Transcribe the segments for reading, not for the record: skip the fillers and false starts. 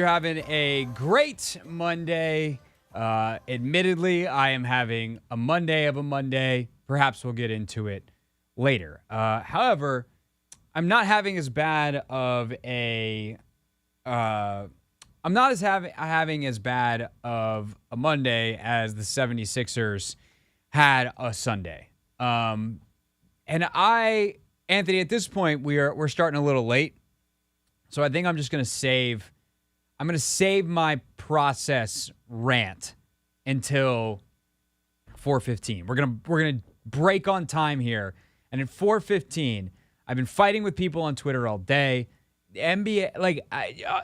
you're having a great Monday. Admittedly, I am having a Monday of a Monday. Perhaps we'll get into it later. However, I'm not having as bad of a having as bad of a Monday as the 76ers had a Sunday. And Anthony, at this point, we're starting a little late. So I think I'm just going to save my process rant until 4:15. We're going to break on time here. And at 4:15, I've been fighting with people on Twitter all day. The NBA,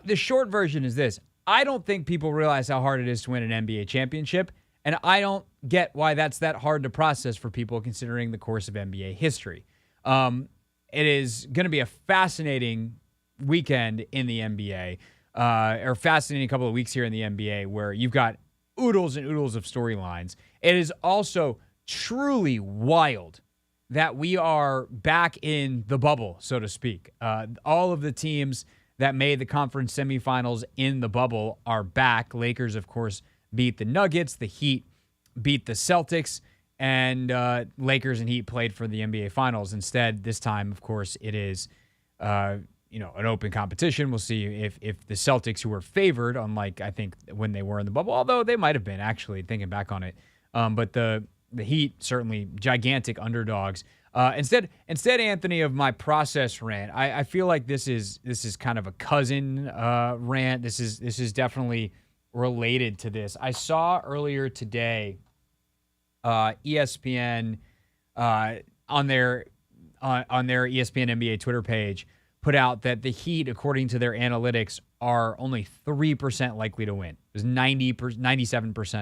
the short version is this. I don't think people realize how hard it is to win an NBA championship, and I don't get why that's that hard to process for people considering the course of NBA history. It is going to be a fascinating weekend in the NBA, or fascinating couple of weeks here in the NBA where you've got oodles and oodles of storylines. It is also truly wild that we are back in the bubble, so to speak. All of the teams that made the conference semifinals in the bubble are back. Lakers, of course, beat the Nuggets. The Heat beat the Celtics. And Lakers and Heat played for the NBA Finals. Instead, this time, of course, it is an open competition. We'll see if the Celtics, who were favored, unlike I think when they were in the bubble, although they might have been actually thinking back on it. But the Heat, certainly gigantic underdogs. Instead, Anthony, of my process rant, I feel like this is kind of a cousin rant. This is definitely related to this. I saw earlier today ESPN on their ESPN NBA Twitter page put out that the Heat, according to their analytics, are only 3% likely to win. It was 97%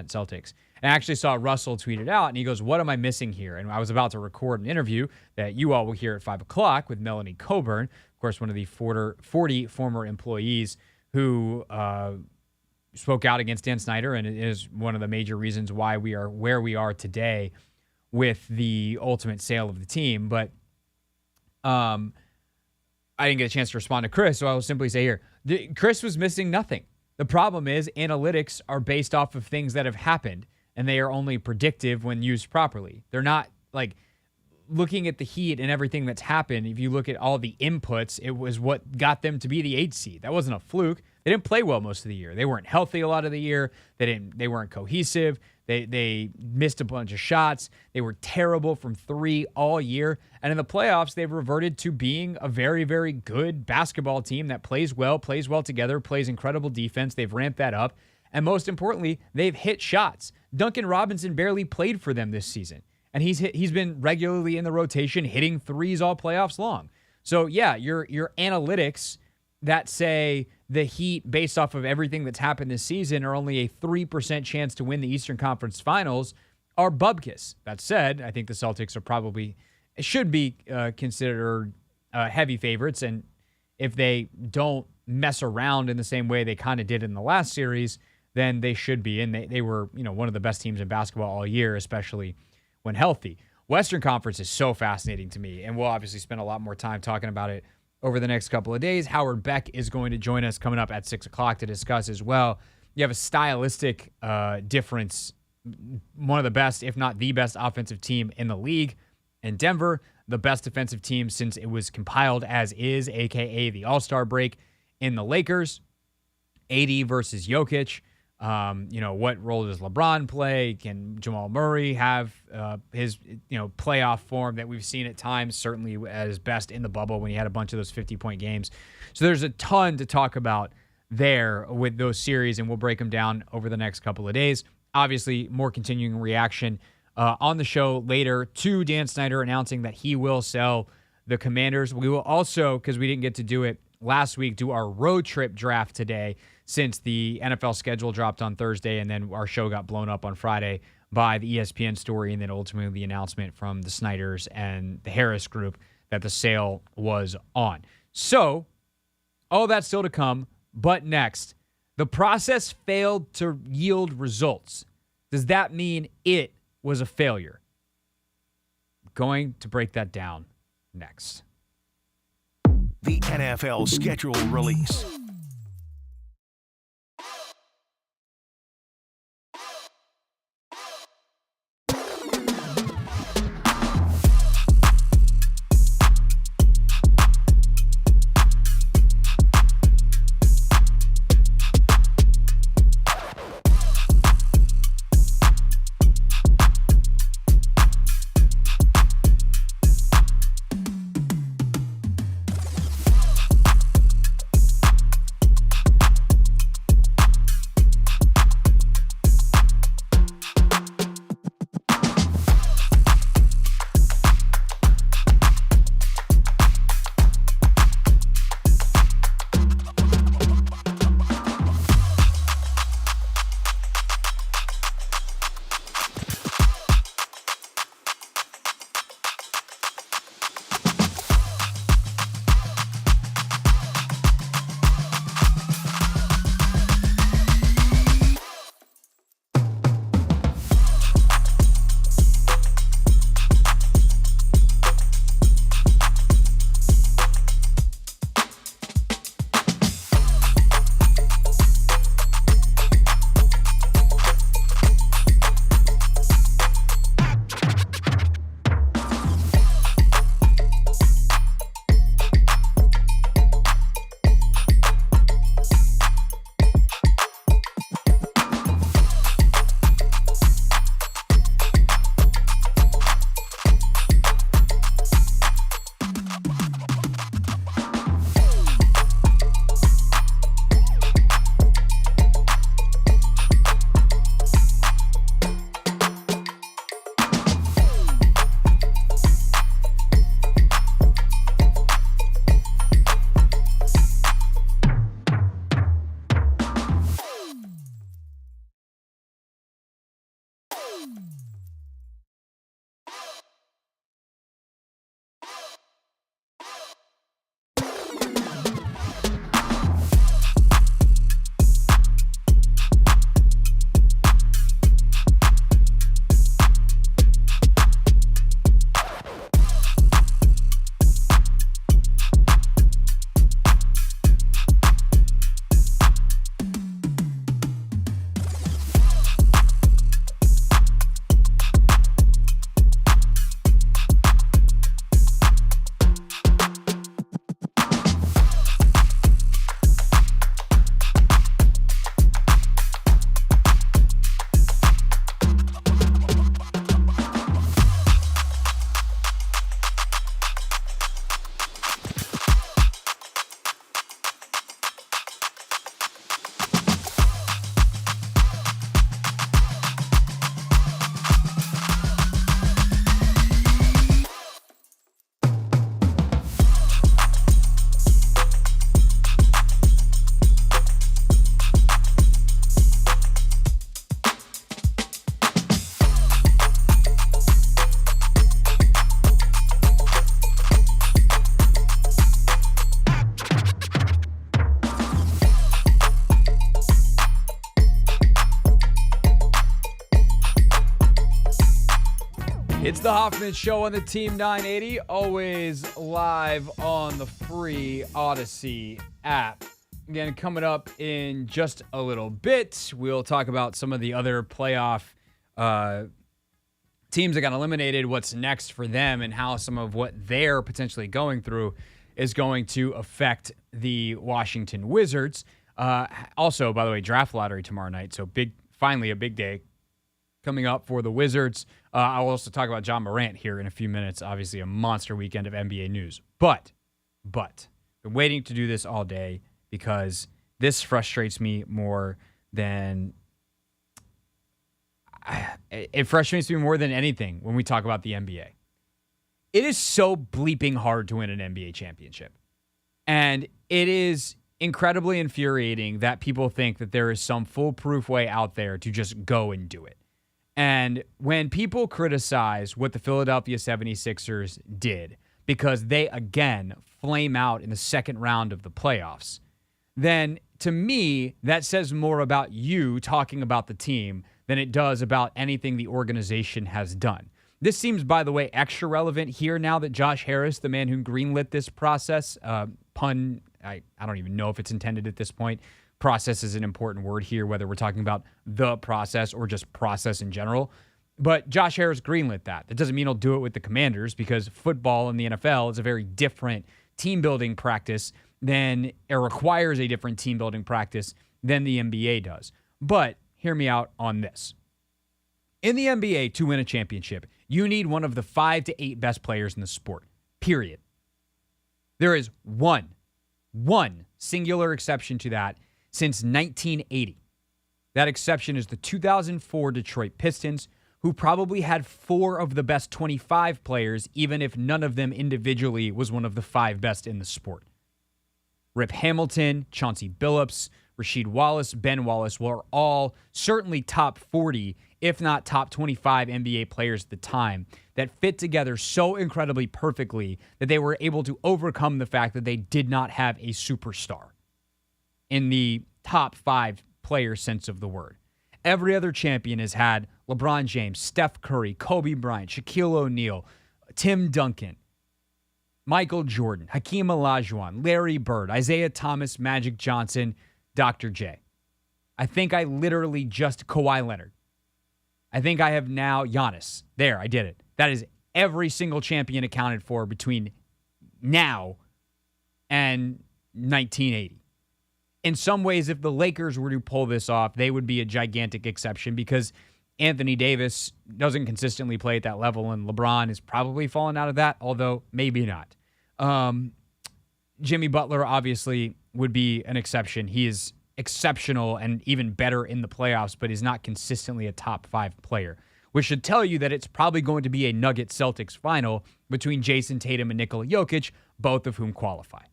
Celtics. And I actually saw Russell tweet it out, and he goes, "What am I missing here?" And I was about to record an interview that you all will hear at 5 o'clock with Melanie Coburn, of course, one of the 40 former employees who spoke out against Dan Snyder, and it is one of the major reasons why we are where we are today with the ultimate sale of the team. But I didn't get a chance to respond to Chris, so I will simply say here, Chris was missing nothing. The problem is analytics are based off of things that have happened, and they are only predictive when used properly. They're not like looking at the Heat and everything that's happened. If you look at all the inputs, it was what got them to be the 8th seed. That wasn't a fluke. They didn't play well most of the year. They weren't healthy a lot of the year. They weren't cohesive. They missed a bunch of shots. They were terrible from 3 all year. And in the playoffs, they've reverted to being a very, very good basketball team that plays well together, plays incredible defense. They've ramped that up. And most importantly, they've hit shots. Duncan Robinson barely played for them this season. And he's been regularly in the rotation, hitting threes all playoffs long. So yeah, your analytics that say the Heat, based off of everything that's happened this season, are only a 3% chance to win the Eastern Conference Finals are bubkiss. That said, I think the Celtics should be considered heavy favorites. And if they don't mess around in the same way they kind of did in the last series, then they should be. And they were, one of the best teams in basketball all year, especially when healthy. Western Conference is so fascinating to me, and we'll obviously spend a lot more time talking about it over the next couple of days. Howard Beck is going to join us coming up at 6 o'clock to discuss as well. You have a stylistic difference. One of the best, if not the best, offensive team in the league in Denver. The best defensive team since it was compiled as is, a.k.a. the All-Star break, in the Lakers. AD versus Jokic. What role does LeBron play? Can Jamal Murray have his playoff form that we've seen at times, certainly at his best in the bubble when he had a bunch of those 50-point games? So there's a ton to talk about there with those series, and we'll break them down over the next couple of days. Obviously, more continuing reaction on the show later to Dan Snyder announcing that he will sell the Commanders. We will also, because we didn't get to do it last week, do our road trip draft today, since the NFL schedule dropped on Thursday and then our show got blown up on Friday by the ESPN story and then ultimately the announcement from the Snyders and the Harris group that the sale was on. So, all that's still to come, but next, the process failed to yield results. Does that mean it was a failure? Going to break that down next. The NFL schedule release. The Hoffman Show on the Team 980, always live on the free Odyssey app. Again, coming up in just a little bit, we'll talk about some of the other playoff teams that got eliminated, what's next for them, and how some of what they're potentially going through is going to affect the Washington Wizards. Also, by the way, draft lottery tomorrow night, so finally a big day coming up for the Wizards. I'll also talk about John Morant here in a few minutes. Obviously, a monster weekend of NBA news. But, been waiting to do this all day because this frustrates me more than... It frustrates me more than anything when we talk about the NBA. It is so bleeping hard to win an NBA championship. And it is incredibly infuriating that people think that there is some foolproof way out there to just go and do it. And when people criticize what the Philadelphia 76ers did because they, again, flame out in the second round of the playoffs, then to me, that says more about you talking about the team than it does about anything the organization has done. This seems, by the way, extra relevant here now that Josh Harris, the man who greenlit this process, I don't even know if it's intended at this point. Process is an important word here, whether we're talking about the process or just process in general. But Josh Harris greenlit that. That doesn't mean he'll do it with the Commanders because football in the NFL is a very different team-building practice it requires a different team-building practice than the NBA does. But hear me out on this. In the NBA, to win a championship, you need one of the 5 to 8 best players in the sport, period. There is one singular exception to that since 1980. That exception is the 2004 Detroit Pistons, who probably had 4 of the best 25 players, even if none of them individually was one of the 5 best in the sport. Rip Hamilton, Chauncey Billups, Rasheed Wallace, Ben Wallace were all certainly top 40, if not top 25 NBA players at the time that fit together so incredibly perfectly that they were able to overcome the fact that they did not have a superstar in the top 5 player sense of the word. Every other champion has had LeBron James, Steph Curry, Kobe Bryant, Shaquille O'Neal, Tim Duncan, Michael Jordan, Hakeem Olajuwon, Larry Bird, Isaiah Thomas, Magic Johnson, Dr. J. I think I literally just Kawhi Leonard. I think I have now Giannis. There, I did it. That is every single champion accounted for between now and 1980. In some ways, if the Lakers were to pull this off, they would be a gigantic exception because Anthony Davis doesn't consistently play at that level, and LeBron is probably fallen out of that, although maybe not. Jimmy Butler obviously would be an exception. He is exceptional and even better in the playoffs, but is not consistently a top 5 player, which should tell you that it's probably going to be a Nuggets-Celtics final between Jason Tatum and Nikola Jokic, both of whom qualify.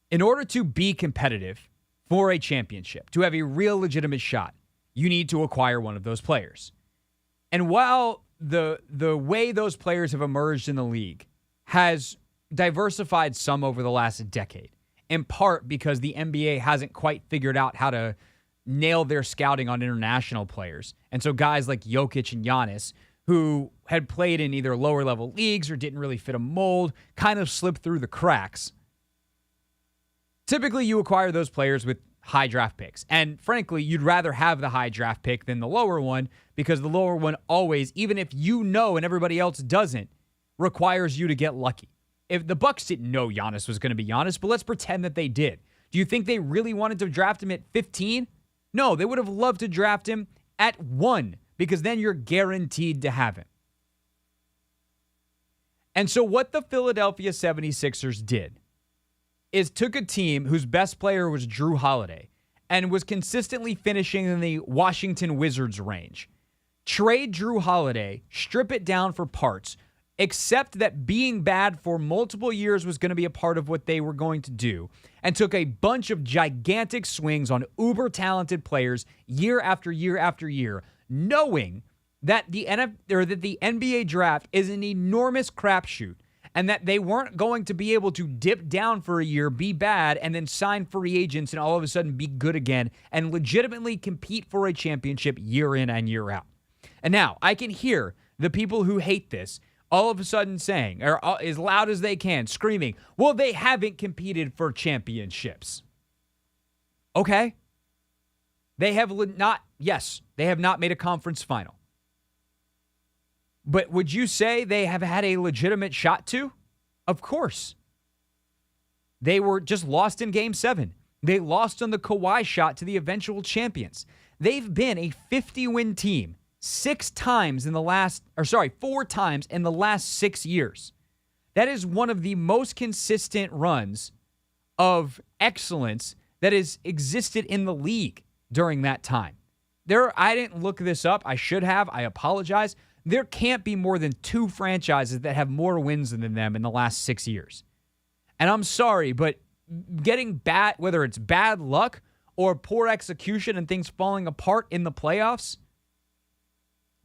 In order to be competitive for a championship, to have a real legitimate shot, you need to acquire one of those players. And while the way those players have emerged in the league has diversified some over the last decade, in part because the NBA hasn't quite figured out how to nail their scouting on international players. And so guys like Jokic and Giannis, who had played in either lower level leagues or didn't really fit a mold, kind of slipped through the cracks. Typically, you acquire those players with high draft picks. And frankly, you'd rather have the high draft pick than the lower one because the lower one always, even if you know and everybody else doesn't, requires you to get lucky. If the Bucks didn't know Giannis was going to be Giannis, but let's pretend that they did. Do you think they really wanted to draft him at 15? No, they would have loved to draft him at 1 because then you're guaranteed to have him. And so what the Philadelphia 76ers did is took a team whose best player was Drew Holiday and was consistently finishing in the Washington Wizards range. Trade Drew Holiday, strip it down for parts, accept that being bad for multiple years was going to be a part of what they were going to do, and took a bunch of gigantic swings on uber-talented players year after year after year, knowing that the NBA draft is an enormous crapshoot, and that they weren't going to be able to dip down for a year, be bad, and then sign free agents and all of a sudden be good again and legitimately compete for a championship year in and year out. And now I can hear the people who hate this all of a sudden saying, or as loud as they can, screaming, well, they haven't competed for championships. Okay. They have not made a conference final. But would you say they have had a legitimate shot to? Of course. They were just lost in Game 7. They lost on the Kawhi shot to the eventual champions. They've been a 50-win team 4 times in the last 6 years. That is one of the most consistent runs of excellence that has existed in the league during that time. I didn't look this up. I should have. I apologize. There can't be more than 2 franchises that have more wins than them in the last 6 years. And I'm sorry, but getting bad, whether it's bad luck or poor execution and things falling apart in the playoffs,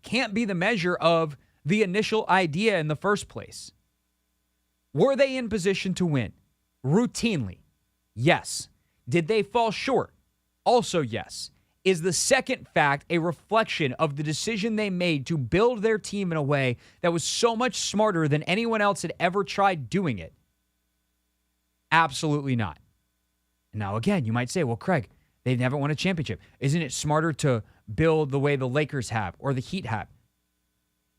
can't be the measure of the initial idea in the first place. Were they in position to win? Routinely. Yes. Did they fall short? Also yes. Is the second fact a reflection of the decision they made to build their team in a way that was so much smarter than anyone else had ever tried doing it? Absolutely not. Now, again, you might say, well, Craig, they've never won a championship. Isn't it smarter to build the way the Lakers have or the Heat have?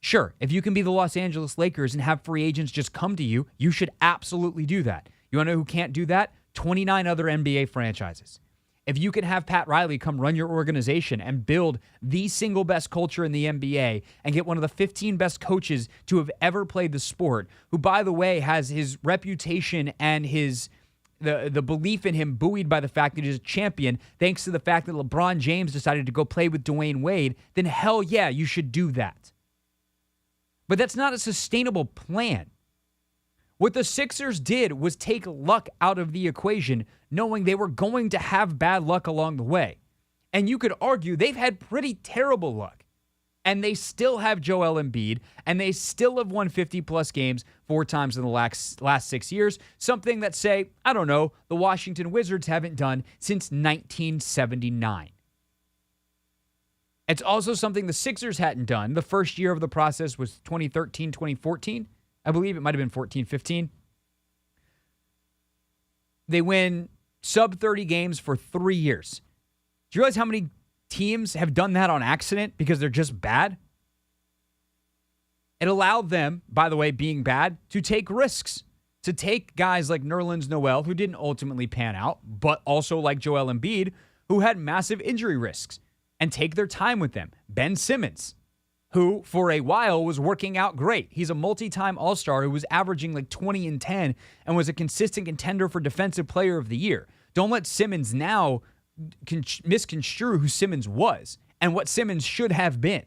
Sure, if you can be the Los Angeles Lakers and have free agents just come to you, you should absolutely do that. You want to know who can't do that? 29 other NBA franchises. If you can have Pat Riley come run your organization and build the single best culture in the NBA and get one of the 15 best coaches to have ever played the sport, who, by the way, has his reputation and the belief in him buoyed by the fact that he's a champion, thanks to the fact that LeBron James decided to go play with Dwayne Wade, then hell yeah, you should do that. But that's not a sustainable plan. What the Sixers did was take luck out of the equation, knowing they were going to have bad luck along the way. And you could argue they've had pretty terrible luck. And they still have Joel Embiid, and they still have won 50-plus games 4 times in the last 6 years, something that, say, I don't know, the Washington Wizards haven't done since 1979. It's also something the Sixers hadn't done. The first year of the process was 2013, 2014. I believe it might have been 14-15. They win sub-30 games for 3 years. Do you realize how many teams have done that on accident because they're just bad? It allowed them, by the way, being bad, to take risks. To take guys like Nerlens Noel, who didn't ultimately pan out, but also like Joel Embiid, who had massive injury risks, and take their time with them. Ben Simmons, who for a while was working out great. He's a multi-time All-Star who was averaging like 20 and 10 and was a consistent contender for Defensive Player of the Year. Don't let Simmons now misconstrue who Simmons was and what Simmons should have been.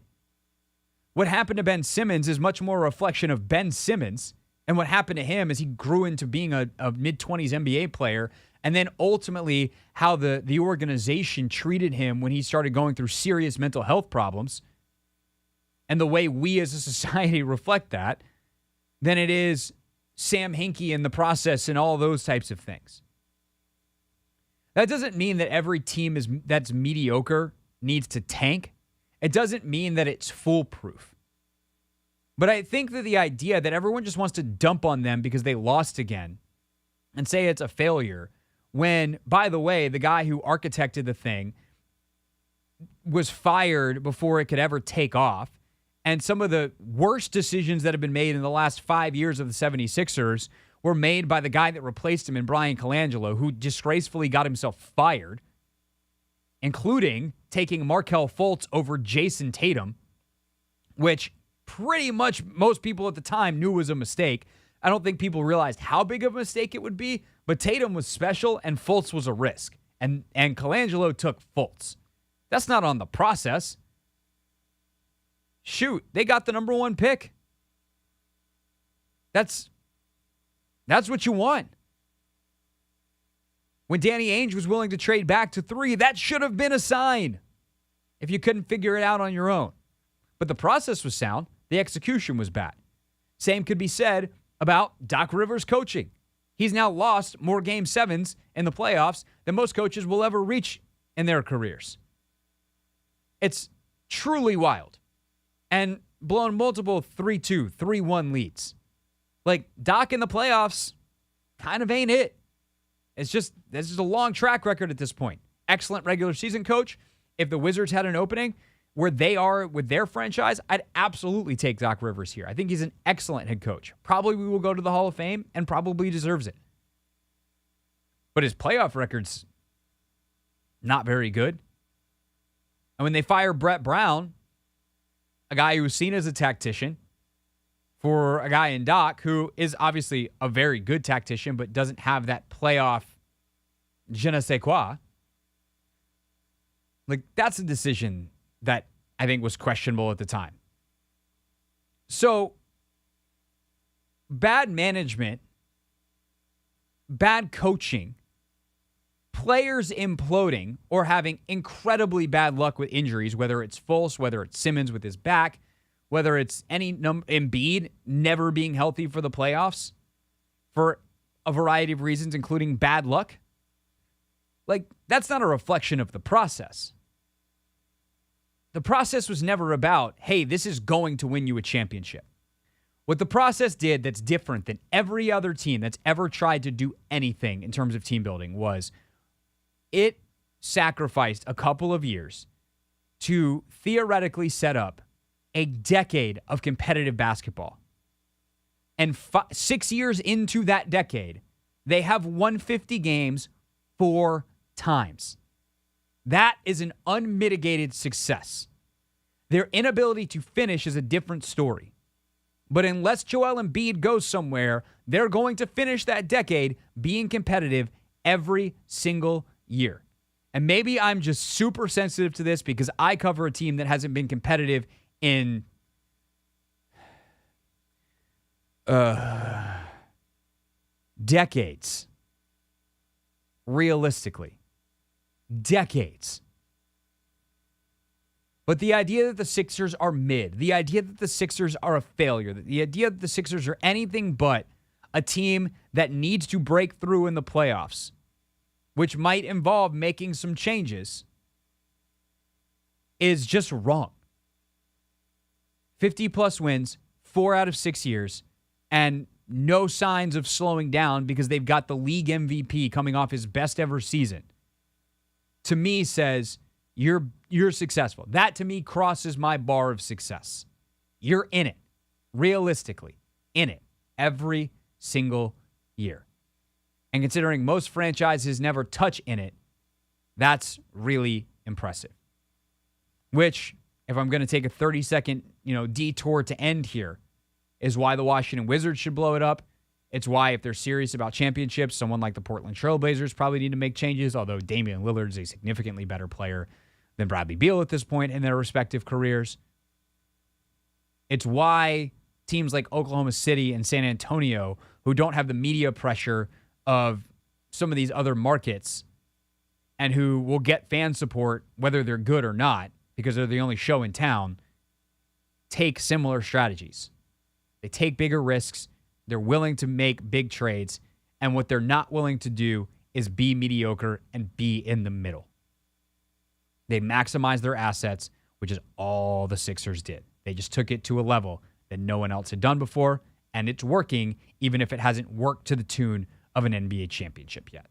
What happened to Ben Simmons is much more a reflection of Ben Simmons, and what happened to him is he grew into being a mid-20s NBA player, and then ultimately how the organization treated him when he started going through serious mental health problems, and the way we as a society reflect that, than it is Sam Hinkie in the process and all those types of things. That doesn't mean that every team that's mediocre needs to tank. It doesn't mean that it's foolproof. But I think that the idea that everyone just wants to dump on them because they lost again and say it's a failure, when, by the way, the guy who architected the thing was fired before it could ever take off, and some of the worst decisions that have been made in the last 5 years of the 76ers were made by the guy that replaced him in Brian Colangelo, who disgracefully got himself fired, including taking Markelle Fultz over Jason Tatum, which pretty much most people at the time knew was a mistake. I don't think people realized how big of a mistake it would be, but Tatum was special and Fultz was a risk. And Colangelo took Fultz. That's not on the process. Shoot, they got the number 1 pick. That's what you want. When Danny Ainge was willing to trade back to 3, that should have been a sign if you couldn't figure it out on your own. But the process was sound. The execution was bad. Same could be said about Doc Rivers' coaching. He's now lost more Game 7s in the playoffs than most coaches will ever reach in their careers. It's truly wild. And blown multiple 3-2, 3-1 leads. Like, Doc in the playoffs kind of ain't it. It's just, this is a long track record at this point. Excellent regular season coach. If the Wizards had an opening where they are with their franchise, I'd absolutely take Doc Rivers here. I think he's an excellent head coach. Probably will go to the Hall of Fame and probably deserves it. But his playoff record's not very good. And when they fire Brett Brown, a guy who was seen as a tactician, for a guy in Doc who is obviously a very good tactician but doesn't have that playoff je ne sais quoi, like, that's a decision that I think was questionable at the time. So, bad management, bad coaching, players imploding or having incredibly bad luck with injuries, whether it's Fultz, whether it's Simmons with his back, whether it's Embiid never being healthy for the playoffs for a variety of reasons, including bad luck. Like, that's not a reflection of the process. The process was never about, hey, this is going to win you a championship. What the process did that's different than every other team that's ever tried to do anything in terms of team building was it sacrificed a couple of years to theoretically set up a decade of competitive basketball. And 6 years into that decade, they have won 50 games 4 times. That is an unmitigated success. Their inability to finish is a different story. But unless Joel Embiid goes somewhere, they're going to finish that decade being competitive every single year. And maybe I'm just super sensitive to this because I cover a team that hasn't been competitive in decades. Realistically. Decades. But the idea that the Sixers are mid, the idea that the Sixers are a failure, the idea that the Sixers are anything but a team that needs to break through in the playoffs, which might involve making some changes, is just wrong. 50-plus wins, 4 out of 6 years, and no signs of slowing down because they've got the league MVP coming off his best ever season, to me says you're successful. That, to me, crosses my bar of success. You're in it, realistically, in it, every single year. And considering most franchises never touch in it, that's really impressive. Which, if I'm going to take a 30-second, detour to end here, is why the Washington Wizards should blow it up. It's why, if they're serious about championships, someone like the Portland Trailblazers probably need to make changes, although Damian Lillard is a significantly better player than Bradley Beal at this point in their respective careers. It's why teams like Oklahoma City and San Antonio, who don't have the media pressure of some of these other markets and who will get fan support whether they're good or not because they're the only show in town, take similar strategies. They take bigger risks. They're willing to make big trades. And what they're not willing to do is be mediocre and be in the middle. They maximize their assets, which is all the Sixers did. They just took it to a level that no one else had done before, and it's working, even if it hasn't worked to the tune of an NBA championship yet.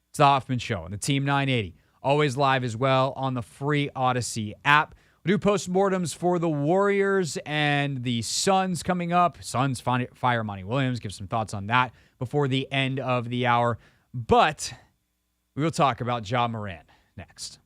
It's the Hoffman Show on the Team 980. Always live as well on the free Odyssey app. We do postmortems for the Warriors and the Suns coming up. Suns fire Monty Williams. Give some thoughts on that before the end of the hour. But we will talk about Ja Morant next.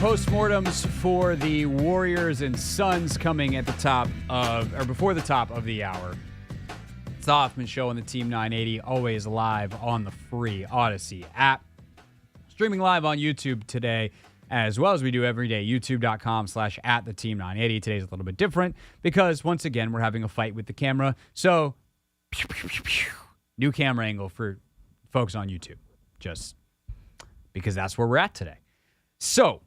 postmortems for the Warriors and Suns coming at the top of, or before the top of the hour. It's the Hoffman Show on the Team 980, always live on the free Odyssey app. Streaming live on YouTube today, as well as we do every day, youtube.com/@theteam980. Today's a little bit different because, once again, we're having a fight with the camera. So, new camera angle for folks on YouTube, just because that's where we're at today. So,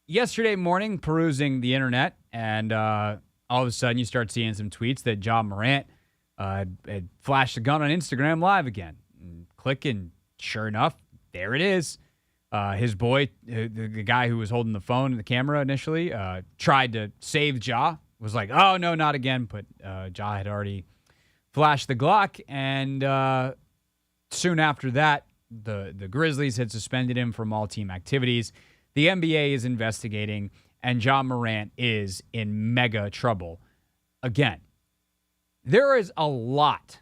yesterday morning, perusing the internet, and all of a sudden you start seeing some tweets that Ja Morant had flashed a gun on Instagram Live again. And click, and sure enough, there it is. His boy, the guy who was holding the phone and the camera initially, tried to save Ja. Was like, oh, no, not again. But Ja had already flashed the Glock, and soon after that, the Grizzlies had suspended him from all team activities. The NBA is investigating, and Ja Morant is in mega trouble. Again, there is a lot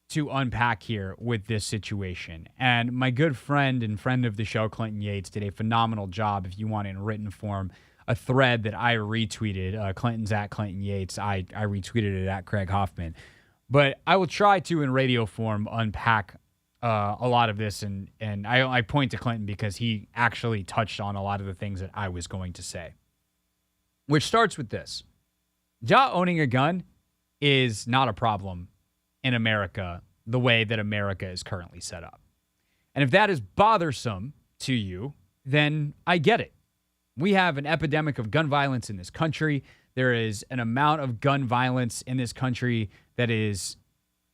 to unpack here with this situation. And my good friend and friend of the show, Clinton Yates, did a phenomenal job, if you want in written form, a thread that I retweeted. Clinton's at Clinton Yates. I retweeted it at Craig Hoffman. But I will try to, in radio form, unpack a lot of this, and I point to Clinton because he actually touched on a lot of the things that I was going to say, which starts with this. Ja owning a gun is not a problem in America the way that America is currently set up. And if that is bothersome to you, then I get it. We have an epidemic of gun violence in this country. There is an amount of gun violence in this country that is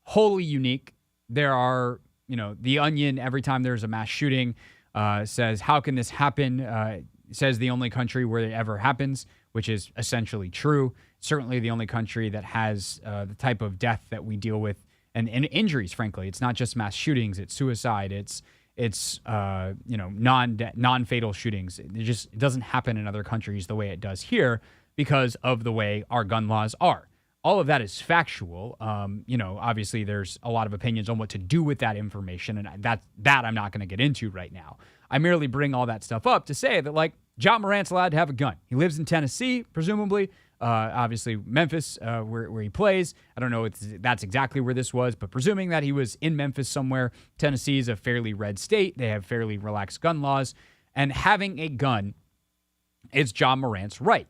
wholly unique. There are, The Onion, every time there's a mass shooting, says, how can this happen? Says the only country where it ever happens, which is essentially true. Certainly the only country that has the type of death that we deal with and injuries, frankly. It's not just mass shootings. It's suicide. It's non-fatal shootings. It doesn't happen in other countries the way it does here because of the way our gun laws are. All of that is factual. Obviously there's a lot of opinions on what to do with that information, and that I'm not going to get into right now. I merely bring all that stuff up to say that, Ja Morant's allowed to have a gun. He lives in Tennessee, presumably. Obviously Memphis, where he plays. I don't know if that's exactly where this was, but presuming that he was in Memphis somewhere. Tennessee is a fairly red state. They have fairly relaxed gun laws. And having a gun is Ja Morant's right.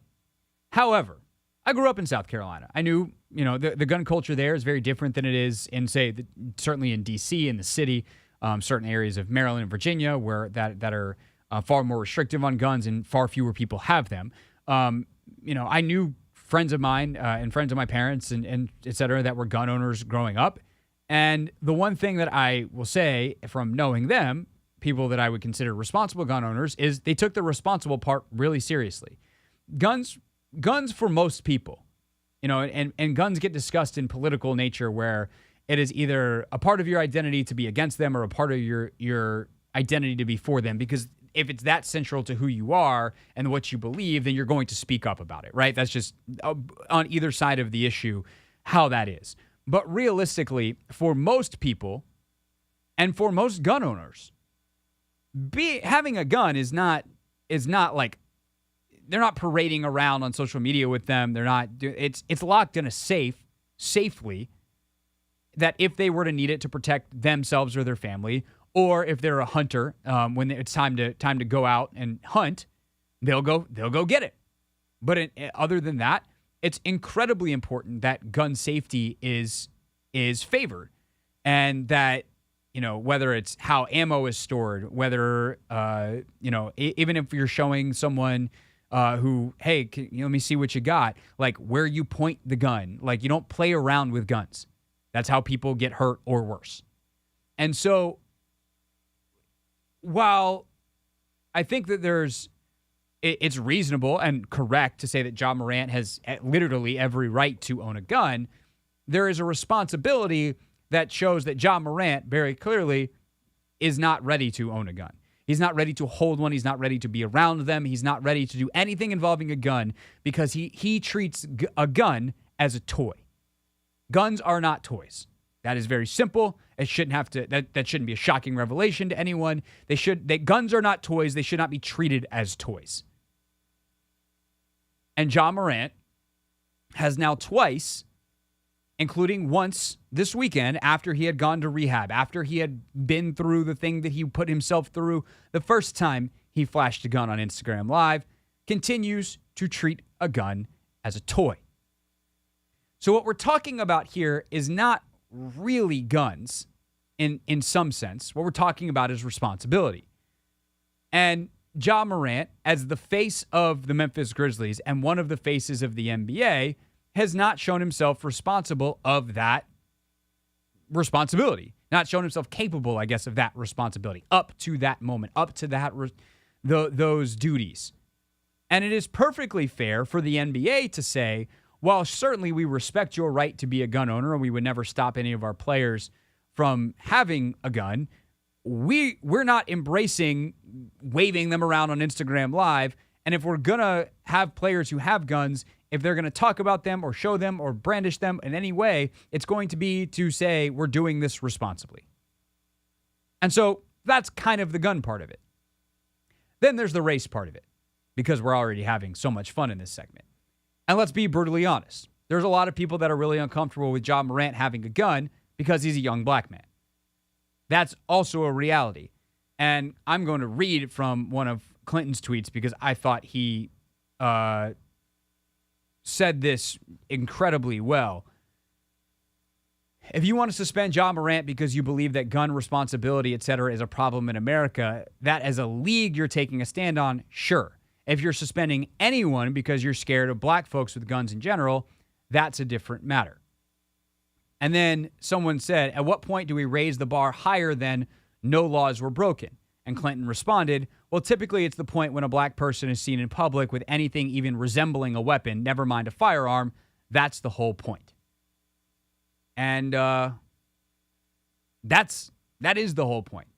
However, I grew up in South Carolina. I knew, the gun culture there is very different than it is in, certainly in D.C., in the city, certain areas of Maryland and Virginia where that are far more restrictive on guns and far fewer people have them. I knew friends of mine and friends of my parents and et cetera that were gun owners growing up. And the one thing that I will say from knowing them, people that I would consider responsible gun owners, is they took the responsible part really seriously. Guns for most people, and guns get discussed in political nature where it is either a part of your identity to be against them or a part of your identity to be for them, because if it's that central to who you are and what you believe, then you're going to speak up about it, right? That's just on either side of the issue how that is. But realistically, for most people and for most gun owners, having a gun is not like they're not parading around on social media with them. They're not. It's locked in a safe safely that if they were to need it to protect themselves or their family, or if they're a hunter, when it's time to go out and hunt, they'll go get it. But other than that, it's incredibly important that gun safety is favored, and that whether it's how ammo is stored, whether even if you're showing someone who, hey, let me see what you got, like where you point the gun, like you don't play around with guns. That's how people get hurt or worse. And so, while I think that it's reasonable and correct to say that Ja Morant has literally every right to own a gun, there is a responsibility that shows that Ja Morant very clearly is not ready to own a gun. He's not ready to hold one. He's not ready to be around them. He's not ready to do anything involving a gun because he treats a gun as a toy. Guns are not toys. That is very simple, It shouldn't have to. That shouldn't be a shocking revelation to anyone. Guns are not toys. They should not be treated as toys. And Ja Morant has now twice, including once this weekend after he had gone to rehab, after he had been through the thing that he put himself through the first time he flashed a gun on Instagram Live, continues to treat a gun as a toy. So what we're talking about here is not really guns in some sense. What we're talking about is responsibility. And Ja Morant, as the face of the Memphis Grizzlies and one of the faces of the NBA, has not shown himself responsible of that responsibility. Not shown himself capable, I guess, of that responsibility up to that moment, up to that those duties. And it is perfectly fair for the NBA to say, while certainly we respect your right to be a gun owner and we would never stop any of our players from having a gun, we're not embracing waving them around on Instagram Live. And if we're going to have players who have guns, if they're going to talk about them or show them or brandish them in any way, it's going to be to say we're doing this responsibly. And so that's kind of the gun part of it. Then there's the race part of it, because we're already having so much fun in this segment. And let's be brutally honest. There's a lot of people that are really uncomfortable with Ja Morant having a gun because he's a young black man. That's also a reality. And I'm going to read from one of Clinton's tweets because I thought he said this incredibly well. If you want to suspend Ja Morant because you believe that gun responsibility, et cetera, is a problem in America, that as a league you're taking a stand on, sure. If you're suspending anyone because you're scared of black folks with guns in general, that's a different matter. And then someone said, at what point do we raise the bar higher than no laws were broken? And Clinton responded, well, typically it's the point when a black person is seen in public with anything even resembling a weapon, never mind a firearm. That's the whole point. And that is the whole point.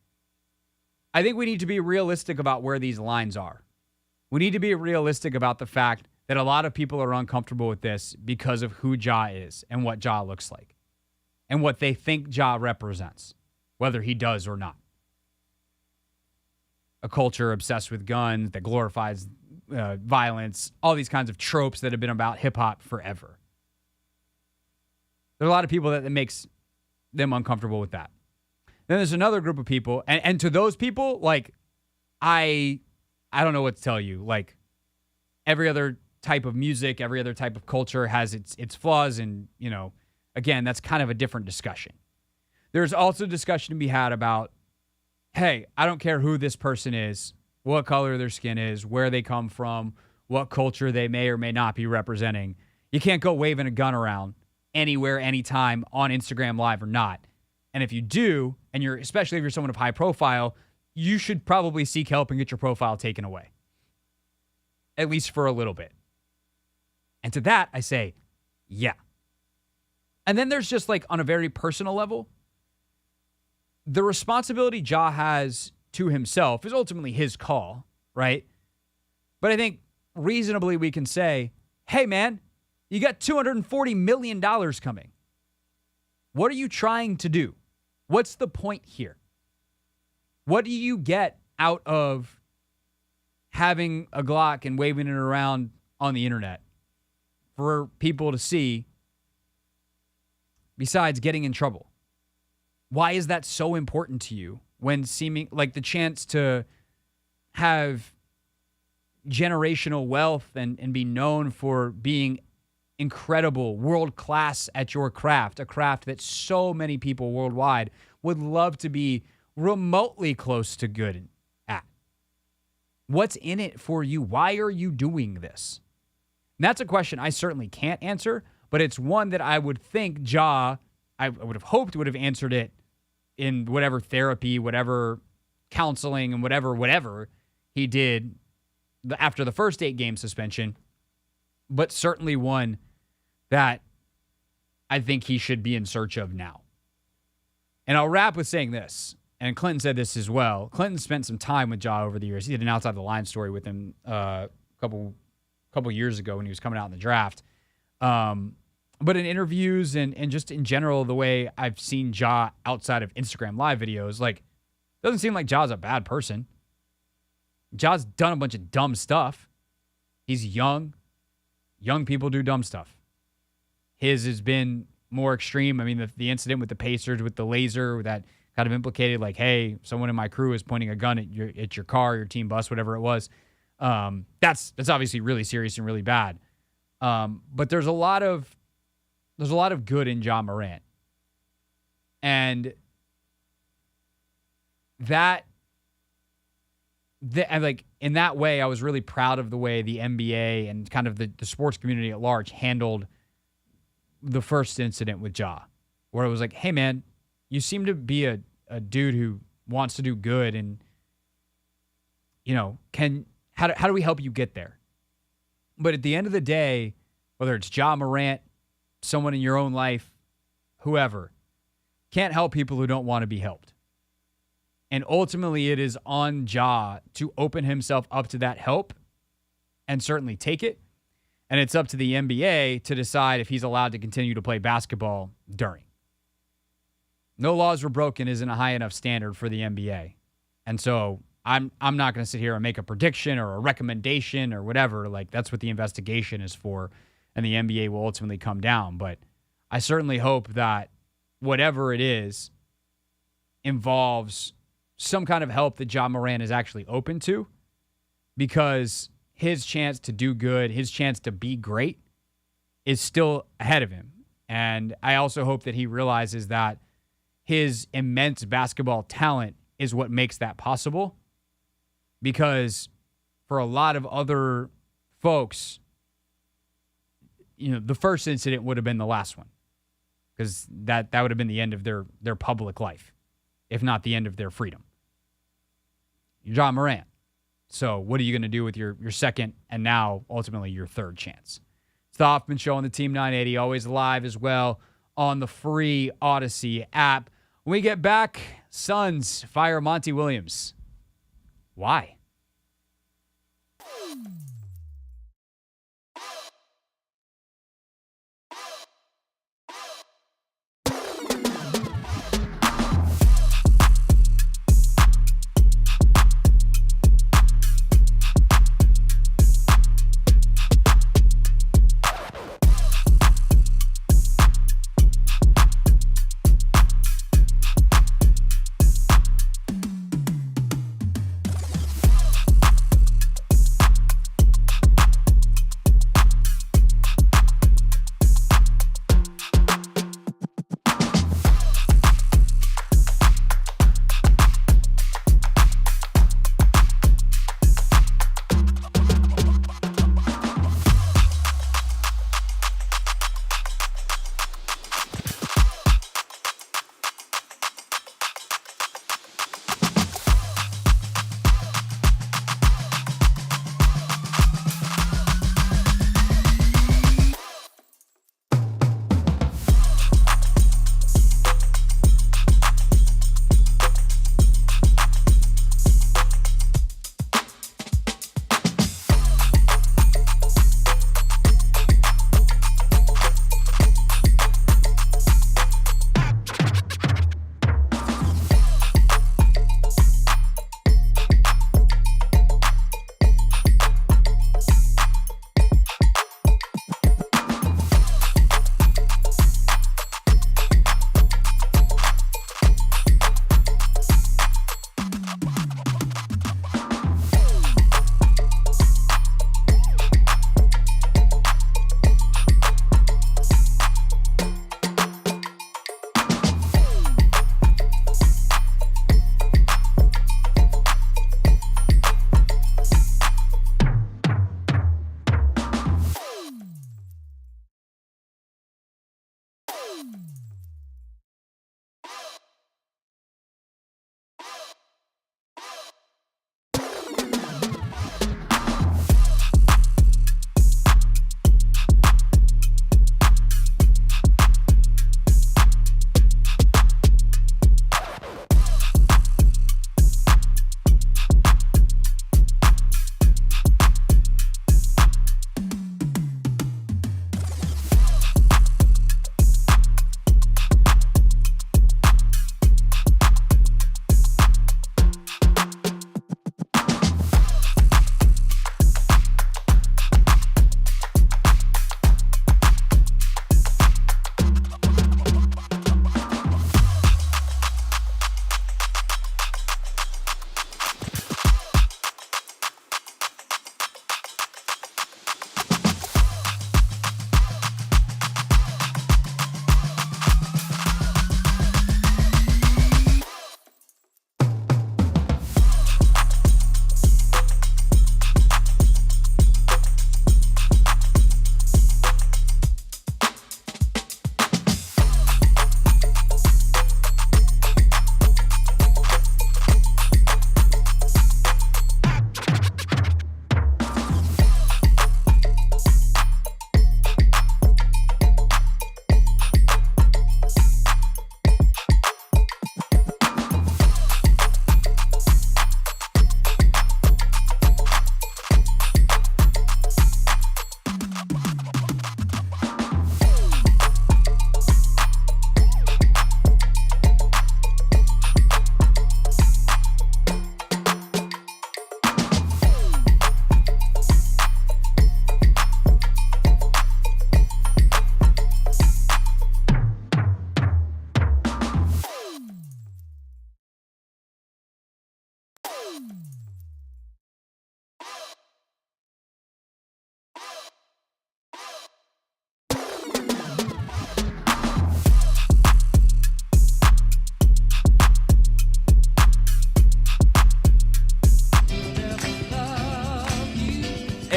I think we need to be realistic about where these lines are. We need to be realistic about the fact that a lot of people are uncomfortable with this because of who Ja is and what Ja looks like and what they think Ja represents, whether he does or not. A culture obsessed with guns that glorifies violence, all these kinds of tropes that have been about hip-hop forever. There are a lot of people that makes them uncomfortable with that. Then there's another group of people, and to those people, like, I don't know what to tell you. Like, every other type of music, every other type of culture has its flaws, and, you know, again, that's kind of a different discussion. There's also discussion to be had about, hey, I don't care who this person is, what color their skin is, where they come from, what culture they may or may not be representing. You can't go waving a gun around anywhere, anytime, on Instagram Live or not. And if you do, and especially if you're someone of high profile, you should probably seek help and get your profile taken away. At least for a little bit. And to that, I say, yeah. And then there's just, like, on a very personal level, the responsibility Ja has to himself is ultimately his call, right? But I think reasonably we can say, hey, man, you got $240 million coming. What are you trying to do? What's the point here? What do you get out of having a Glock and waving it around on the internet for people to see besides getting in trouble? Why is that so important to you when seeming like the chance to have generational wealth and be known for being incredible, world-class at your craft, a craft that so many people worldwide would love to be remotely close to good at? What's in it for you? Why are you doing this? And that's a question I certainly can't answer, but it's one that I would think I would have hoped would have answered it in whatever therapy, whatever counseling, and whatever he did after the first 8-game suspension, but certainly one that I think he should be in search of now. And I'll wrap with saying this, and Clinton said this as well. Clinton spent some time with Ja over the years. He did an Outside the Line story with him a couple years ago when he was coming out in the draft. But in interviews and just in general, the way I've seen Ja outside of Instagram live videos, like, doesn't seem like Ja's a bad person. Ja's done a bunch of dumb stuff. He's young. Young people do dumb stuff. His has been more extreme. I mean, the incident with the Pacers, with the laser that kind of implicated, like, hey, someone in my crew is pointing a gun at your car, your team bus, whatever it was. That's obviously really serious and really bad. But there's a lot of good in Ja Morant. And and like in that way, I was really proud of the way the NBA and kind of the sports community at large handled the first incident with Ja, where it was like, hey man, you seem to be a dude who wants to do good, and how do we help you get there? But at the end of the day, whether it's Ja Morant, someone in your own life, whoever, can't help people who don't want to be helped. And ultimately, it is on Ja to open himself up to that help and certainly take it. And it's up to the NBA to decide if he's allowed to continue to play basketball during. No laws were broken isn't a high enough standard for the NBA. And so I'm not going to sit here and make a prediction or a recommendation or whatever. Like, that's what the investigation is for. And the NBA will ultimately come down. But I certainly hope that whatever it is involves some kind of help that Ja Morant is actually open to, because his chance to do good, his chance to be great is still ahead of him. And I also hope that he realizes that his immense basketball talent is what makes that possible, because for a lot of other folks, the first incident would have been the last one, because that would have been the end of their public life, if not the end of their freedom. Ja Morant. So what are you going to do with your second and now ultimately your third chance? It's the Hoffman Show on the Team 980, always live as well on the free Odyssey app. When we get back, Suns fire Monty Williams. Why?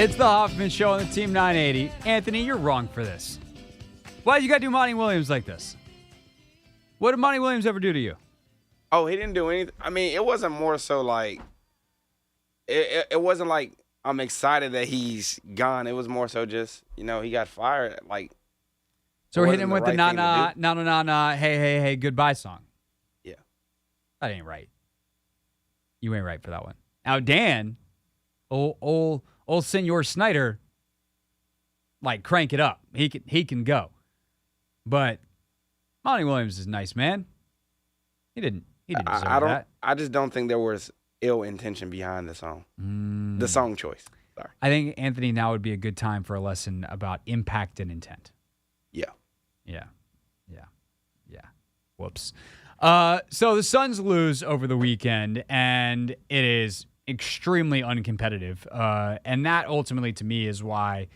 It's the Hoffman Show on the Team 980. Anthony, you're wrong for this. Why you got to do Monty Williams like this? What did Monty Williams ever do to you? Oh, he didn't do anything. I mean, it wasn't more so like it wasn't like I'm excited that he's gone. It was more so just, he got fired. Like, so we're hitting him with the nah, hey, goodbye song. Yeah. That ain't right. You ain't right for that one. Now, Dan, old Senor Snyder, like, crank it up. He can go. But Monty Williams is nice, man. He didn't deserve that. I just don't think there was ill intention behind the song. The song choice. Sorry. I think, Anthony, now would be a good time for a lesson about impact and intent. Yeah. Whoops. So the Suns lose over the weekend, and it is extremely uncompetitive. And that ultimately, to me, is why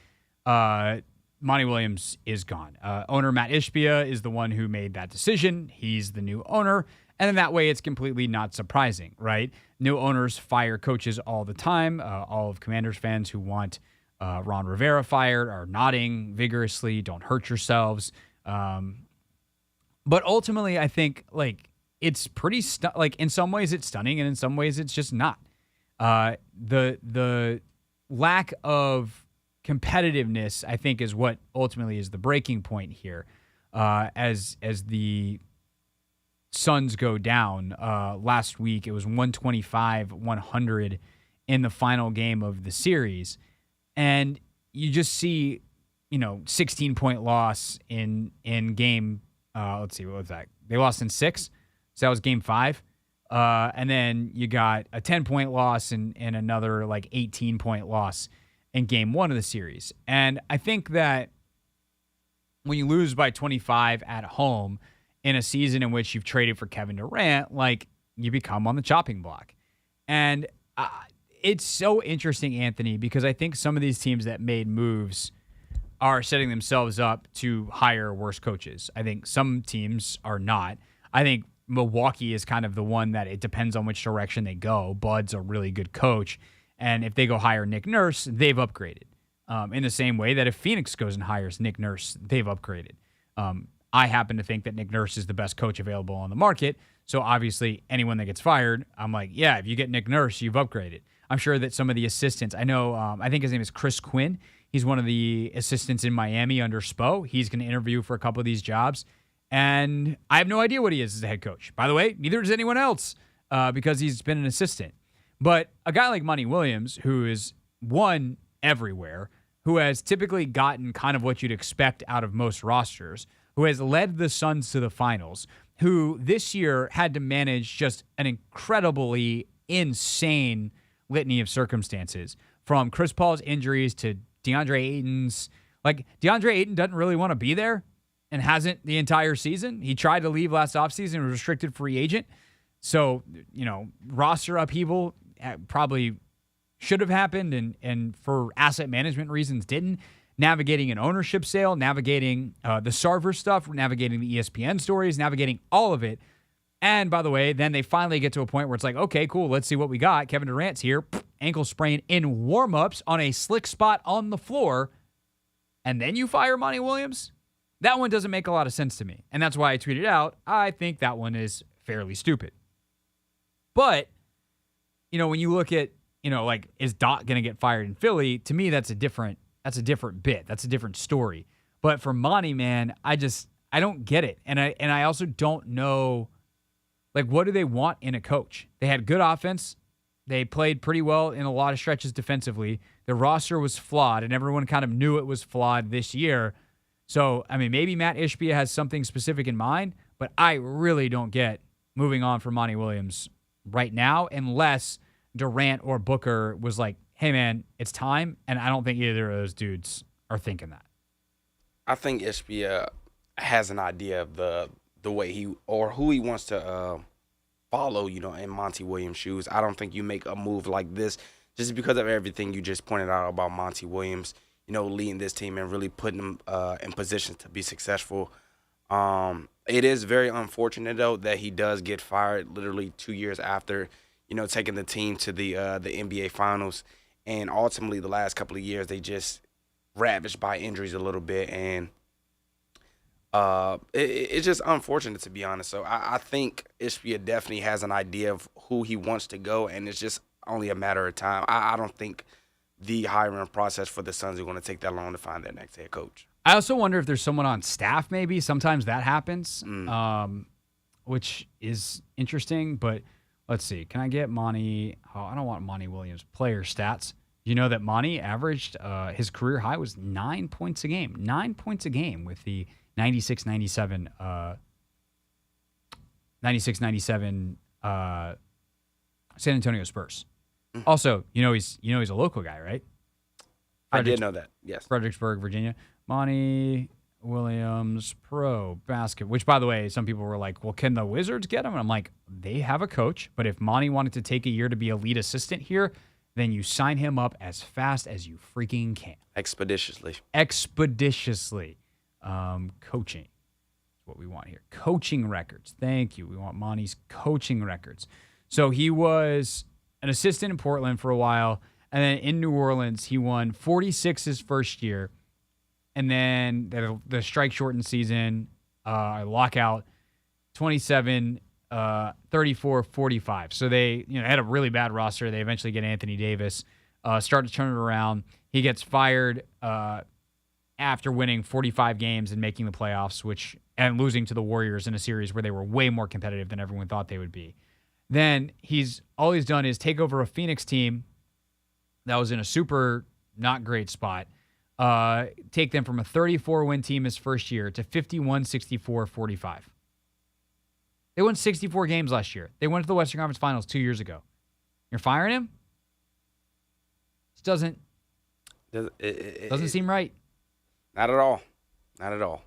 Monty Williams is gone. Owner Matt Ishbia is the one who made that decision. He's the new owner. And in that way, it's completely not surprising, right? New owners fire coaches all the time. All of Commanders fans who want Ron Rivera fired are nodding vigorously. Don't hurt yourselves. But ultimately, I think it's pretty in some ways it's stunning, and in some ways it's just not. The lack of competitiveness, I think, is what ultimately is the breaking point here. As the Suns go down last week, it was 125-100 in the final game of the series, and you just see 16-point loss in game. Let's see, what was that? They lost in 6, so that was game 5. And then you got a 10-point loss and another 18-point loss in game 1 of the series. And I think that when you lose by 25 at home in a season in which you've traded for Kevin Durant, you become on the chopping block. And it's so interesting, Anthony, because I think some of these teams that made moves are setting themselves up to hire worse coaches. I think some teams are not. I think Milwaukee is kind of the one that it depends on which direction they go. Bud's a really good coach, and if they go hire Nick Nurse, they've upgraded. In the same way that if Phoenix goes and hires Nick Nurse, they've upgraded. I happen to think that Nick Nurse is the best coach available on the market, so obviously anyone that gets fired, I'm like, yeah, if you get Nick Nurse, you've upgraded. I'm sure that some of the assistants, I know, I think his name is Chris Quinn. He's one of the assistants in Miami under Spo. He's going to interview for a couple of these jobs. And I have no idea what he is as a head coach. By the way, neither does anyone else because he's been an assistant. But a guy like Monty Williams, who is won everywhere, who has typically gotten kind of what you'd expect out of most rosters, who has led the Suns to the finals, who this year had to manage just an incredibly insane litany of circumstances, from Chris Paul's injuries to DeAndre Ayton's. DeAndre Ayton doesn't really want to be there and hasn't the entire season. He tried to leave last offseason, was restricted free agent. So, roster upheaval probably should have happened and for asset management reasons didn't. Navigating an ownership sale, navigating the Sarver stuff, navigating the ESPN stories, navigating all of it. And by the way, then they finally get to a point where it's like, okay, cool, let's see what we got. Kevin Durant's here, ankle sprain in warm-ups on a slick spot on the floor, and then you fire Monty Williams? That one doesn't make a lot of sense to me. And that's why I tweeted out, I think that one is fairly stupid. But, when you look at, is Doc going to get fired in Philly? To me, that's a different bit. That's a different story. But for Monty, man, I don't get it. And I also don't know, what do they want in a coach? They had good offense. They played pretty well in a lot of stretches defensively. The roster was flawed, and everyone kind of knew it was flawed this year. So, maybe Matt Ishbia has something specific in mind, but I really don't get moving on from Monty Williams right now unless Durant or Booker was like, hey, man, it's time, and I don't think either of those dudes are thinking that. I think Ishbia has an idea of the way who he wants to follow, in Monty Williams' shoes. I don't think you make a move like this just because of everything you just pointed out about Monty Williams, leading this team and really putting them in position to be successful. It is very unfortunate, though, that he does get fired literally 2 years after, taking the team to the NBA Finals. and ultimately the last couple of years they just ravaged by injuries a little bit, and it's just unfortunate, to be honest. So I think Ishbia definitely has an idea of who he wants to go, and it's just only a matter of time. I don't think the hiring process for the Suns are going to take that long to find their next head coach. I also wonder if there's someone on staff maybe. Sometimes that happens, which is interesting. But let's see. Can I get Monty? Oh, I don't want Monty Williams player stats. You know that Monty averaged his career high was 9 points a game. 9 points a game with the 96-97 San Antonio Spurs. Also, he's a local guy, right? I did know that. Yes. Fredericksburg, Virginia. Monty Williams, pro basket. Which, by the way, some people were like, "Well, can the Wizards get him?" And I'm like, they have a coach, but if Monty wanted to take a year to be a lead assistant here, then you sign him up as fast as you freaking can. Expeditiously. Coaching is what we want here. Coaching records. Thank you. We want Monty's coaching records. So he was an assistant in Portland for a while, and then in New Orleans, he won 46 his first year, and then the strike-shortened season, lockout, 27, 34, 45. So they had a really bad roster. They eventually get Anthony Davis, start to turn it around. He gets fired after winning 45 games and making the playoffs, and losing to the Warriors in a series where they were way more competitive than everyone thought they would be. Then all he's done is take over a Phoenix team that was in a super not great spot, take them from a 34-win team his first year to 51, 64, 45. They won 64 games last year. They went to the Western Conference Finals 2 years ago. You're firing him? This doesn't seem right. Not at all. Not at all.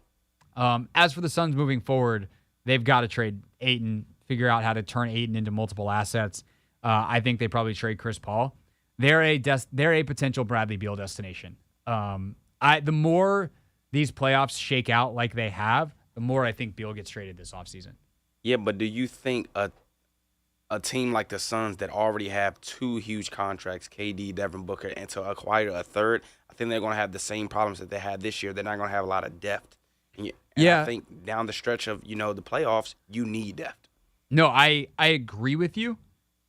As for the Suns moving forward, they've got to trade Ayton, figure out how to turn Ayton into multiple assets. I think they probably trade Chris Paul. They're a potential Bradley Beal destination. The more these playoffs shake out like they have, the more I think Beal gets traded this offseason. Yeah, but do you think a team like the Suns that already have two huge contracts, KD, Devin Booker, and to acquire a third, I think they're going to have the same problems that they had this year. They're not going to have a lot of depth. And I think down the stretch of, the playoffs, you need depth. No, I agree with you.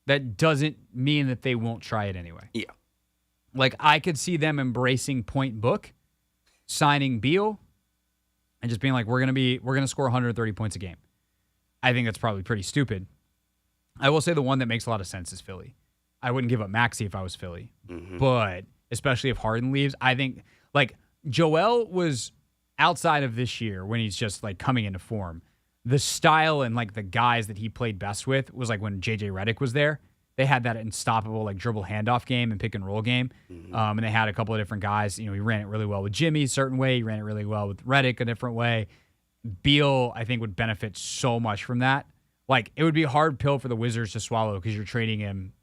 That doesn't mean that they won't try it anyway. Yeah. Like, I could see them embracing point book, signing Beal, and just being like, we're gonna score 130 points a game. I think that's probably pretty stupid. I will say the one that makes a lot of sense is Philly. I wouldn't give up Maxey if I was Philly. But especially if Harden leaves, I think, like, Joel was outside of this year when he's just, like, coming into form. The style and, like, the guys that he played best with was, like, when J.J. Redick was there. They had that unstoppable, like, dribble handoff game and pick and roll game. And they had a couple of different guys. He ran it really well with Jimmy a certain way. He ran it really well with Redick a different way. Beal, I think, would benefit so much from that. Like, it would be a hard pill for the Wizards to swallow because you're trading him,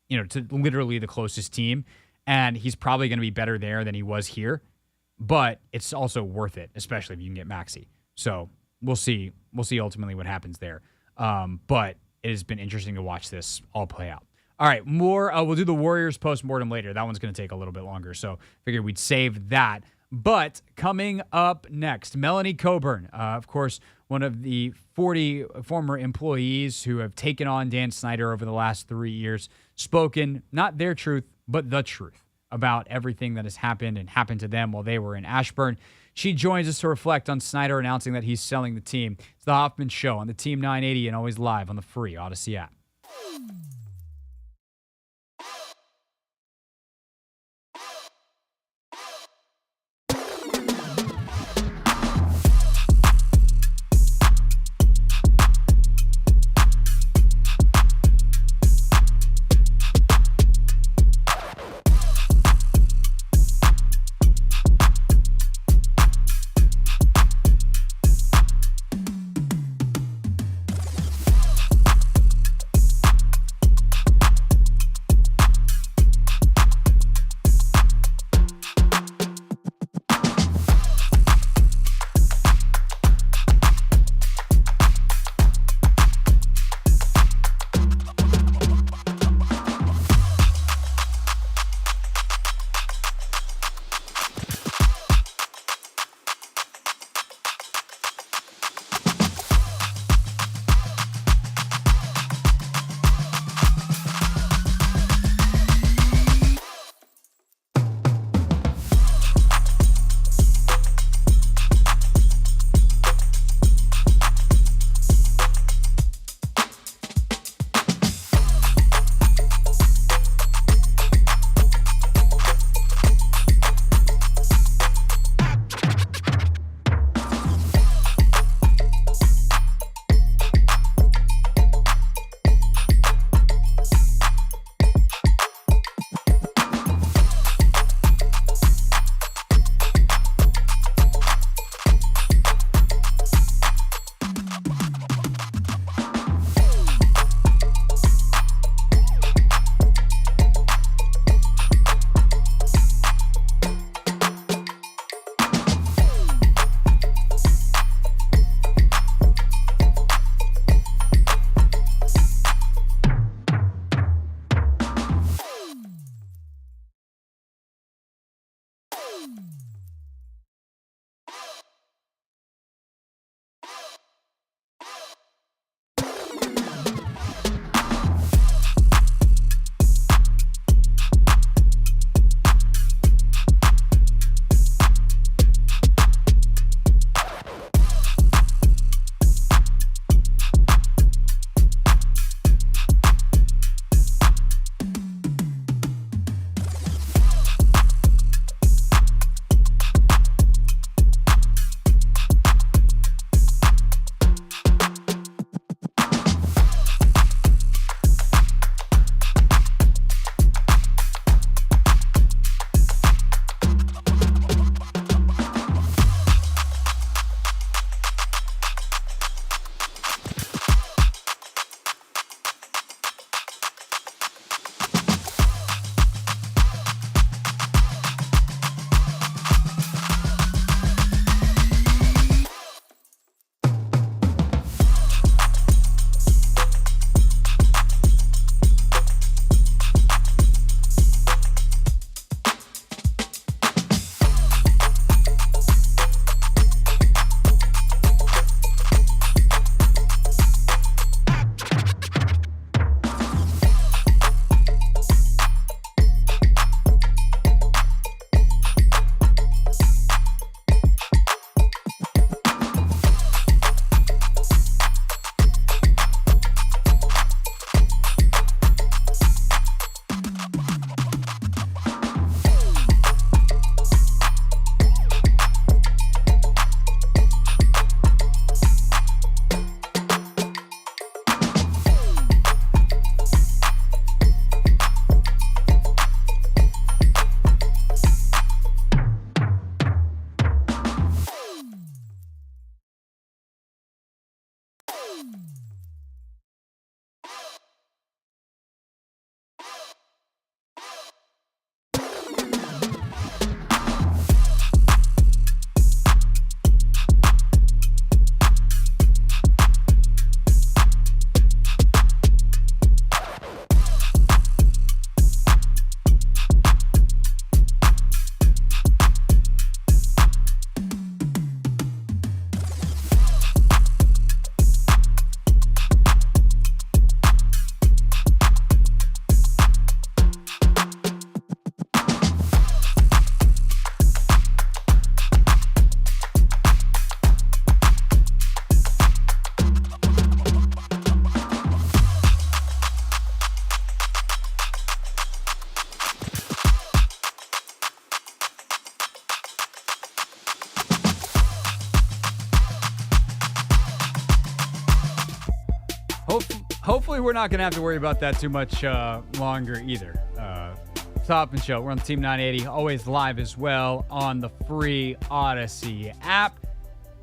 to literally the closest team. And he's probably going to be better there than he was here. But it's also worth it, especially if you can get Maxey. So we'll see. We'll see ultimately what happens there. But it has been interesting to watch this all play out. All right, more. We'll do the Warriors postmortem later. That one's going to take a little bit longer, so figured we'd save that. But coming up next, Melanie Coburn, of course, one of the 40 former employees who have taken on Dan Snyder over the last 3 years, spoken not their truth, but the truth about everything that has happened and happened to them while they were in Ashburn. She joins us to reflect on Snyder announcing that he's selling the team. It's the Hoffman Show on the Team 980 and always live on the free Odyssey app. hopefully we're not going to have to worry about that too much longer either. Hoffman Show. We're on Team 980, always live as well on the free Odyssey app.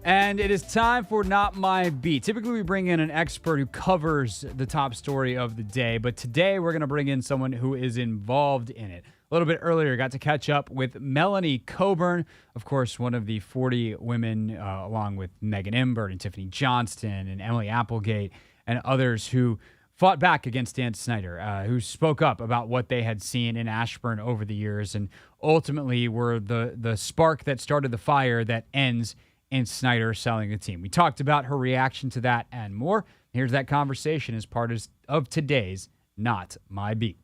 And it is time for Not My Beat. Typically, we bring in an expert who covers the top story of the day, but today we're going to bring in someone who is involved in it. A little bit earlier, got to catch up with Melanie Coburn, of course, one of the 40 women, along with Megan Imbert and Tiffany Johnston and Emily Applegate and others who fought back against Dan Snyder, who spoke up about what they had seen in Ashburn over the years and ultimately were the spark that started the fire that ends in Snyder selling the team. We talked about her reaction to that and more. Here's that conversation as part of today's Not My Beat.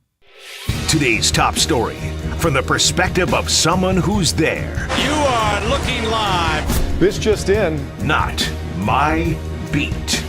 Today's top story from the perspective of someone who's there. You are looking live. This just in. Not My Beat.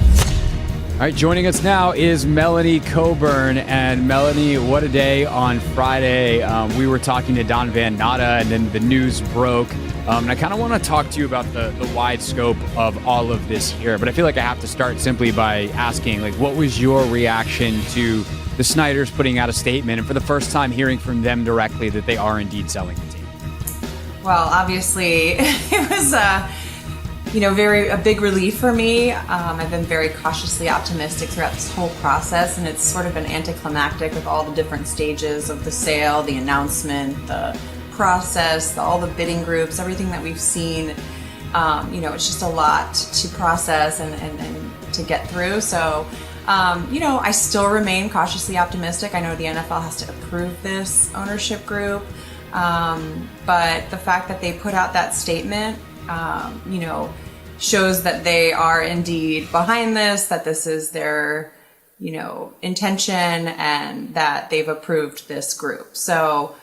All right, joining us now is Melanie Coburn. And Melanie, what a day on Friday. We were talking to Don Van Natta, and then the news broke. And I kind of want to talk to you about the wide scope of all of this here. But I feel like I have to start simply by asking, what was your reaction to the Snyders putting out a statement and for the first time hearing from them directly that they are indeed selling the team? Well, obviously, it was a big relief for me. I've been very cautiously optimistic throughout this whole process, and it's sort of been anticlimactic with all the different stages of the sale, the announcement, the process, all the bidding groups, everything that we've seen. It's just a lot to process and to get through. So, I still remain cautiously optimistic. I know the NFL has to approve this ownership group, but the fact that they put out that statement, shows that they are indeed behind this, that this is their, intention, and that they've approved this group. So,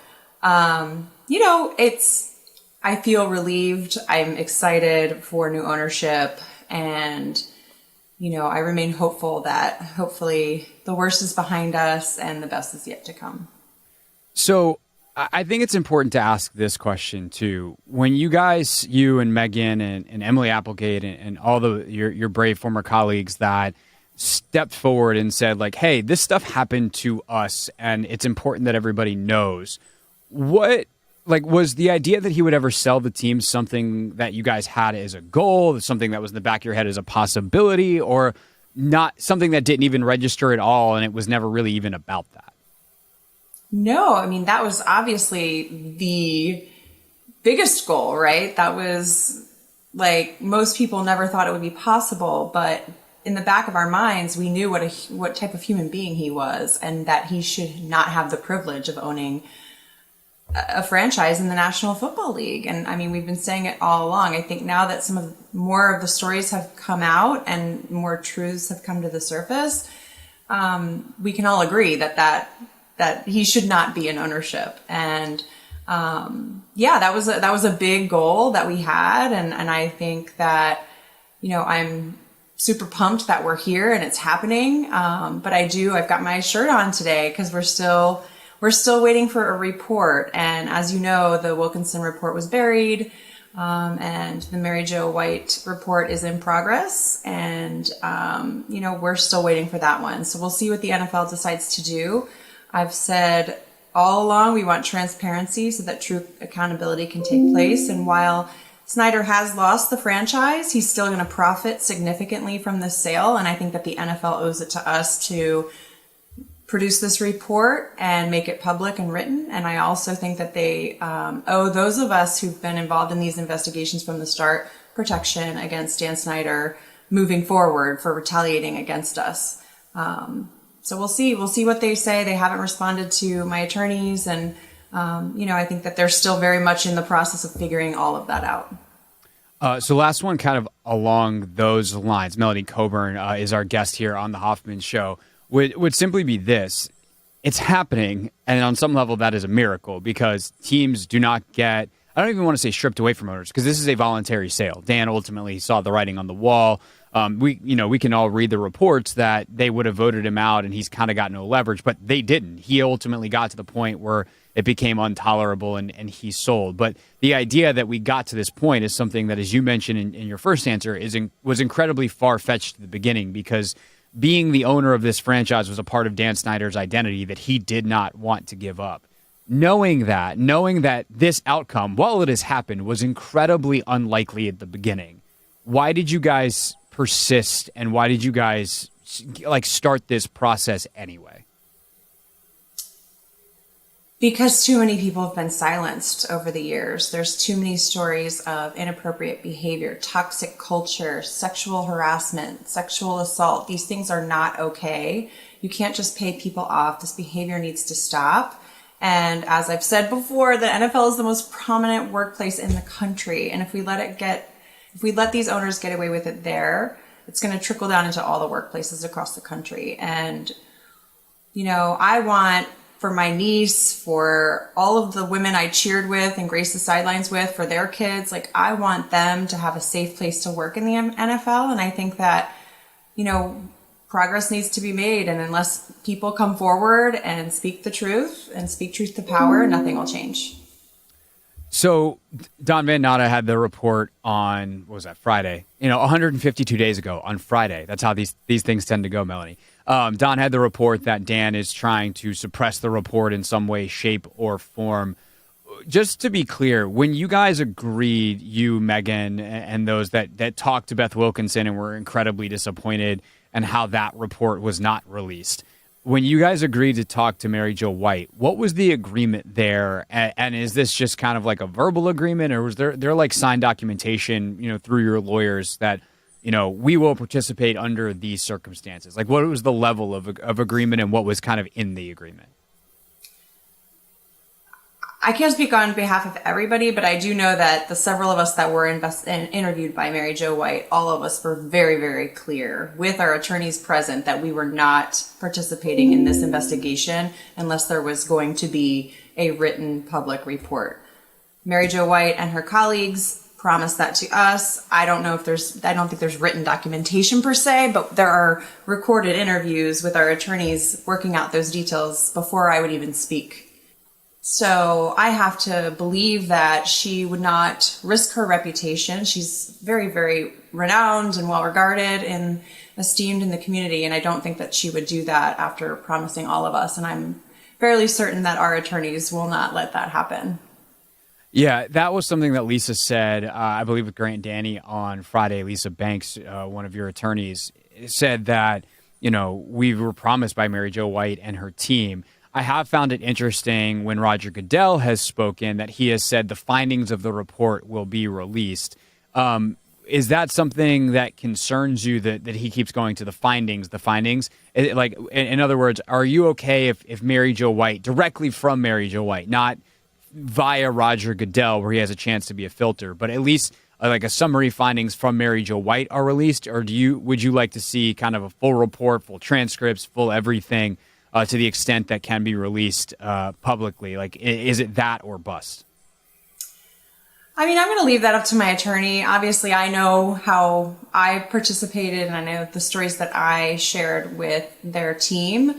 I feel relieved. I'm excited for new ownership, and, I remain hopeful that hopefully the worst is behind us and the best is yet to come. So I think it's important to ask this question too. When you guys, you and Megan and Emily Applegate and all your brave former colleagues that stepped forward and said hey, this stuff happened to us and it's important that everybody knows. What was the idea that he would ever sell the team something that you guys had as a goal, something that was in the back of your head as a possibility, or not, something that didn't even register at all and it was never really even about that? No, that was obviously the biggest goal, right? That was most people never thought it would be possible, but in the back of our minds, we knew what type of human being he was, and that he should not have the privilege of owning a franchise in the National Football League. And we've been saying it all along. I think now that more of the stories have come out and more truths have come to the surface, we can all agree that he should not be in ownership. And that was a big goal that we had, and I think that I'm super pumped that we're here and it's happening. But I've got my shirt on today because we're still waiting for a report. And as you know, the Wilkinson report was buried, and the Mary Jo White report is in progress, and we're still waiting for that one. So we'll see what the NFL decides to do. I've said all along we want transparency so that true accountability can take place. And while Snyder has lost the franchise, he's still going to profit significantly from this sale. And I think that the NFL owes it to us to produce this report and make it public and written. And I also think that they owe those of us who've been involved in these investigations from the start protection against Dan Snyder moving forward for retaliating against us. So we'll see. We'll see what they say. They haven't responded to my attorneys. And, I think that they're still very much in the process of figuring all of that out. So last one kind of along those lines. Melanie Coburn is our guest here on the Hoffman Show. Would simply be this. It's happening, and on some level that is a miracle because teams do not get, I don't even want to say stripped away from owners because this is a voluntary sale. Dan ultimately saw the writing on the wall. We can all read the reports that they would have voted him out and he's kind of got no leverage, but they didn't. He ultimately got to the point where it became intolerable and he sold. But the idea that we got to this point is something that, as you mentioned in your first answer, was incredibly far-fetched at the beginning because being the owner of this franchise was a part of Dan Snyder's identity that he did not want to give up. Knowing that this outcome, while it has happened, was incredibly unlikely at the beginning, why did you guys persist, and why did you guys start this process anyway? Because too many people have been silenced over the years. There's too many stories of inappropriate behavior, toxic culture, sexual harassment, sexual assault. These things are not okay. You can't just pay people off. This behavior needs to stop. And as I've said before, the NFL is the most prominent workplace in the country. And if we let these owners get away with it there, it's going to trickle down into all the workplaces across the country. And, I want for my niece, for all of the women I cheered with and graced the sidelines with, for their kids, I want them to have a safe place to work in the NFL. And I think that, progress needs to be made. And unless people come forward and speak the truth and speak truth to power, nothing will change. So Don Van Natta had the report on, what was that, Friday? 152 days ago on Friday. That's how these things tend to go, Melanie. Don had the report that Dan is trying to suppress the report in some way, shape, or form. Just to be clear, when you guys agreed, you, Megan, and those that talked to Beth Wilkinson and were incredibly disappointed and how that report was not released, when you guys agreed to talk to Mary Jo White, what was the agreement there? And is this just kind of like a verbal agreement, or was there signed documentation, through your lawyers that, we will participate under these circumstances? What was the level of agreement, and what was kind of in the agreement? I can't speak on behalf of everybody, but I do know that the several of us that were interviewed by Mary Jo White, all of us were very, very clear with our attorneys present that we were not participating in this investigation unless there was going to be a written public report. Mary Jo White and her colleagues promised that to us. I don't think there's written documentation per se, but there are recorded interviews with our attorneys working out those details before I would even speak. So I have to believe that she would not risk her reputation. She's very, very renowned and well regarded and esteemed in the community. And I don't think that she would do that after promising all of us. And I'm fairly certain that our attorneys will not let that happen. Yeah, that was something that Lisa said, I believe with Grant Danny on Friday. Lisa Banks, one of your attorneys, said that, we were promised by Mary Jo White and her team. I have found it interesting when Roger Goodell has spoken that he has said the findings of the report will be released. Is that something that concerns you that he keeps going to the findings? In other words, are you okay if Mary Jo White, directly from Mary Jo White, not via Roger Goodell where he has a chance to be a filter, but at least a summary findings from Mary Jo White are released? Or would you like to see kind of a full report, full transcripts, full everything, to the extent that can be released publicly? Is it that or bust? I mean, I'm going to leave that up to my attorney. Obviously, I know how I participated and I know the stories that I shared with their team.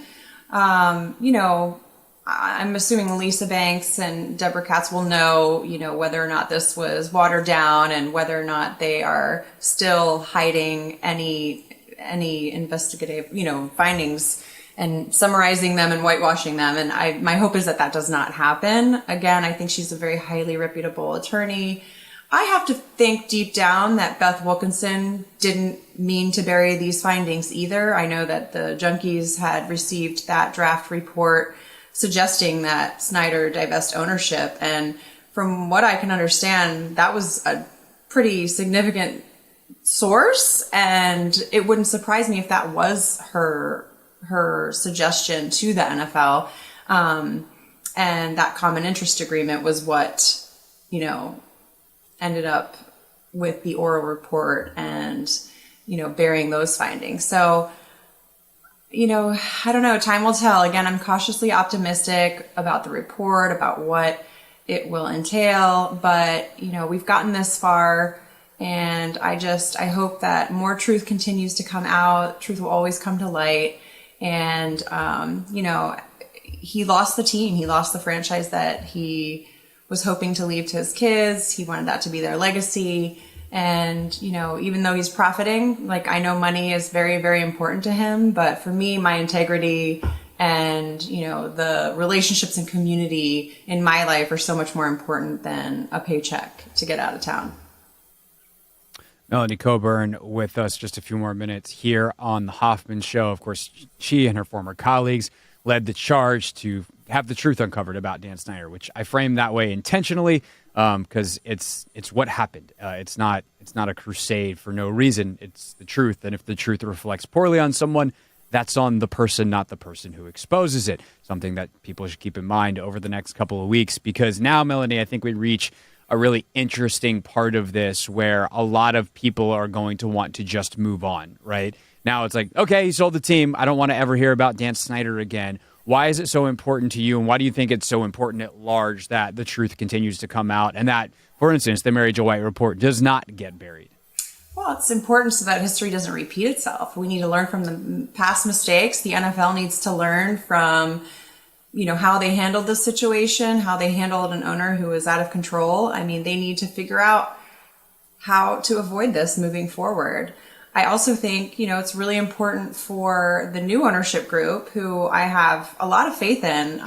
I'm assuming Lisa Banks and Deborah Katz will know, whether or not this was watered down and whether or not they are still hiding any investigative, findings and summarizing them and whitewashing them. And my hope is that does not happen. Again, I think she's a very highly reputable attorney. I have to think deep down that Beth Wilkinson didn't mean to bury these findings either. I know that the Junkies had received that draft report suggesting that Snyder divest ownership. And from what I can understand, that was a pretty significant source. And it wouldn't surprise me if that was her suggestion to the NFL. And that common interest agreement was what, ended up with the oral report and, burying those findings. So, I don't know, time will tell. Again, I'm cautiously optimistic about the report, about what it will entail, but, we've gotten this far. And I hope that more truth continues to come out. Truth will always come to light. And, he lost the team. He lost the franchise that he was hoping to leave to his kids. He wanted that to be their legacy. And, even though he's profiting, like, I know money is very, very important to him. But for me, my integrity and, the relationships and community in my life are so much more important than a paycheck to get out of town. Melanie Coburn with us just a few more minutes here on the Hoffman Show. Of course, she and her former colleagues led the charge to have the truth uncovered about Dan Snyder, which I frame that way intentionally because it's what happened. It's not a crusade for no reason. It's the truth, and if the truth reflects poorly on someone, that's on the person, not the person who exposes it. Something that people should keep in mind over the next couple of weeks, because now, Melanie, I think we reach a really interesting part of this where a lot of people are going to want to just move on, right? Now it's like, okay, he sold the team. I don't want to ever hear about Dan Snyder again. Why is it so important to you? And why do you think it's so important at large that the truth continues to come out and that, for instance, the Mary Jo White report does not get buried? Well, it's important so that history doesn't repeat itself. We need to learn from the past mistakes. The NFL needs to learn from how they handled this situation, how they handled an owner who was out of control. I mean, they need to figure out how to avoid this moving forward. I also think, it's really important for the new ownership group, who I have a lot of faith in,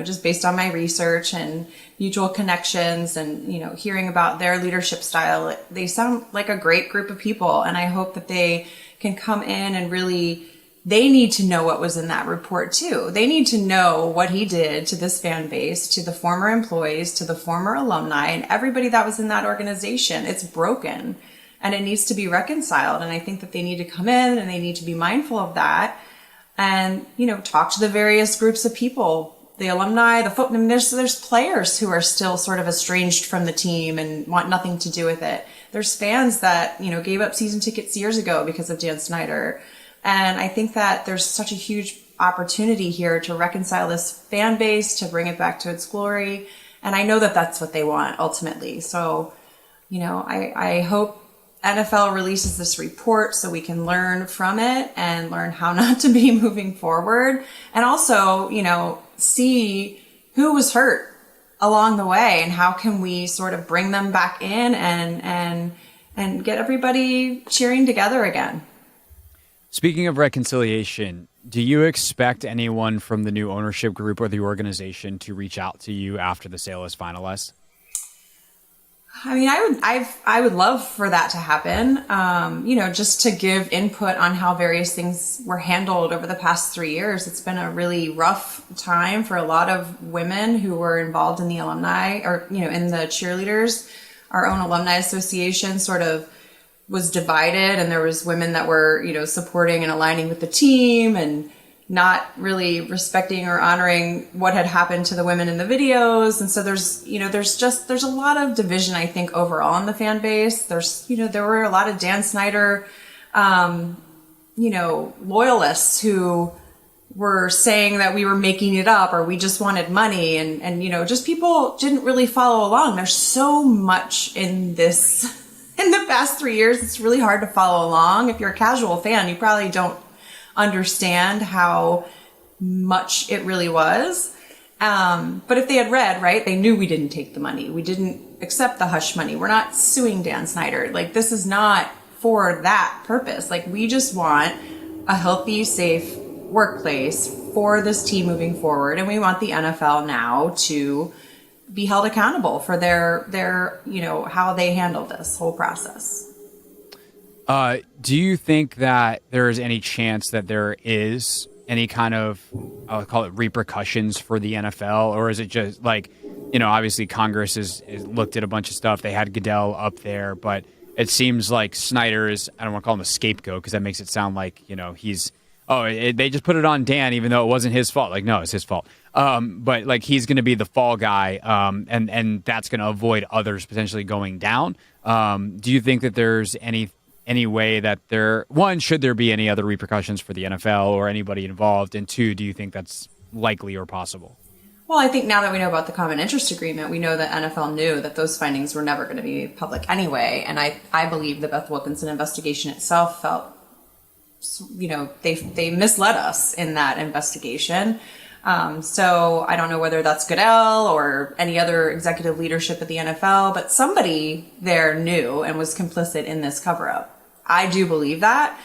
just based on my research and mutual connections and, hearing about their leadership style. They sound like a great group of people. And I hope that they can come in and really, they need to know what was in that report too. They need to know what he did to this fan base, to the former employees, to the former alumni, and everybody that was in that organization. It's broken and it needs to be reconciled. And I think that they need to come in and they need to be mindful of that and, talk to the various groups of people, the alumni, the football. There's players who are still sort of estranged from the team and want nothing to do with it. There's fans that, gave up season tickets years ago because of Dan Snyder. And I think that there's such a huge opportunity here to reconcile this fan base, to bring it back to its glory. And I know that that's what they want ultimately. So, I hope NFL releases this report so we can learn from it and learn how not to be moving forward. And also, see who was hurt along the way and how can we sort of bring them back in and get everybody cheering together again. Speaking of reconciliation, do you expect anyone from the new ownership group or the organization to reach out to you after the sale is finalized? I mean, I would love for that to happen. Just to give input on how various things were handled over the past 3 years. It's been a really rough time for a lot of women who were involved in the alumni or, in the cheerleaders. Our own alumni association sort of was divided, and there was women that were, supporting and aligning with the team and not really respecting or honoring what had happened to the women in the videos. And so there's a lot of division, I think, overall in the fan base. There were a lot of Dan Snyder, loyalists who were saying that we were making it up or we just wanted money. And just people didn't really follow along. There's so much in this. In the past 3 years, it's really hard to follow along. If you're a casual fan, you probably don't understand how much it really was. But if they had read, right, they knew we didn't take the money. We didn't accept the hush money. We're not suing Dan Snyder. Like, this is not for that purpose. Like, we just want a healthy, safe workplace for this team moving forward. And we want the NFL now to be held accountable for their how they handled this whole process. Do you think that there is any chance that there is any kind of, I'll call it repercussions for the NFL, or is it just like, obviously Congress is looked at a bunch of stuff. They had Goodell up there, but it seems like Snyder is, I don't want to call him a scapegoat because that makes it sound like, they just put it on Dan, even though it wasn't his fault. Like, no, it's his fault. But like, he's going to be the fall guy. And that's going to avoid others potentially going down. Do you think that there's any way that should there be any other repercussions for the NFL or anybody involved? And two, do you think that's likely or possible? Well, I think now that we know about the common interest agreement, we know that NFL knew that those findings were never going to be public anyway. And I believe the Beth Wilkinson investigation itself felt, they misled us in that investigation. So I don't know whether that's Goodell or any other executive leadership at the NFL, but somebody there knew and was complicit in this cover up. I do believe that.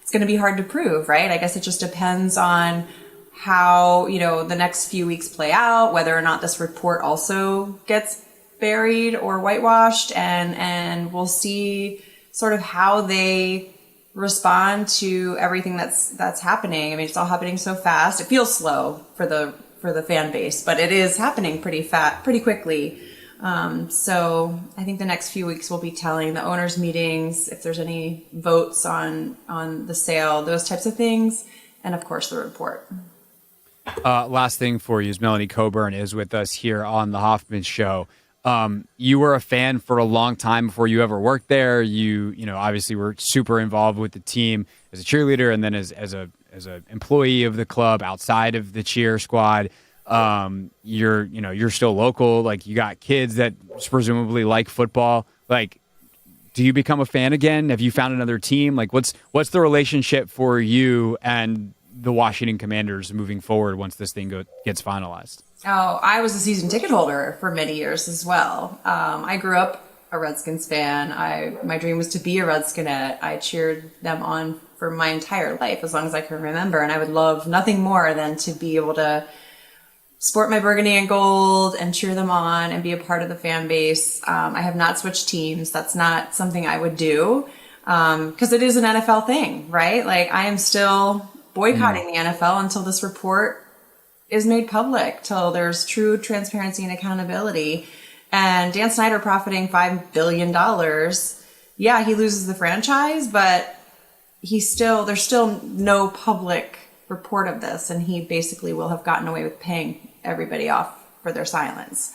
It's going to be hard to prove, right? I guess it just depends on how, the next few weeks play out, whether or not this report also gets buried or whitewashed, and we'll see sort of how they respond to everything that's happening. I mean, it's all happening so fast. It feels slow for the fan base, but it is happening pretty quickly. So I think the next few weeks will be telling. The owners' meetings, if there's any votes on the sale, those types of things, and of course the report. Last thing for you is Melanie Coburn is with us here on the Hoffman Show. You were a fan for a long time before you ever worked there. You obviously were super involved with the team as a cheerleader, and then as a employee of the club outside of the cheer squad. You're still local. Like, you got kids that presumably like football. Like, do you become a fan again? Have you found another team? Like, what's the relationship for you and the Washington Commanders moving forward once this thing gets finalized? Oh, I was a season ticket holder for many years as well. I grew up a Redskins fan. My dream was to be a Redskinette. I cheered them on for my entire life, as long as I can remember. And I would love nothing more than to be able to sport my burgundy and gold and cheer them on and be a part of the fan base. I have not switched teams. That's not something I would do, because it is an NFL thing, right? Like, I am still boycotting the NFL until this report is made public, till there's true transparency and accountability. And Dan Snyder profiting $5 billion. Yeah, he loses the franchise, but there's still no public report of this. And he basically will have gotten away with paying everybody off for their silence.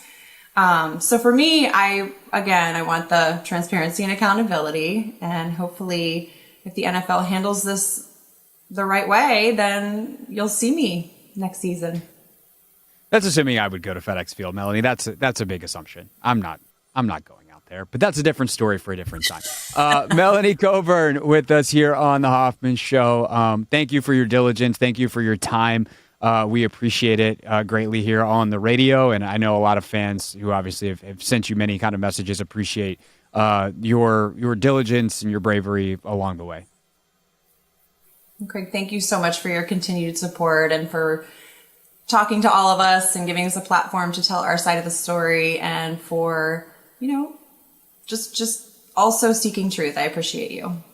So for me, I want the transparency and accountability, and hopefully if the NFL handles this the right way, then you'll see me next season. That's assuming I would go to FedEx Field, Melanie. That's a big assumption. I'm not going out there, but that's a different story for a different time. Melanie Coburn with us here on the Hoffman Show. Thank you for your diligence. Thank you for your time. We appreciate it greatly here on the radio, and I know a lot of fans who obviously have sent you many kind of messages appreciate your diligence and your bravery along the way. Craig, thank you so much for your continued support and for talking to all of us and giving us a platform to tell our side of the story, and for, just also seeking truth. I appreciate you.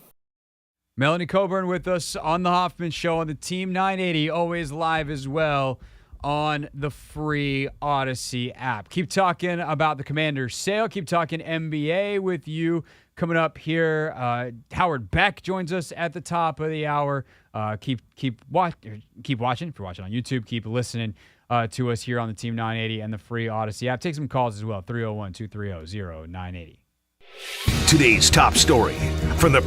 Melanie Coburn with us on the Hoffman Show on the Team 980, always live as well on the free Odyssey app. Keep talking about the Commanders sale. Keep talking NBA with you. Coming up here, Howard Beck joins us at the top of the hour. Keep watching. If you're watching on YouTube, keep listening to us here on the Team 980 and the free Odyssey app. Take some calls as well, 301-230-0980. Today's top story from the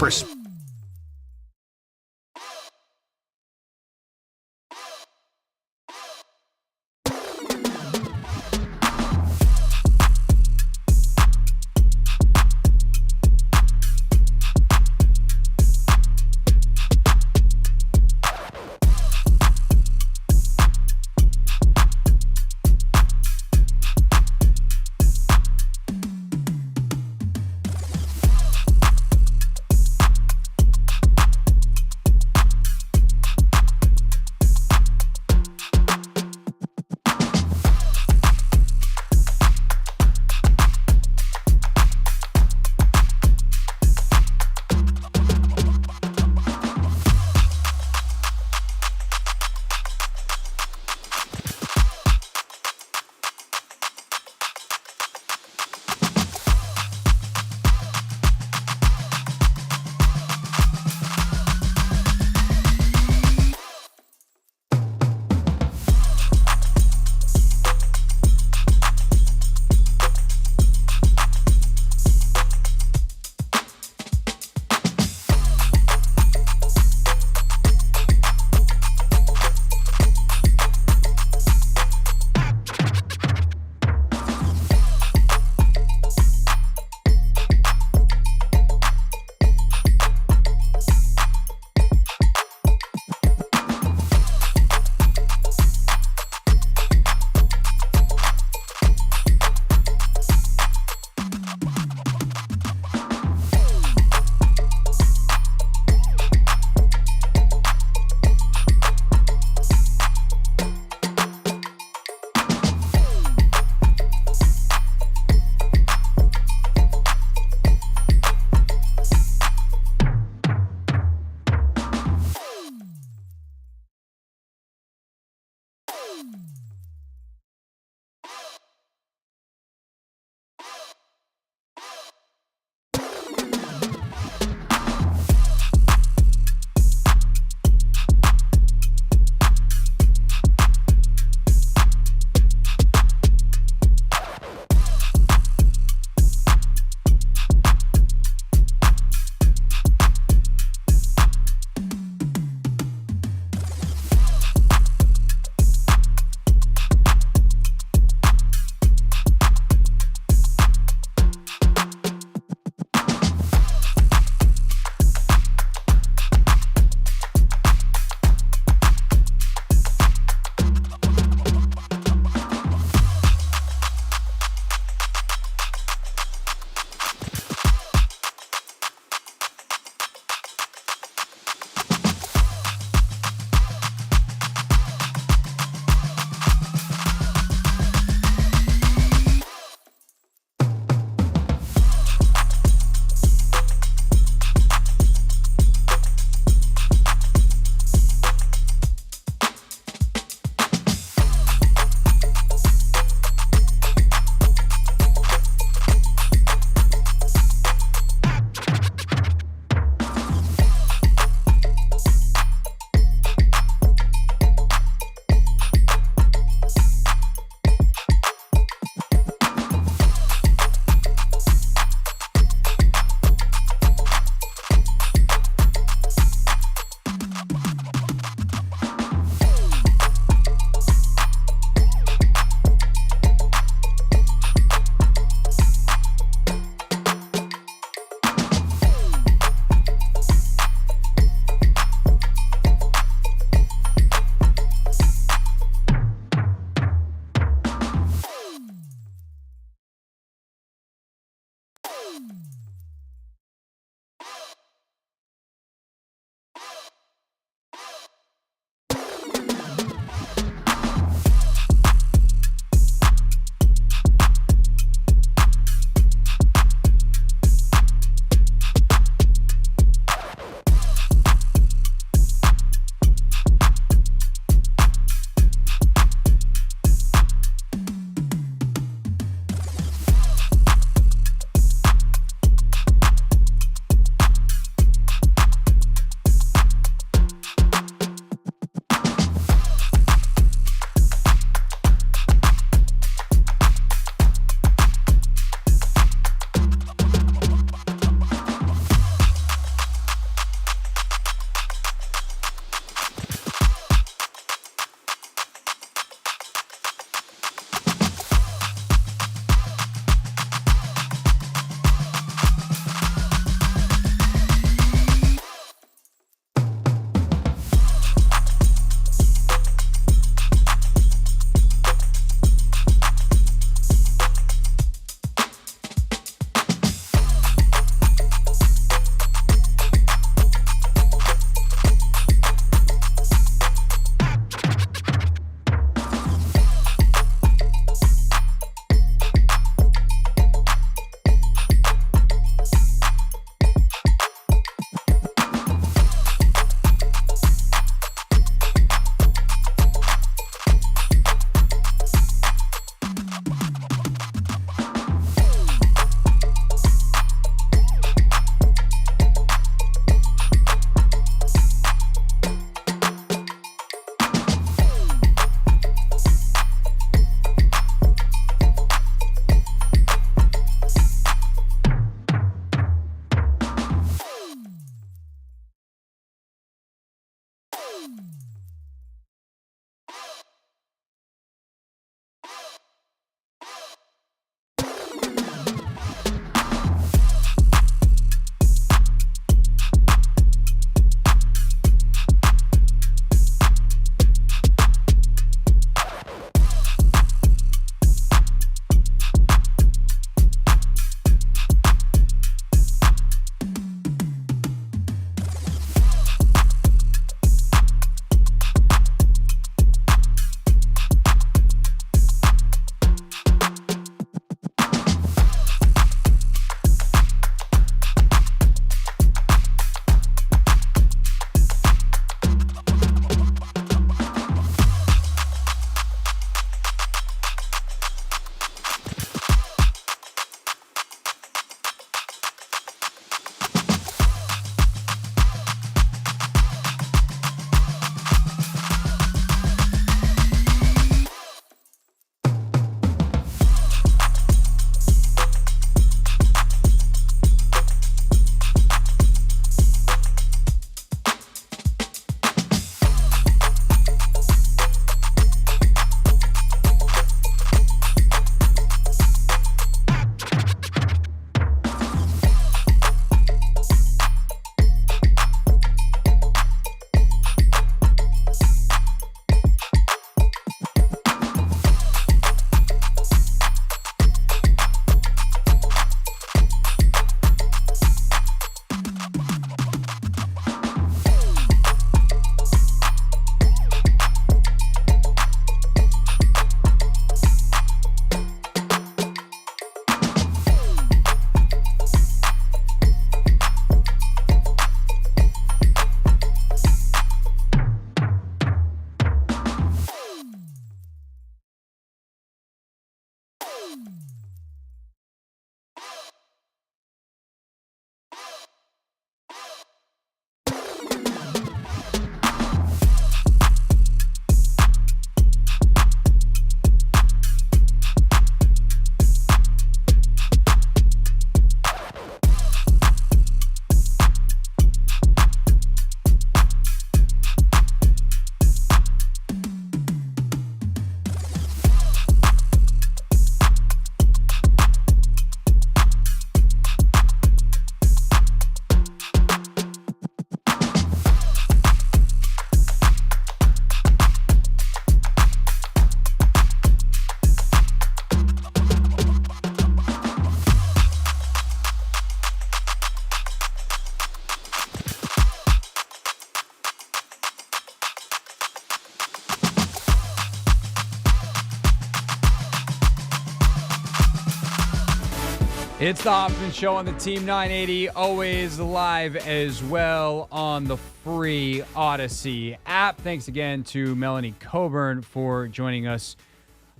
It's the Hoffman Show on the Team 980, always live as well on the free Odyssey app. Thanks again to Melanie Coburn for joining us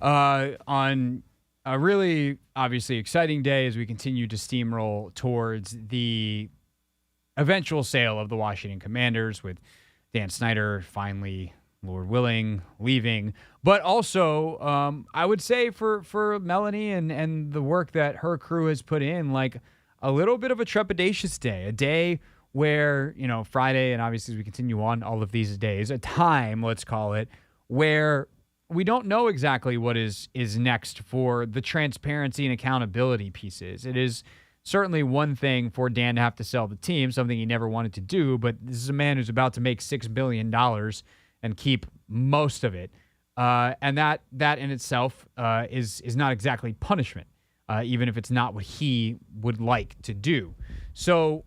on a really, obviously, exciting day as we continue to steamroll towards the eventual sale of the Washington Commanders, with Dan Snyder finally, Lord willing, leaving. But also, I would say for Melanie and the work that her crew has put in, like a little bit of a trepidatious day, a day where, Friday, and obviously as we continue on all of these days, a time, let's call it, where we don't know exactly what is next for the transparency and accountability pieces. It is certainly one thing for Dan to have to sell the team, something he never wanted to do, but this is a man who's about to make $6 billion and keep most of it. And that in itself is not exactly punishment, even if it's not what he would like to do. So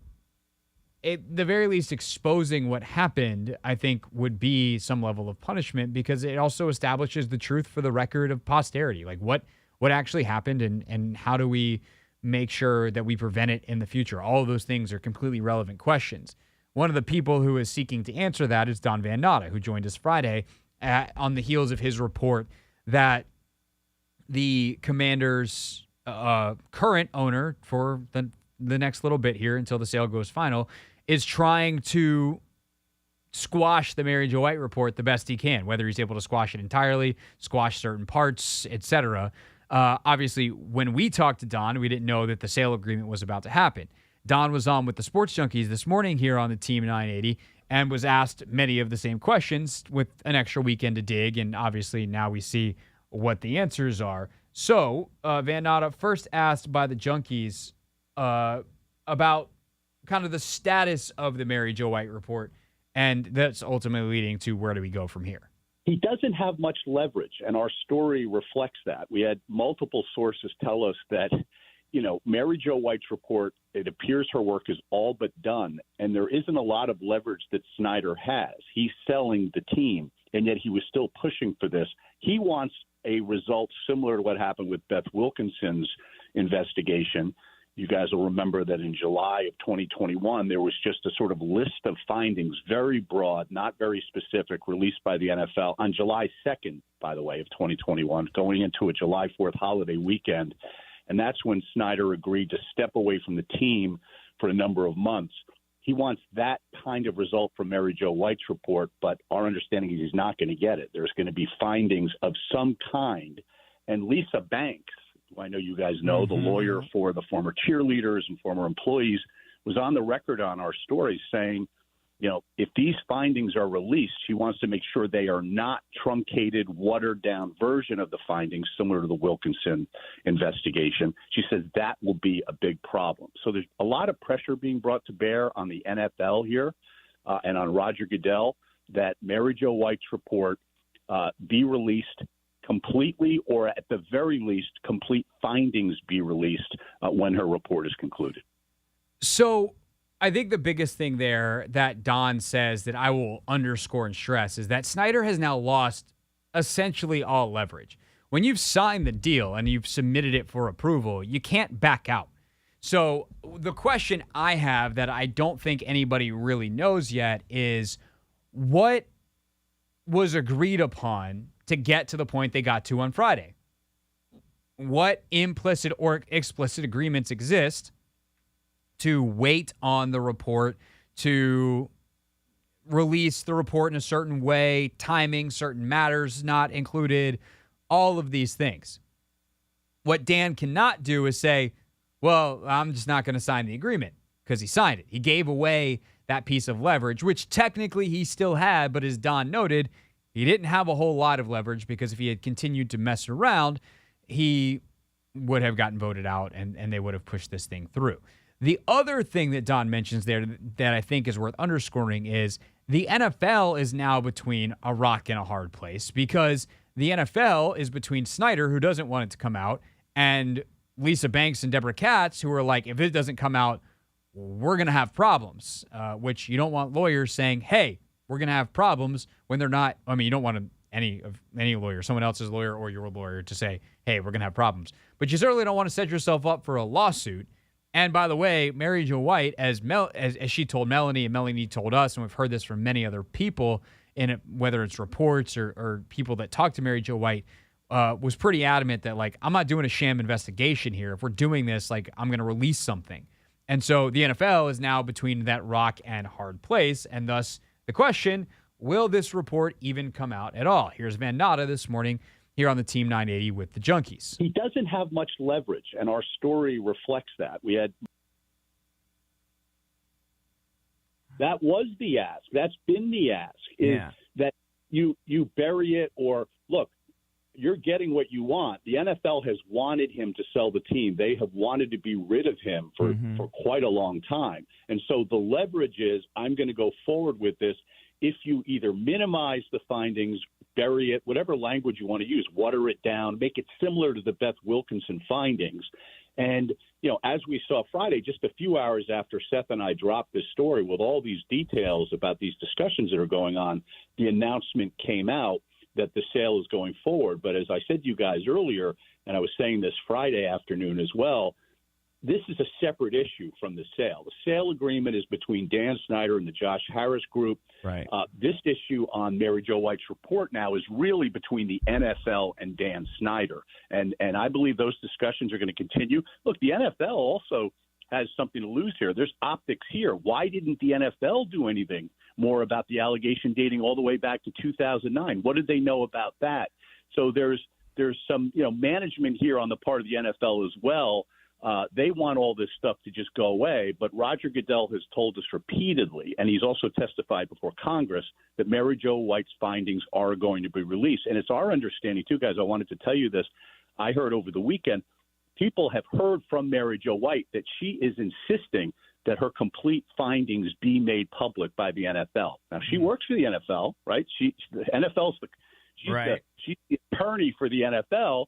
at the very least, exposing what happened, I think, would be some level of punishment, because it also establishes the truth for the record of posterity. Like what actually happened, and how do we make sure that we prevent it in the future? All of those things are completely relevant questions. One of the people who is seeking to answer that is Don Van Natta, who joined us Friday on the heels of his report that the Commanders' current owner for the next little bit here until the sale goes final is trying to squash the Mary Jo White report the best he can, whether he's able to squash it entirely, squash certain parts, etc. Obviously, when we talked to Don, we didn't know that the sale agreement was about to happen. Don was on with the Sports Junkies this morning here on the Team 980 and was asked many of the same questions with an extra weekend to dig, and obviously now we see what the answers are. So, Van Natta first asked by the Junkies about kind of the status of the Mary Jo White report, and that's ultimately leading to where do we go from here. He doesn't have much leverage, and our story reflects that. We had multiple sources tell us that, Mary Jo White's report, it appears her work is all but done, and there isn't a lot of leverage that Snyder has. He's selling the team, and yet he was still pushing for this. He wants a result similar to what happened with Beth Wilkinson's investigation. You guys will remember that in July of 2021, there was just a sort of list of findings, very broad, not very specific, released by the NFL on July 2nd, by the way, of 2021, going into a July 4th holiday weekend. And that's when Snyder agreed to step away from the team for a number of months. He wants that kind of result from Mary Jo White's report, but our understanding is he's not going to get it. There's going to be findings of some kind. And Lisa Banks, who I know you guys know, the lawyer for the former cheerleaders and former employees, was on the record on our story saying, if these findings are released, she wants to make sure they are not truncated, watered-down version of the findings similar to the Wilkinson investigation. She says that will be a big problem. So there's a lot of pressure being brought to bear on the NFL here and on Roger Goodell that Mary Jo White's report be released completely, or at the very least, complete findings be released when her report is concluded. So I think the biggest thing there that Don says that I will underscore and stress is that Snyder has now lost essentially all leverage. When you've signed the deal and you've submitted it for approval, you can't back out. So the question I have that I don't think anybody really knows yet is what was agreed upon to get to the point they got to on Friday. What implicit or explicit agreements exist to wait on the report, to release the report in a certain way, timing, certain matters not included, all of these things. What Dan cannot do is say, well, I'm just not going to sign the agreement, because he signed it. He gave away that piece of leverage, which technically he still had, but as Don noted, he didn't have a whole lot of leverage, because if he had continued to mess around, he would have gotten voted out and they would have pushed this thing through. The other thing that Don mentions there that I think is worth underscoring is the NFL is now between a rock and a hard place, because the NFL is between Snyder, who doesn't want it to come out, and Lisa Banks and Deborah Katz, who are like, if it doesn't come out, we're going to have problems, which you don't want lawyers saying, hey, we're going to have problems when they're not. I mean, you don't want any lawyer, someone else's lawyer or your lawyer, to say, hey, we're going to have problems. But you certainly don't want to set yourself up for a lawsuit. And by the way, Mary Jo White, as she told Melanie, and Melanie told us, and we've heard this from many other people, whether it's reports or people that talk to Mary Jo White, was pretty adamant that, like, I'm not doing a sham investigation here. If we're doing this, like, I'm going to release something. And so the NFL is now between that rock and hard place. And thus the question, will this report even come out at all? Here's Van Natta this morning here on the Team 980 with the Junkies. He doesn't have much leverage, and our story reflects that. That was the ask. That's been the ask, is that you bury it, or, look, you're getting what you want. The NFL has wanted him to sell the team. They have wanted to be rid of him for quite a long time. And so the leverage is, I'm going to go forward with this. If you either minimize the findings, bury it, whatever language you want to use, water it down, make it similar to the Beth Wilkinson findings. And, as we saw Friday, just a few hours after Seth and I dropped this story with all these details about these discussions that are going on, the announcement came out that the sale is going forward. But as I said to you guys earlier, and I was saying this Friday afternoon as well, this is a separate issue from the sale. The sale agreement is between Dan Snyder and the Josh Harris Group. Right. This issue on Mary Jo White's report now is really between the NFL and Dan Snyder. And I believe those discussions are going to continue. Look, the NFL also has something to lose here. There's optics here. Why didn't the NFL do anything more about the allegation dating all the way back to 2009? What did they know about that? So there's some management here on the part of the NFL as well. They want all this stuff to just go away, but Roger Goodell has told us repeatedly, and he's also testified before Congress, that Mary Jo White's findings are going to be released. And it's our understanding, too, guys, I wanted to tell you this. I heard over the weekend, people have heard from Mary Jo White that she is insisting that her complete findings be made public by the NFL. Now, she works for the NFL, right? She's the attorney for the NFL.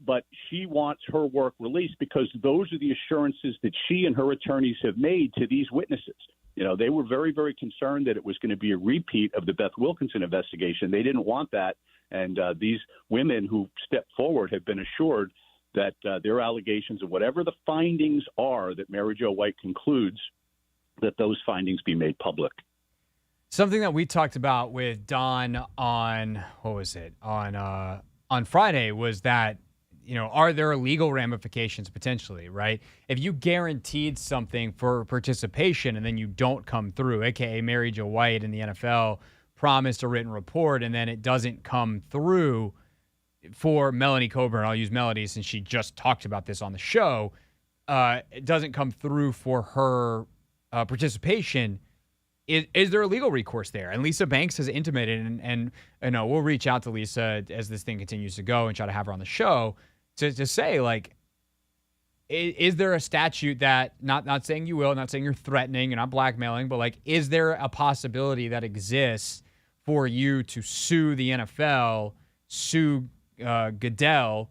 But she wants her work released because those are the assurances that she and her attorneys have made to these witnesses. They were very, very concerned that it was going to be a repeat of the Beth Wilkinson investigation. They didn't want that. And these women who stepped forward have been assured that their allegations of whatever the findings are that Mary Jo White concludes, that those findings be made public. Something that we talked about with Don on, on Friday was that, are there legal ramifications potentially, right? If you guaranteed something for participation and then you don't come through, aka Mary Jo White and the NFL promised a written report and then it doesn't come through for Melanie Coburn, I'll use Melanie since she just talked about this on the show, it doesn't come through for her participation. Is there a legal recourse there? And Lisa Banks has intimated, and we'll reach out to Lisa as this thing continues to go and try to have her on the show to say, like, is there a statute that, not saying you will, not saying you're threatening, you're not blackmailing, but, like, is there a possibility that exists for you to sue the NFL, sue Goodell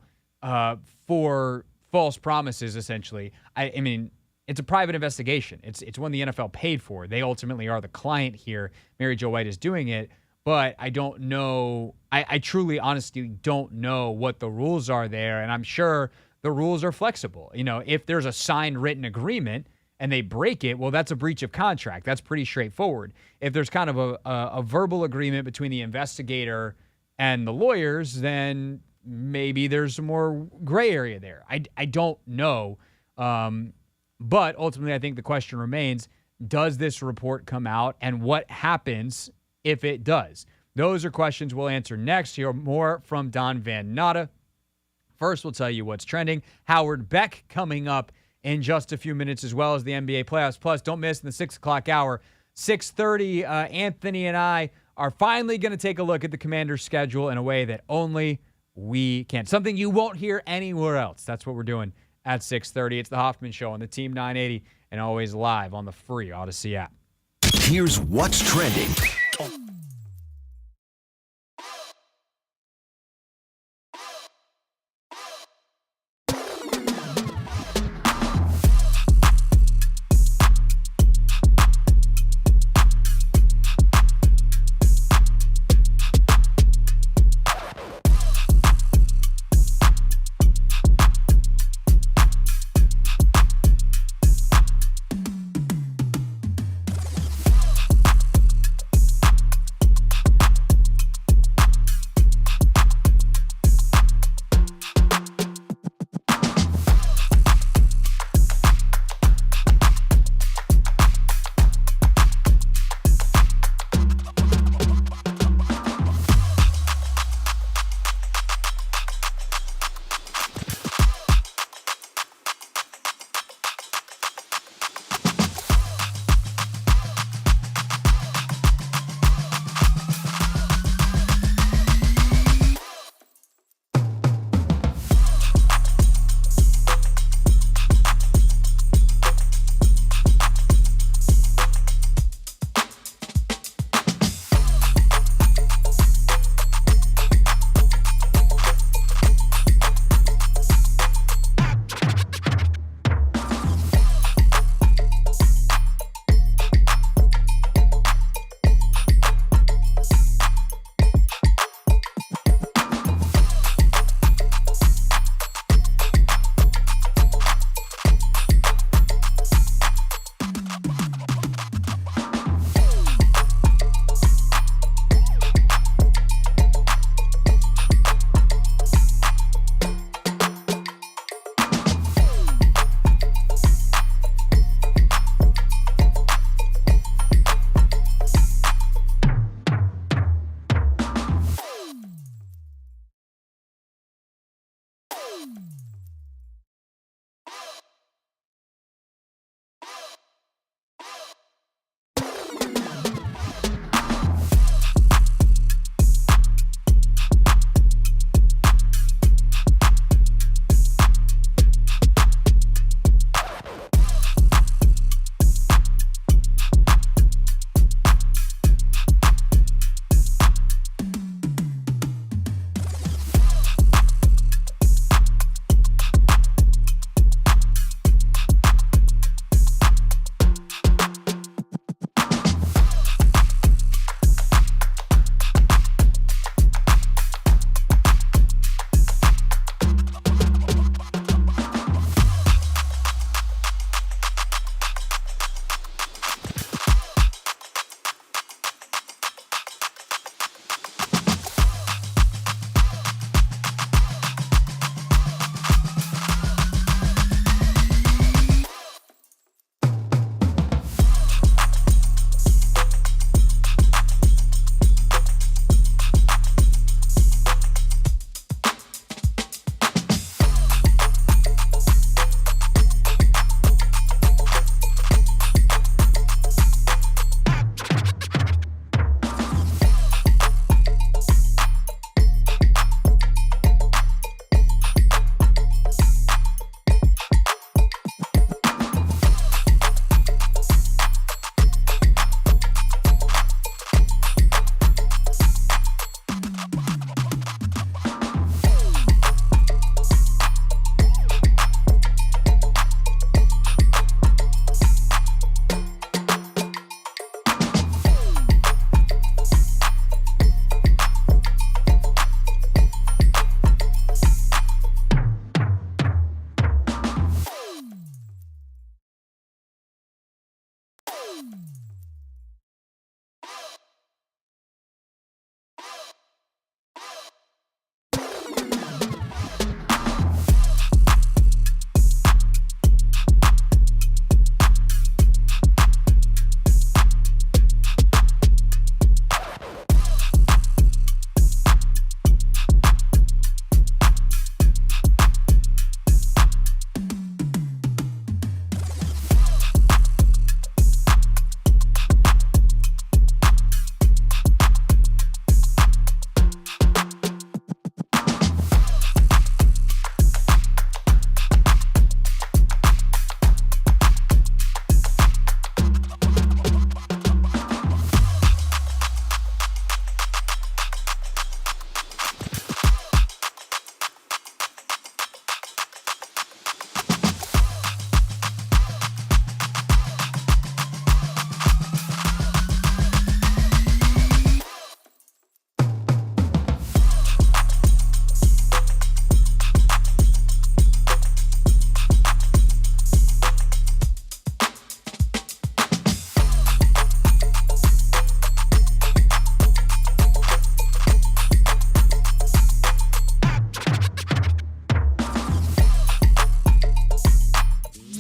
for false promises, essentially? I mean, it's a private investigation. It's one the NFL paid for. They ultimately are the client here. Mary Jo White is doing it, but I don't know. I truly, honestly don't know what the rules are there, and I'm sure the rules are flexible. If there's a signed written agreement and they break it, well, that's a breach of contract. That's pretty straightforward. If there's kind of a verbal agreement between the investigator and the lawyers, then maybe there's some more gray area there. I don't know. But ultimately, I think the question remains, does this report come out, and what happens if it does? Those are questions we'll answer next. Hear more from Don Van Natta. First, we'll tell you what's trending. Howard Beck coming up in just a few minutes, as well as the NBA playoffs. Plus, don't miss in the 6 o'clock hour, 6:30, Anthony and I are finally going to take a look at the Commanders' schedule in a way that only we can. Something you won't hear anywhere else. That's what we're doing at 6:30. It's the Hoffman Show on the Team 980 and always live on the free Odyssey app. Here's what's trending.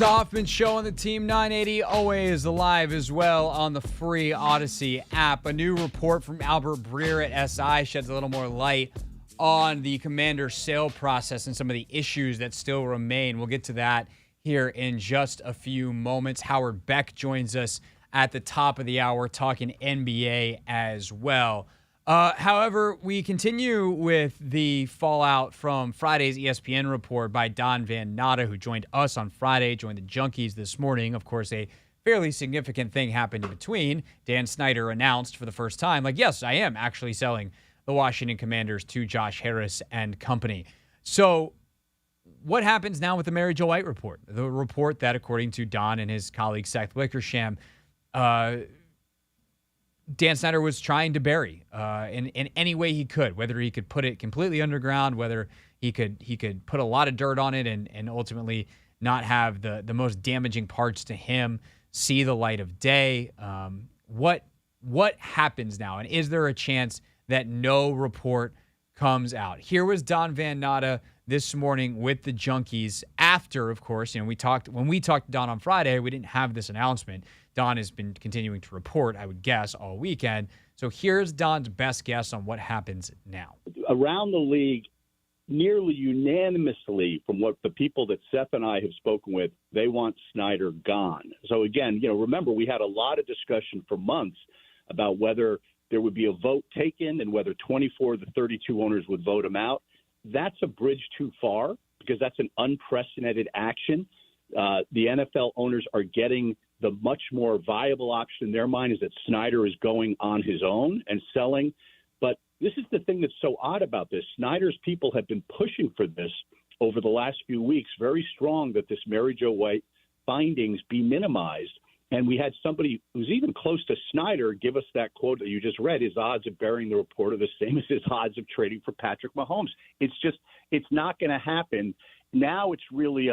the Hoffman Show on the Team 980, always live as well on the free Odyssey app. A new report from Albert Breer at SI sheds a little more light on the Commander sale process and some of the issues that still remain. We'll get to that here in just a few moments. Howard Beck joins us at the top of the hour talking NBA as well. However, we continue with the fallout from Friday's ESPN report by Don Van Natta, who joined us on Friday, joined the Junkies this morning. Of course, a fairly significant thing happened in between. Dan Snyder announced for the first time, like, yes, I am actually selling the Washington Commanders to Josh Harris and company. So what happens now with the Mary Jo White report? The report that, according to Don and his colleague Seth Wickersham, Dan Snyder was trying to bury in any way he could, whether he could put it completely underground, whether he could put a lot of dirt on it and ultimately not have the most damaging parts to him see the light of day. What happens now? And is there a chance that no report comes out? Here was Don Van Natta this morning with the Junkies after, of course, when we talked to Don on Friday, we didn't have this announcement. Don has been continuing to report, I would guess, all weekend. So here's Don's best guess on what happens now. Around the league, nearly unanimously, from what the people that Seth and I have spoken with, they want Snyder gone. So again, remember, we had a lot of discussion for months about whether there would be a vote taken and whether 24 of the 32 owners would vote him out. That's a bridge too far because that's an unprecedented action. The NFL owners are getting the much more viable option in their mind is that Snyder is going on his own and selling. But this is the thing that's so odd about this. Snyder's people have been pushing for this over the last few weeks, very strong that this Mary Jo White findings be minimized. And we had somebody who's even close to Snyder give us that quote that you just read. His odds of burying the report are the same as his odds of trading for Patrick Mahomes. It's not going to happen. Now it's really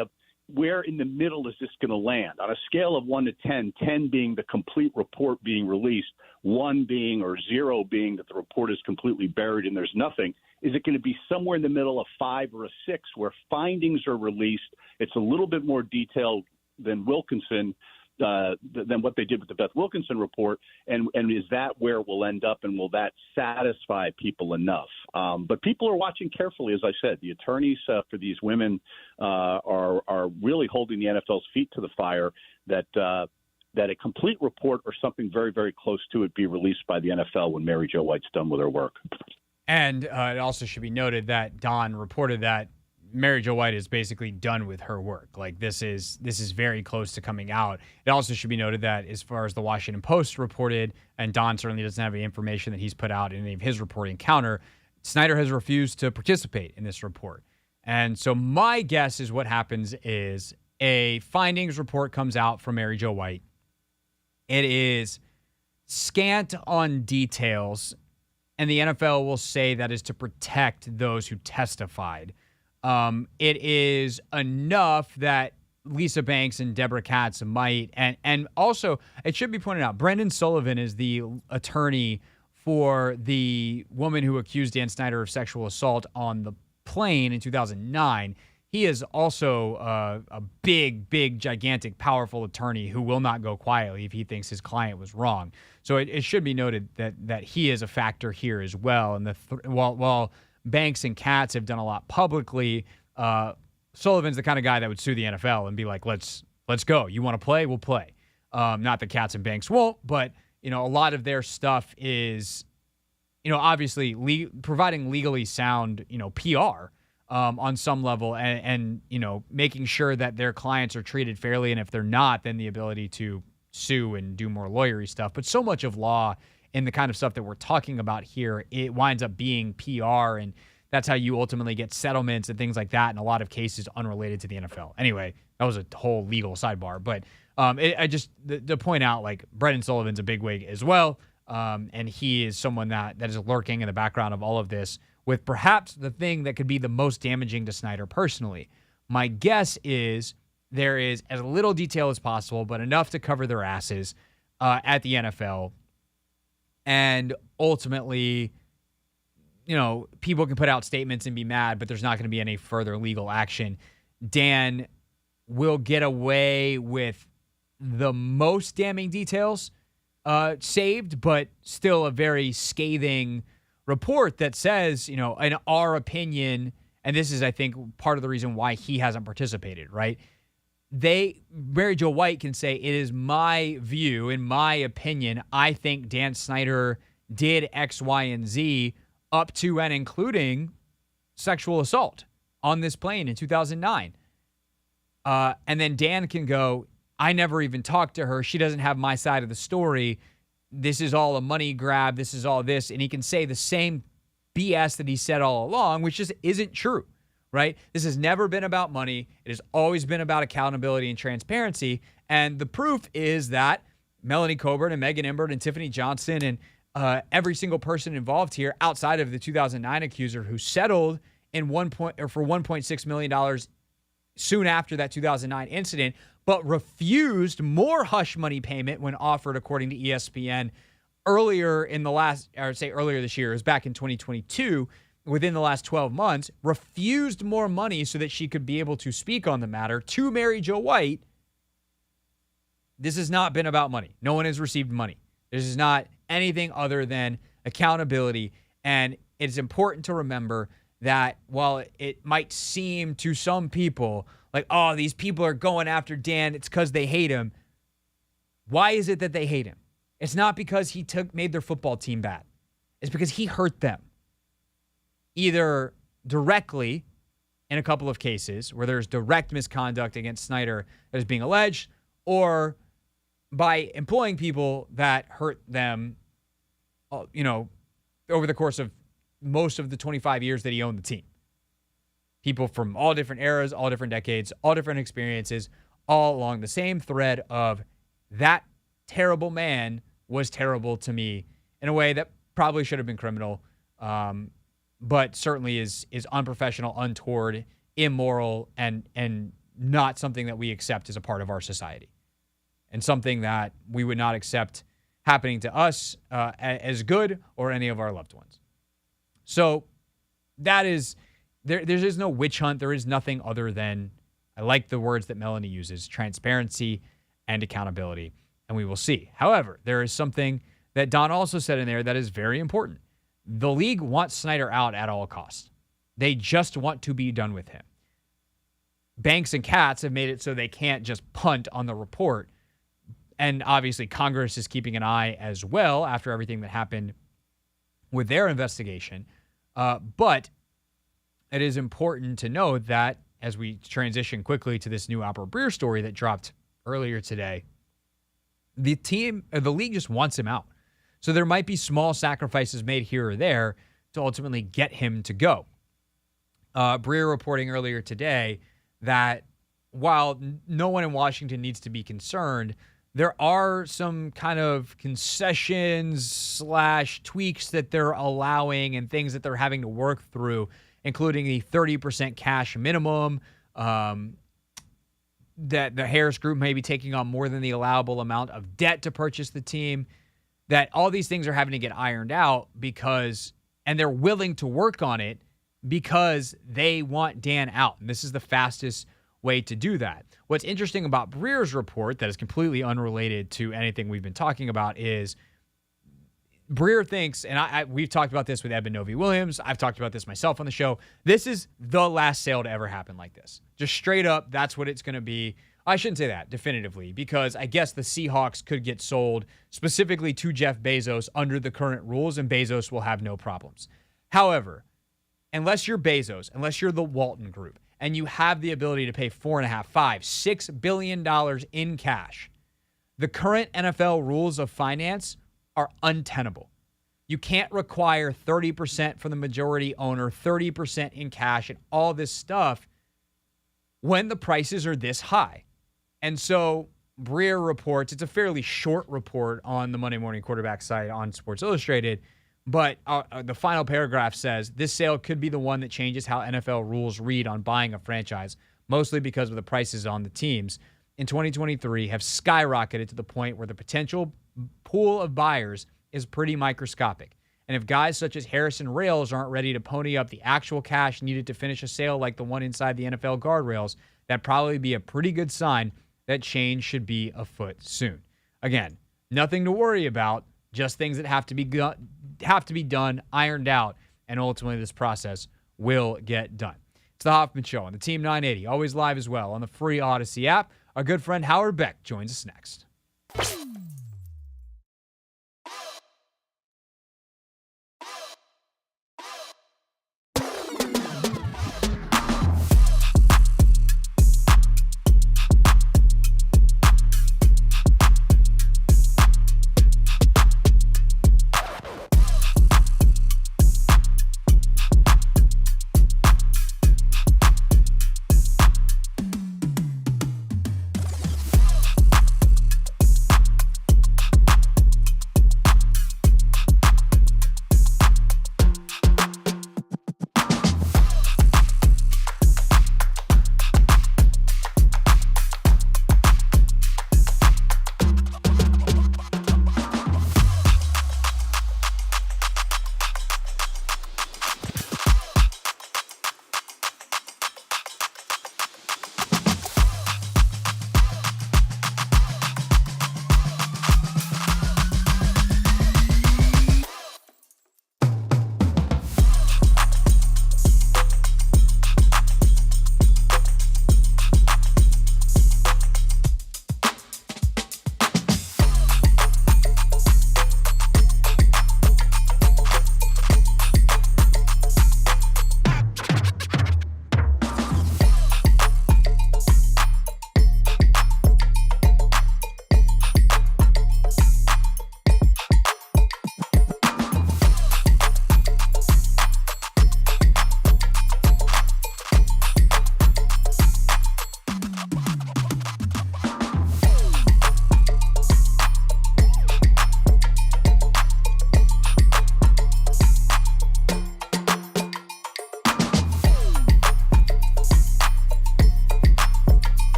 where in the middle is this going to land? On a scale of 1 to 10, 10 being the complete report being released, 1 being or 0 being that the report is completely buried and there's nothing, is it going to be somewhere in the middle of 5 or a 6 where findings are released? It's a little bit more detailed than Wilkinson, than what they did with the Beth Wilkinson report, and is that where we'll end up, and will that satisfy people enough? But people are watching carefully, as I said. The attorneys for these women are really holding the NFL's feet to the fire that a complete report or something very, very close to it be released by the NFL when Mary Jo White's done with her work. And it also should be noted that Don reported that Mary Jo White is basically done with her work. Like this is very close to coming out. It also should be noted that as far as the Washington Post reported, and Don certainly doesn't have any information that he's put out in any of his reporting counter, Snyder has refused to participate in this report. And so my guess is what happens is a findings report comes out from Mary Jo White. It is scant on details, and the NFL will say that is to protect those who testified. It is enough that Lisa Banks and Deborah Katz might, and also it should be pointed out, Brendan Sullivan is the attorney for the woman who accused Dan Snyder of sexual assault on the plane in 2009. He is also a big, gigantic, powerful attorney who will not go quietly if he thinks his client was wrong. So it should be noted that he is a factor here as well. And while Banks and Katz have done a lot publicly, Sullivan's the kind of guy that would sue the NFL and be like, let's go. You want to play? We'll play. Not that Katz and Banks won't, but a lot of their stuff is, obviously providing legally sound, PR on some level and making sure that their clients are treated fairly. And if they're not, then the ability to sue and do more lawyery stuff. But so much of law and the kind of stuff that we're talking about here, it winds up being PR, and that's how you ultimately get settlements and things like that in a lot of cases unrelated to the NFL. Anyway, that was a whole legal sidebar, but to point out, like, Brendan Sullivan's a bigwig as well, and he is someone that is lurking in the background of all of this with perhaps the thing that could be the most damaging to Snyder personally. My guess is there is as little detail as possible, but enough to cover their asses at the NFL. And ultimately, people can put out statements and be mad, but there's not going to be any further legal action. Dan will get away with the most damning details saved, but still a very scathing report that says, in our opinion, and this is, I think, part of the reason why he hasn't participated, right? Mary Jo White can say, it is my view, in my opinion, I think Dan Snyder did X, Y, and Z up to and including sexual assault on this plane in 2009. And then Dan can go, I never even talked to her. She doesn't have my side of the story. This is all a money grab. This is all this. And he can say the same BS that he said all along, which just isn't true, right? This has never been about money. It has always been about accountability and transparency. And the proof is that Melanie Coburn and Megan Imbert and Tiffany Johnson and every single person involved here outside of the 2009 accuser who settled for $1.6 million soon after that 2009 incident, but refused more hush money payment when offered, according to ESPN, earlier this year, it was back in 2022, within the last 12 months, refused more money so that she could be able to speak on the matter to Mary Jo White. This has not been about money. No one has received money. This is not anything other than accountability. And it's important to remember that while it might seem to some people like, oh, these people are going after Dan, it's because they hate him. Why is it that they hate him? It's not because he made their football team bad. It's because he hurt them. Either directly in a couple of cases where there's direct misconduct against Snyder that is being alleged, or by employing people that hurt them, over the course of most of the 25 years that he owned the team. People from all different eras, all different decades, all different experiences, all along the same thread of that terrible man was terrible to me in a way that probably should have been criminal, but certainly is unprofessional, untoward, immoral, and not something that we accept as a part of our society, and something that we would not accept happening to us as good or any of our loved ones. So that is, there is no witch hunt. There is nothing other than, I like the words that Melanie uses, transparency and accountability, and we will see. However, there is something that Don also said in there that is very important. The league wants Snyder out at all costs. They just want to be done with him. Banks and Katz have made it so they can't just punt on the report. And obviously Congress is keeping an eye as well after everything that happened with their investigation. But it is important to note that as we transition quickly to this new Albert Breer story that dropped earlier today, the league just wants him out. So there might be small sacrifices made here or there to ultimately get him to go. Breer reporting earlier today that while no one in Washington needs to be concerned, there are some kind of concessions / tweaks that they're allowing and things that they're having to work through, including the 30% cash minimum, that the Harris Group may be taking on more than the allowable amount of debt to purchase the team, that all these things are having to get ironed out and they're willing to work on it because they want Dan out. And this is the fastest way to do that. What's interesting about Breer's report that is completely unrelated to anything we've been talking about is Breer thinks, and we've talked about this with Eben Novy-Williams, I've talked about this myself on the show, this is the last sale to ever happen like this. Just straight up, that's what it's going to be. I shouldn't say that definitively, because I guess the Seahawks could get sold specifically to Jeff Bezos under the current rules, and Bezos will have no problems. However, unless you're Bezos, unless you're the Walton Group, and you have the ability to pay $4.5, $5, $6 billion in cash, the current NFL rules of finance are untenable. You can't require 30% from the majority owner, 30% in cash, and all this stuff when the prices are this high. And so Breer reports, it's a fairly short report on the Monday Morning Quarterback site on Sports Illustrated, but the final paragraph says, this sale could be the one that changes how NFL rules read on buying a franchise, mostly because of the prices on the teams in 2023 have skyrocketed to the point where the potential pool of buyers is pretty microscopic. And if guys such as Harrison Rails aren't ready to pony up the actual cash needed to finish a sale like the one inside the NFL guardrails, that'd probably be a pretty good sign that change should be afoot soon. Again, nothing to worry about, just things that have to be done, ironed out, and ultimately this process will get done. It's the Hoffman Show on the Team 980, always live as well on the free Odyssey app. Our good friend Howard Beck joins us next.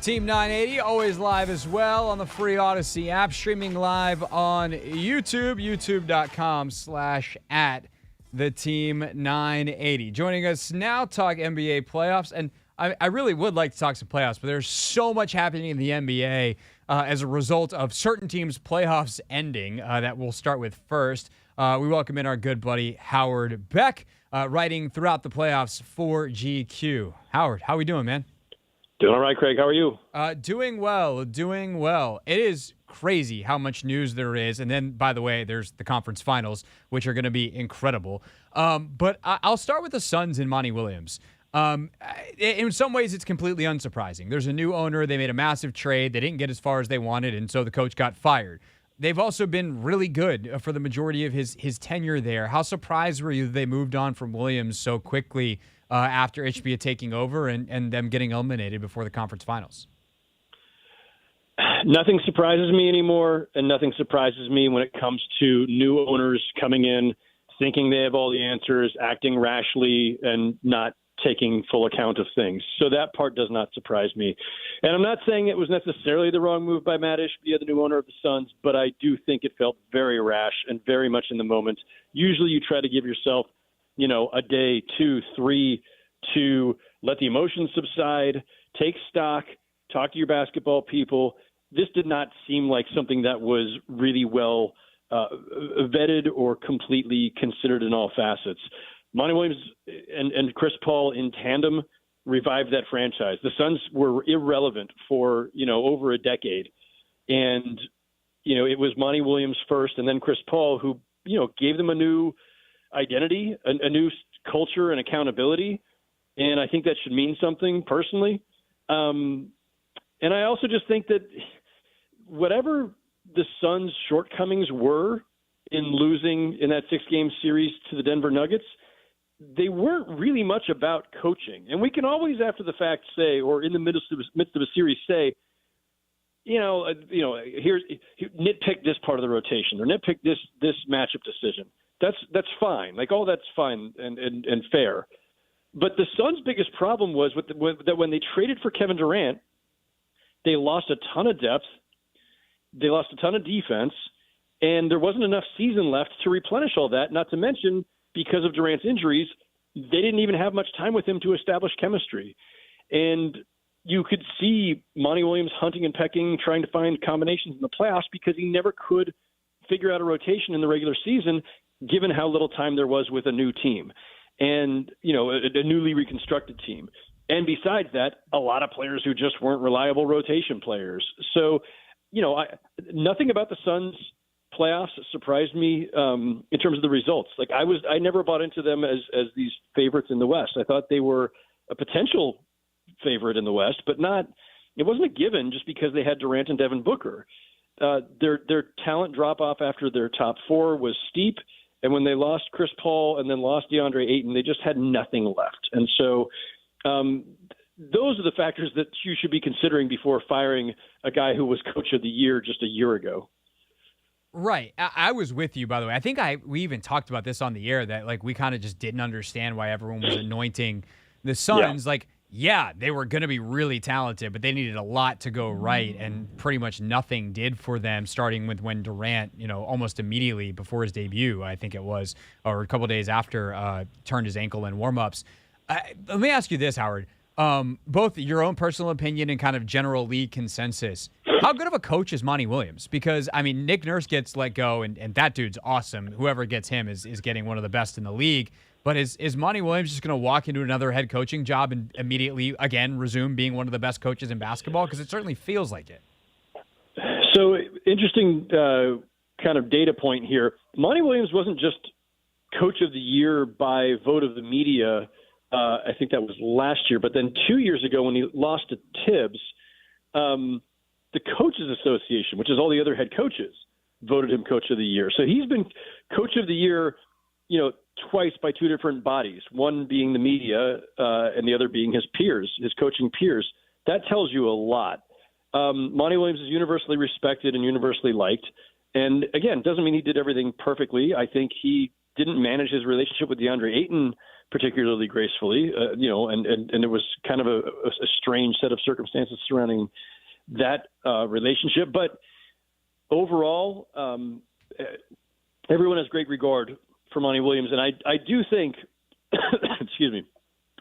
Team 980, always live as well on the free Odyssey app, streaming live on YouTube, youtube.com/@theteam980. Joining us now, talk NBA playoffs. And I really would like to talk some playoffs, but there's so much happening in the NBA as a result of certain teams' playoffs ending that we'll start with first. We welcome in our good buddy, Howard Beck, writing throughout the playoffs for GQ. Howard, how we doing, man? Doing all right, Craig. How are you? Doing well. It is crazy how much news there is. And then, by the way, there's the conference finals, which are going to be incredible. But I'll start with the Suns and Monty Williams. In some ways, it's completely unsurprising. There's a new owner. They made a massive trade. They didn't get as far as they wanted, and so the coach got fired. They've also been really good for the majority of his tenure there. How surprised were you that they moved on from Williams so quickly after Ishbia taking over and them getting eliminated before the conference finals? Nothing surprises me anymore, and nothing surprises me when it comes to new owners coming in, thinking they have all the answers, acting rashly, and not taking full account of things. So that part does not surprise me. And I'm not saying it was necessarily the wrong move by Matt Ishbia, the new owner of the Suns, but I do think it felt very rash and very much in the moment. Usually you try to give yourself, a day, 2, 3 to let the emotions subside, take stock, talk to your basketball people. This did not seem like something that was really well vetted or completely considered in all facets. Monty Williams and Chris Paul in tandem revived that franchise. The Suns were irrelevant for, over a decade. And, it was Monty Williams first and then Chris Paul who, gave them a new identity, a new culture and accountability. And I think that should mean something personally. And I also just think that whatever the Suns' shortcomings were in losing in that 6-game series to the Denver Nuggets, they weren't really much about coaching. And we can always, after the fact, say, or in the midst of a series, say, here's nitpick this part of the rotation or nitpick this matchup decision. That's fine. Like, all that's fine and fair. But the Suns' biggest problem was that when they traded for Kevin Durant, they lost a ton of depth, they lost a ton of defense, and there wasn't enough season left to replenish all that, not to mention, because of Durant's injuries, they didn't even have much time with him to establish chemistry. And you could see Monty Williams hunting and pecking, trying to find combinations in the playoffs because he never could figure out a rotation in the regular season, given how little time there was with a new team and, a newly reconstructed team. And besides that, a lot of players who just weren't reliable rotation players. So, nothing about the Suns' playoffs surprised me in terms of the results. Like, I never bought into them as these favorites in the West. I thought they were a potential favorite in the West, but it wasn't a given just because they had Durant and Devin Booker. Their talent drop off after their top 4 was steep. And when they lost Chris Paul and then lost DeAndre Ayton, they just had nothing left. And so those are the factors that you should be considering before firing a guy who was coach of the year just a year ago. Right. I was with you, by the way. I think we even talked about this on the air that, like, we kind of just didn't understand why everyone was anointing the Suns. Yeah. They were going to be really talented, but they needed a lot to go right, and pretty much nothing did for them, starting with when Durant, almost immediately before his debut, I think it was, or a couple days after, turned his ankle in warm-ups. Let me ask you this, Howard. Both your own personal opinion and kind of general league consensus. How good of a coach is Monty Williams? Because, Nick Nurse gets let go, and that dude's awesome. Whoever gets him is getting one of the best in the league. But is Monty Williams just going to walk into another head coaching job and immediately, again, resume being one of the best coaches in basketball? Because it certainly feels like it. So, interesting kind of data point here. Monty Williams wasn't just coach of the year by vote of the media. I think that was last year. But then 2 years ago when he lost to Tibbs, the Coaches Association, which is all the other head coaches, voted him coach of the year. So he's been coach of the year, twice by 2 different bodies, one being the media and the other being his peers, his coaching peers. That tells you a lot. Monty Williams is universally respected and universally liked. And again, doesn't mean he did everything perfectly. I think he didn't manage his relationship with DeAndre Ayton particularly gracefully, and it was kind of a strange set of circumstances surrounding that relationship. But overall, everyone has great regard for Monty Williams, and I do think, excuse me,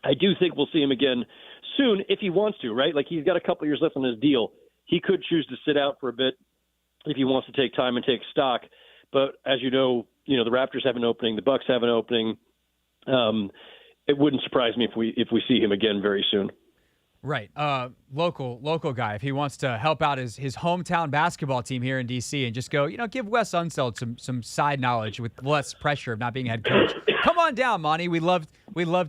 I do think we'll see him again soon if he wants to, right? Like, he's got a couple years left on his deal. He could choose to sit out for a bit if he wants to take time and take stock. But as you know, the Raptors have an opening, the Bucks have an opening. It wouldn't surprise me if we see him again very soon. Right. Local guy. If he wants to help out his hometown basketball team here in D.C. and just go, give Wes Unseld some side knowledge with less pressure of not being head coach. Come on down, Monty. We'd love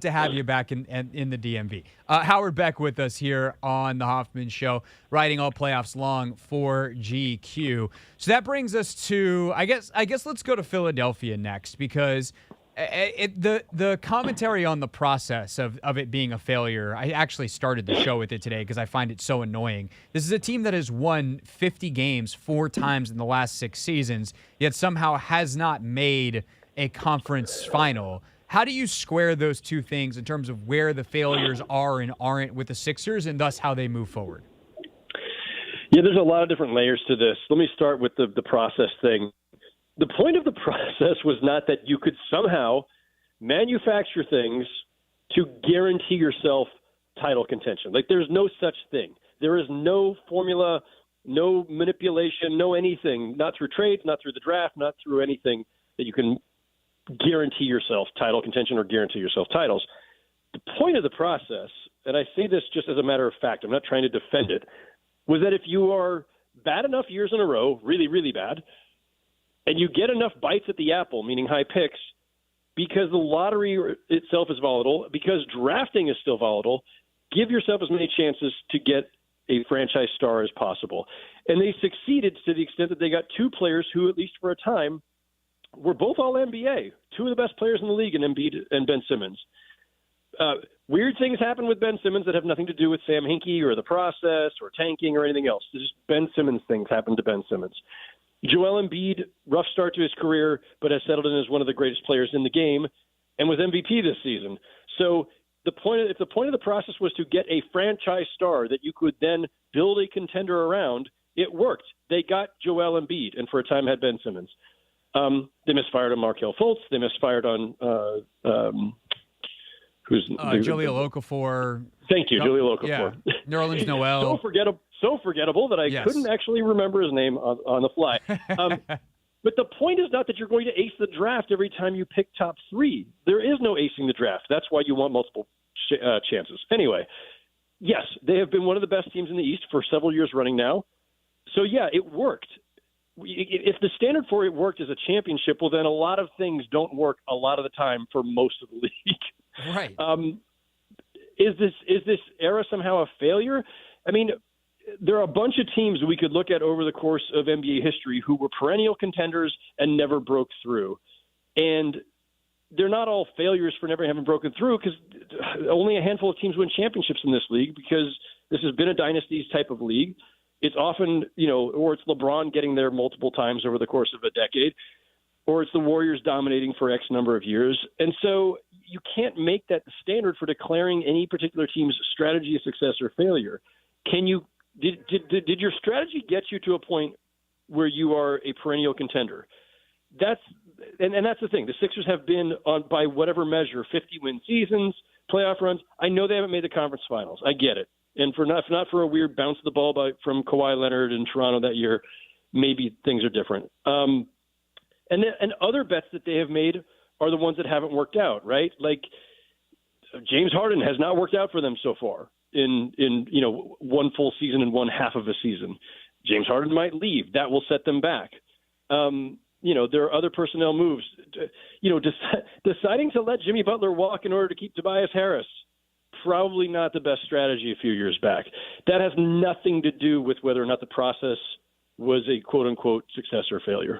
to have you back in the DMV. Howard Beck with us here on the Hoffman Show, writing all playoffs long for GQ. So that brings us to, I guess let's go to Philadelphia next, because the commentary on the process of it being a failure, I actually started the show with it today because I find it so annoying. This is a team that has won 50 games 4 times in the last 6 seasons, yet somehow has not made a conference final. How do you square those two things in terms of where the failures are and aren't with the Sixers, and thus how they move forward? Yeah, there's a lot of different layers to this. Let me start with the process thing. The point of the process was not that you could somehow manufacture things to guarantee yourself title contention. Like, there's no such thing. There is no formula, no manipulation, no anything, not through trades, not through the draft, not through anything that you can guarantee yourself title contention or guarantee yourself titles. The point of the process, and I say this just as a matter of fact, I'm not trying to defend it, was that if you are bad enough years in a row, really, really bad, and you get enough bites at the apple, meaning high picks, because the lottery itself is volatile, because drafting is still volatile, give yourself as many chances to get a franchise star as possible. And they succeeded to the extent that they got 2 players who, at least for a time, were both All-NBA, 2 of the best players in the league in Embiid and Ben Simmons. Weird things happen with Ben Simmons that have nothing to do with Sam Hinkie or the process or tanking or anything else. Just Ben Simmons things happen to Ben Simmons. Joel Embiid, rough start to his career, but has settled in as one of the greatest players in the game and was MVP this season. So if the point of the process was to get a franchise star that you could then build a contender around, it worked. They got Joel Embiid and for a time had Ben Simmons. They misfired on Markelle Fultz. They misfired on Jahlil Okafor. Thank you, Jahlil Okafor. Yeah. Nerlens Noel. So forgettable that I couldn't actually remember his name on the fly. But the point is not that you're going to ace the draft every time you pick top 3. There is no acing the draft. That's why you want multiple chances. Anyway, yes, they have been one of the best teams in the East for several years running now. So, yeah, it worked. If the standard for it worked as a championship, well, then a lot of things don't work a lot of the time for most of the league. Right. Is this era somehow a failure? I mean, there are a bunch of teams we could look at over the course of NBA history who were perennial contenders and never broke through. And they're not all failures for never having broken through, because only a handful of teams win championships in this league, because this has been a dynasties type of league. It's often, or it's LeBron getting there multiple times over the course of a decade, or it's the Warriors dominating for X number of years. And so you can't make that the standard for declaring any particular team's strategy a success or failure. Did your strategy get you to a point where you are a perennial contender? That's the thing. The Sixers have been on, by whatever measure, 50-win seasons, playoff runs. I know they haven't made the conference finals. I get it. And for not for a weird bounce of the ball from Kawhi Leonard in Toronto that year, maybe things are different. And other bets that they have made are the ones that haven't worked out, right? Like James Harden has not worked out for them so far in one full season and one half of a season. James Harden might leave. That will set them back. There are other personnel moves. Deciding to let Jimmy Butler walk in order to keep Tobias Harris, probably not the best strategy a few years back. That has nothing to do with whether or not the process was a quote-unquote success or failure.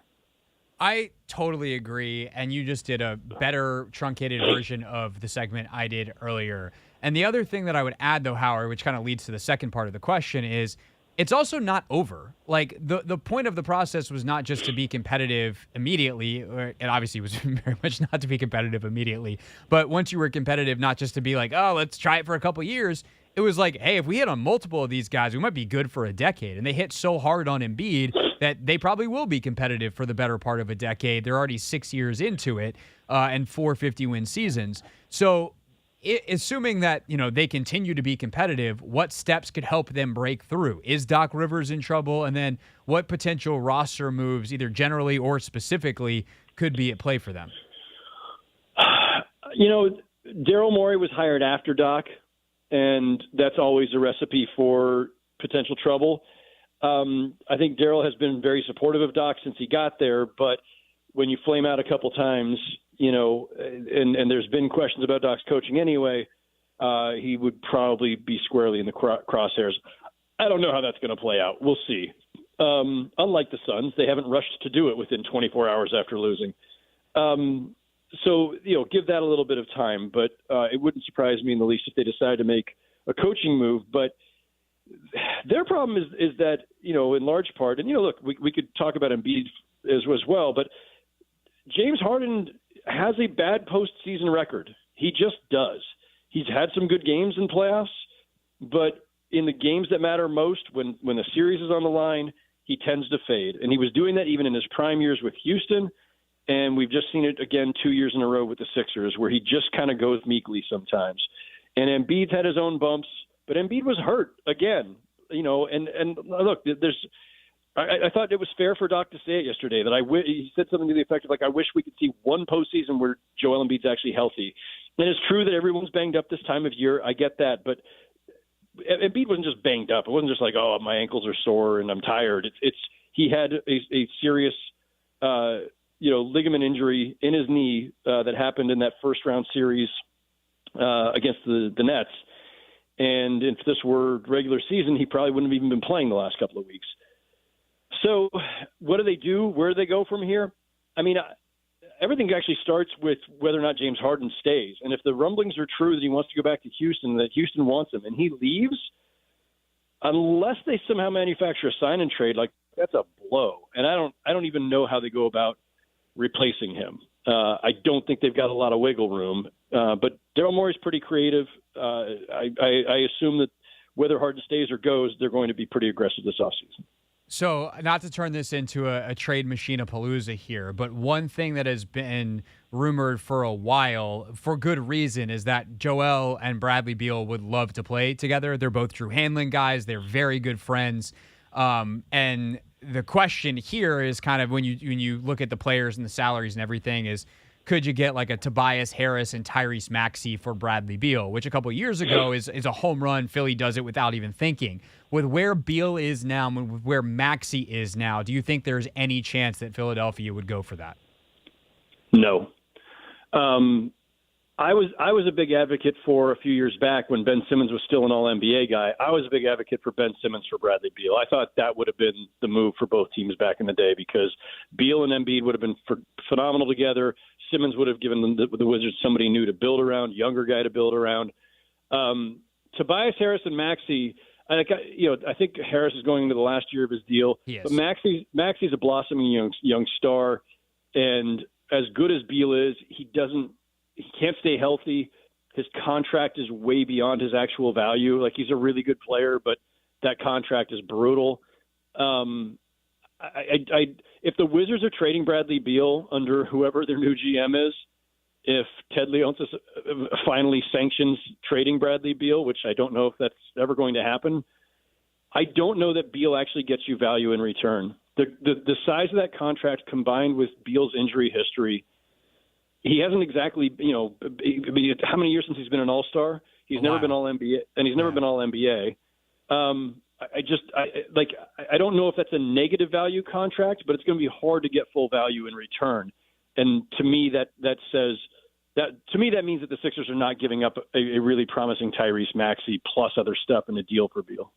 I totally agree, and you just did a better truncated version of the segment I did earlier. And the other thing that I would add, though, Howard, which kind of leads to the second part of the question, is it's also not over. Like the point of the process was not just to be competitive immediately, it obviously was very much not to be competitive immediately. But once you were competitive, not just to be like, oh, let's try it for a couple years. It was like, hey, if we hit on multiple of these guys, we might be good for a decade. And they hit so hard on Embiid that they probably will be competitive for the better part of a decade. They're already 6 years into it, and 4 50-win seasons. So assuming that, they continue to be competitive, what steps could help them break through? Is Doc Rivers in trouble? And then what potential roster moves, either generally or specifically, could be at play for them? Daryl Morey was hired after Doc, and that's always a recipe for potential trouble. I think Daryl has been very supportive of Doc since he got there, but when you flame out a couple times, and there's been questions about Doc's coaching anyway, he would probably be squarely in the crosshairs. I don't know how that's going to play out. We'll see. Unlike the Suns, they haven't rushed to do it within 24 hours after losing. So, give that a little bit of time, but it wouldn't surprise me in the least if they decide to make a coaching move. But their problem is that, in large part, and, look, we could talk about Embiid as well, but James Harden has a bad postseason record. He just does. He's had some good games in playoffs, but in the games that matter most, when the series is on the line, he tends to fade. And he was doing that even in his prime years with Houston. And we've just seen it again 2 years in a row with the Sixers, where he just kind of goes meekly sometimes. And Embiid's had his own bumps, but Embiid was hurt again. And look, I thought it was fair for Doc to say it yesterday that he said something to the effect of I wish we could see one postseason where Joel Embiid's actually healthy. And it's true that everyone's banged up this time of year. I get that, but Embiid wasn't just banged up. It wasn't just like, oh, my ankles are sore and I'm tired. He had a serious ligament injury in his knee that happened in that first round series against the Nets. And if this were regular season, he probably wouldn't have even been playing the last couple of weeks. So what do they do? Where do they go from here? I mean, everything actually starts with whether or not James Harden stays. And if the rumblings are true that he wants to go back to Houston, that Houston wants him, and he leaves, unless they somehow manufacture a sign and trade, that's a blow. And I don't even know how they go about replacing him. I don't think they've got a lot of wiggle room. But Daryl Morey's pretty creative. I assume that whether Harden stays or goes, they're going to be pretty aggressive this offseason. So, not to turn this into a trade machine-a-palooza here, but one thing that has been rumored for a while, for good reason, is that Joel and Bradley Beal would love to play together. They're both Drew Hanlon guys. They're very good friends. And the question here is kind of when you look at the players and the salaries and everything is, could you get like a Tobias Harris and Tyrese Maxey for Bradley Beal, which a couple of years ago is a home run. Philly does it without even thinking. With where Beal is now and with where Maxey is now, do you think there's any chance that Philadelphia would go for that? No. I was a big advocate for a few years back when Ben Simmons was still an All-NBA guy. I was a big advocate for Ben Simmons for Bradley Beal. I thought that would have been the move for both teams back in the day because Beal and Embiid would have been phenomenal together. Simmons would have given the Wizards somebody new to build around, younger guy to build around. Tobias Harris and Maxey, I think Harris is going into the last year of his deal. But Maxey's a blossoming young star, and as good as Beal is, he can't stay healthy. His contract is way beyond his actual value. Like, he's a really good player, but that contract is brutal. If the Wizards are trading Bradley Beal under whoever their new GM is, if Ted Leonsis finally sanctions trading Bradley Beal, which I don't know if that's ever going to happen, I don't know that Beal actually gets you value in return. The size of that contract combined with Beal's injury history, he hasn't exactly, how many years since he's been an All-Star? He's never been All-NBA, and he's never been All-NBA. I don't know if that's a negative value contract, but it's going to be hard to get full value in return. And to me, that means that the Sixers are not giving up a really promising Tyrese Maxey plus other stuff in the deal for Beal.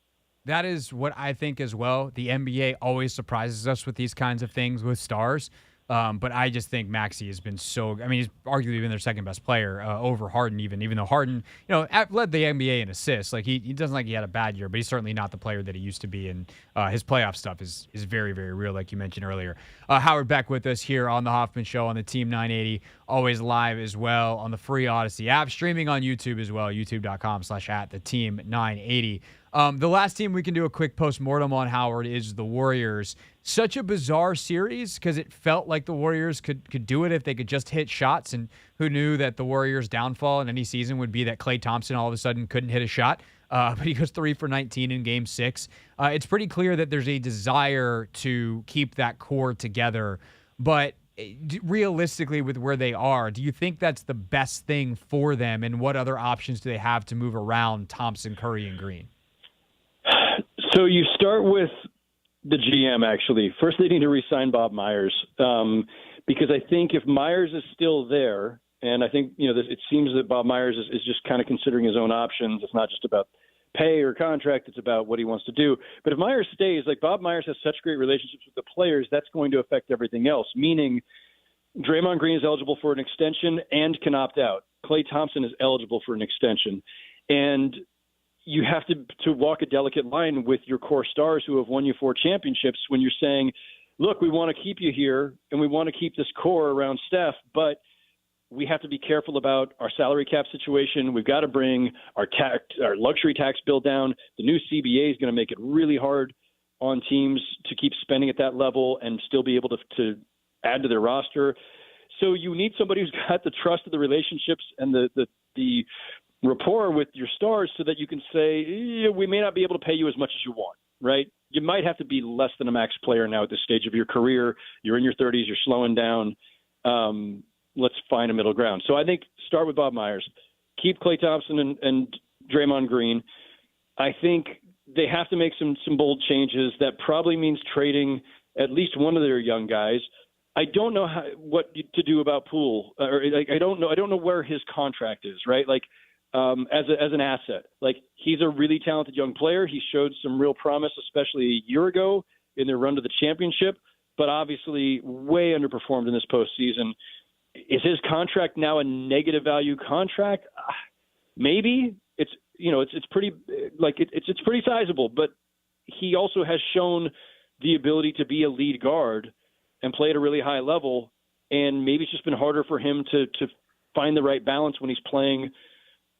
That is what I think as well. The NBA always surprises us with these kinds of things with stars. But I just think Maxey has been so. I mean, he's arguably been their second best player over Harden, even though Harden, led the NBA in assists. Like he doesn't like he had a bad year, but he's certainly not the player that he used to be. And his playoff stuff is very, very real, like you mentioned earlier. Howard Beck with us here on the Hoffman Show on the Team 980, always live as well on the free Odyssey app, streaming on YouTube as well, youtube.com/@theteam980. The last team we can do a quick postmortem on, Howard, is the Warriors. Such a bizarre series because it felt like the Warriors could do it if they could just hit shots, and who knew that the Warriors' downfall in any season would be that Klay Thompson all of a sudden couldn't hit a shot, but he goes 3 for 19 in Game 6. It's pretty clear that there's a desire to keep that core together, but realistically with where they are, do you think that's the best thing for them, and what other options do they have to move around Thompson, Curry, and Green? So you start with the GM, actually. First, they need to re-sign Bob Myers, because I think if Myers is still there, and I think it seems that Bob Myers is just kind of considering his own options. It's not just about pay or contract; it's about what he wants to do. But if Myers stays, like Bob Myers has such great relationships with the players, that's going to affect everything else. Meaning, Draymond Green is eligible for an extension and can opt out. Klay Thompson is eligible for an extension, and you have to walk a delicate line with your core stars who have won you 4 championships when you're saying, look, we want to keep you here and we want to keep this core around Steph, but we have to be careful about our salary cap situation. We've got to bring our luxury tax bill down. The new CBA is going to make it really hard on teams to keep spending at that level and still be able to add to their roster. So you need somebody who's got the trust of the relationships and the rapport with your stars so that you can say, we may not be able to pay you as much as you want, right? You might have to be less than a max player now at this stage of your career. You're in your 30s, you're slowing down. Let's find a middle ground. So I think start with Bob Myers. Keep Klay Thompson and Draymond Green. I think they have to make some bold changes. That probably means trading at least one of their young guys. I don't know what to do about Poole. I don't know where his contract is, right? Like, as an asset. Like, he's a really talented young player. He showed some real promise, especially a year ago in their run to the championship, but obviously way underperformed in this postseason. Is his contract now a negative value contract? Maybe. It's pretty it's pretty sizable, but he also has shown the ability to be a lead guard and play at a really high level, and maybe it's just been harder for him to find the right balance when he's playing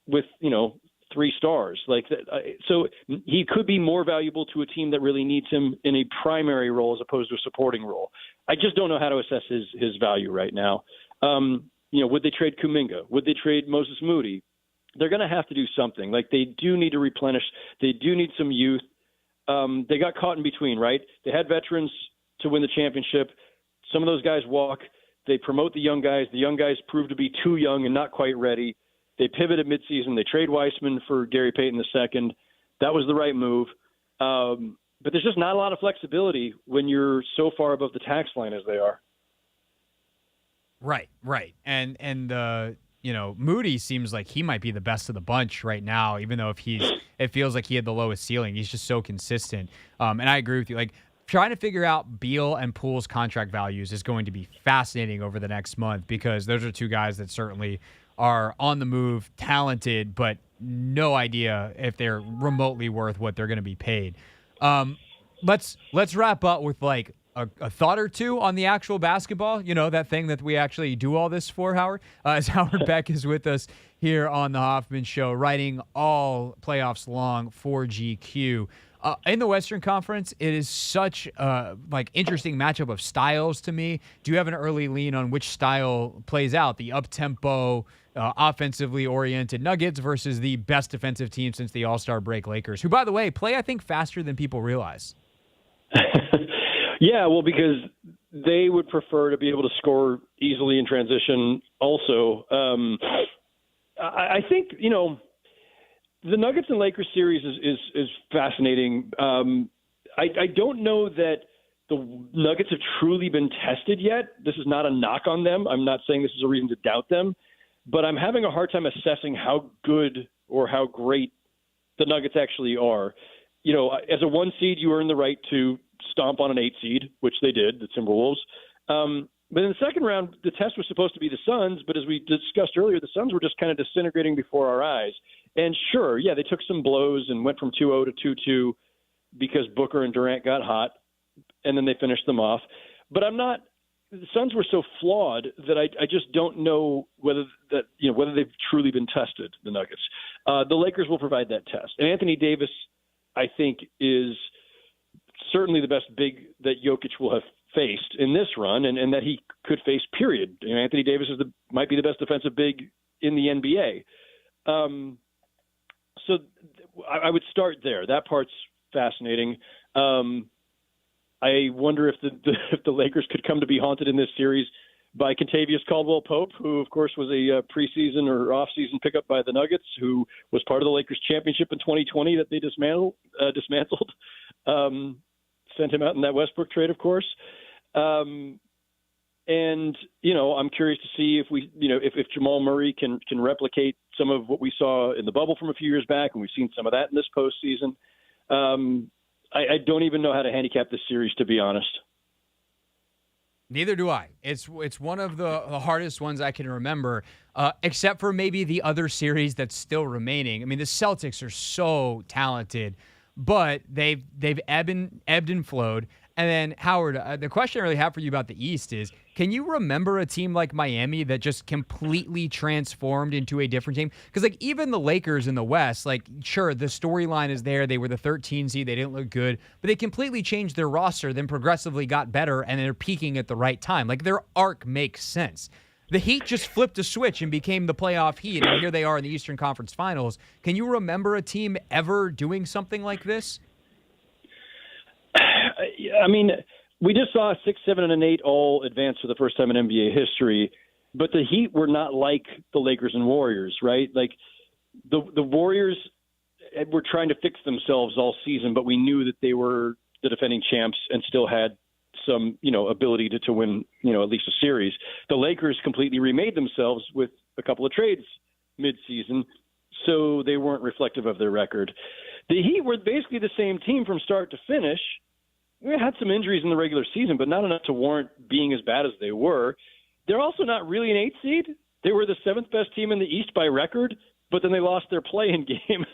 with 3 stars like that. So he could be more valuable to a team that really needs him in a primary role as opposed to a supporting role. I just don't know how to assess his value right now. Would they trade Kuminga? Would they trade Moses Moody? They're going to have to do something. Like, they do need to replenish. They do need some youth. They got caught in between, right? They had veterans to win the championship. Some of those guys walk. They promote the young guys. The young guys prove to be too young and not quite ready. They pivoted midseason. They trade Weissman for Gary Payton II. That was the right move. But there's just not a lot of flexibility when you're so far above the tax line as they are. Right. And Moody seems like he might be the best of the bunch right now, even though it feels like he had the lowest ceiling. He's just so consistent. And I agree with you. Like, trying to figure out Beal and Poole's contract values is going to be fascinating over the next month, because those are 2 guys that certainly are on the move, talented, but no idea if they're remotely worth what they're going to be paid. Let's wrap up with like a thought or two on the actual basketball, that thing that we actually do all this for, Howard. As Howard Beck is with us here on the Hoffman Show, writing all playoffs long for GQ. In the Western Conference, it is such a interesting matchup of styles to me. Do you have an early lean on which style plays out? The up-tempo, offensively oriented Nuggets versus the best defensive team since the All-Star break Lakers, who, by the way, play, I think, faster than people realize. Yeah, well, because they would prefer to be able to score easily in transition also. I think, the Nuggets and Lakers series is fascinating. I don't know that the Nuggets have truly been tested yet. This is not a knock on them. I'm not saying this is a reason to doubt them, but I'm having a hard time assessing how good or how great the Nuggets actually are. As a 1 seed, you earn the right to stomp on an 8 seed, which they did, the Timberwolves. But in the second round, the test was supposed to be the Suns, but as we discussed earlier, the Suns were just kind of disintegrating before our eyes. And sure, yeah, they took some blows and went from 2-0 to 2-2 because Booker and Durant got hot, and then they finished them off. But the Suns were so flawed that I just don't know whether they've truly been tested, the Nuggets. The Lakers will provide that test. And Anthony Davis, I think, is certainly the best big that Jokic will have faced in this run, and that he could face, period. Anthony Davis might be the best defensive big in the NBA. So I would start there. That part's fascinating. I wonder if the Lakers could come to be haunted in this series by Kentavious Caldwell-Pope, who, of course, was a preseason or off-season pickup by the Nuggets, who was part of the Lakers championship in 2020 that they dismantled. Sent him out in that Westbrook trade, of course. And, I'm curious to see if Jamal Murray can replicate some of what we saw in the bubble from a few years back, and we've seen some of that in this postseason. I don't even know how to handicap this series, to be honest. Neither do I. It's one of the hardest ones I can remember, except for maybe the other series that's still remaining. I mean, the Celtics are so talented, but they've ebbed and flowed. And then, Howard, the question I really have for you about the East is, can you remember a team like Miami that just completely transformed into a different team? Because, even the Lakers in the West, sure, the storyline is there. They were the 13 seed. They didn't look good. But they completely changed their roster, then progressively got better, and they're peaking at the right time. Their arc makes sense. The Heat just flipped a switch and became the playoff Heat, and here they are in the Eastern Conference Finals. Can you remember a team ever doing something like this? I mean, we just saw 6, 7, and 8 all advance for the first time in NBA history, but the Heat were not like the Lakers and Warriors, right? The Warriors were trying to fix themselves all season, but we knew that they were the defending champs and still had some, ability to win, at least a series. The Lakers completely remade themselves with a couple of trades mid-season, so they weren't reflective of their record. The Heat were basically the same team from start to finish. We had some injuries in the regular season, but not enough to warrant being as bad as they were. They're also not really an 8 seed. They were the 7th best team in the East by record, but then they lost their play-in game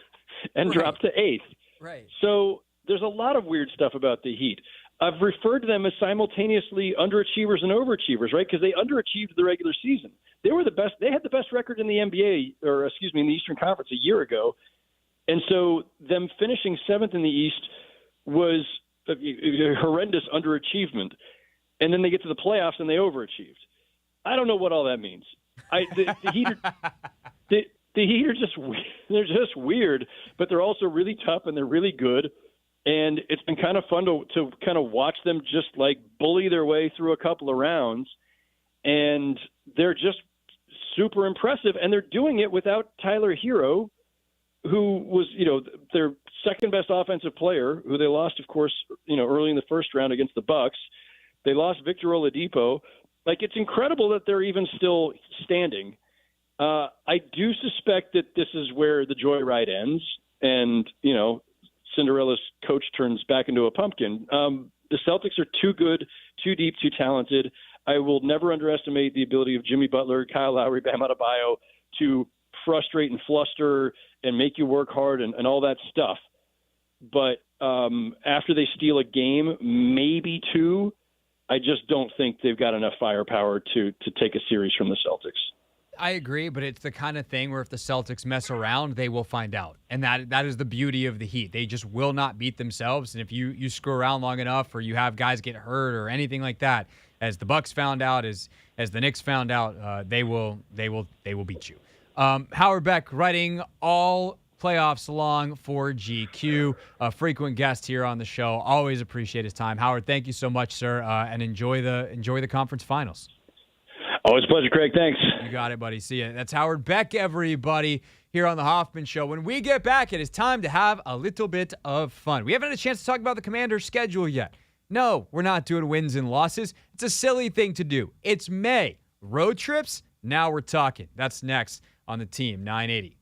and dropped to 8th. Right. So there's a lot of weird stuff about the Heat. I've referred to them as simultaneously underachievers and overachievers, right? Because they underachieved the regular season. They were the best. They had the best record in the NBA, in the Eastern Conference a year ago. And so them finishing 7th in the East was a horrendous underachievement. And then they get to the playoffs and they overachieved. I don't know what all that means. The Heat are they're just weird, but they're also really tough and they're really good. And it's been kind of fun to kind of watch them just bully their way through a couple of rounds. And they're just super impressive. And they're doing it without Tyler Hero, who was, their second best offensive player, who they lost, of course, early in the first round against the Bucks. They lost Victor Oladipo. It's incredible that they're even still standing. I do suspect that this is where the joyride ends and, Cinderella's coach turns back into a pumpkin. The Celtics are too good, too deep, too talented. I will never underestimate the ability of Jimmy Butler, Kyle Lowry, Bam Adebayo to frustrate and fluster and make you work hard and all that stuff. But after they steal a game, maybe 2, I just don't think they've got enough firepower to take a series from the Celtics. I agree, but it's the kind of thing where if the Celtics mess around, they will find out. And that is the beauty of the Heat. They just will not beat themselves. And if you screw around long enough or you have guys get hurt or anything like that, as the Bucks found out, as the Knicks found out, they will beat you. Howard Beck writing all playoffs long for GQ, a frequent guest here on the show. Always appreciate his time. Howard, thank you so much, sir, and enjoy the conference finals. Always a pleasure, Craig. Thanks. You got it, buddy. See ya. That's Howard Beck, everybody, here on the Hoffman Show. When we get back, it is time to have a little bit of fun. We haven't had a chance to talk about the Commanders' schedule yet. No, we're not doing wins and losses. It's a silly thing to do. It's May. Road trips? Now we're talking. That's next on the Team 980.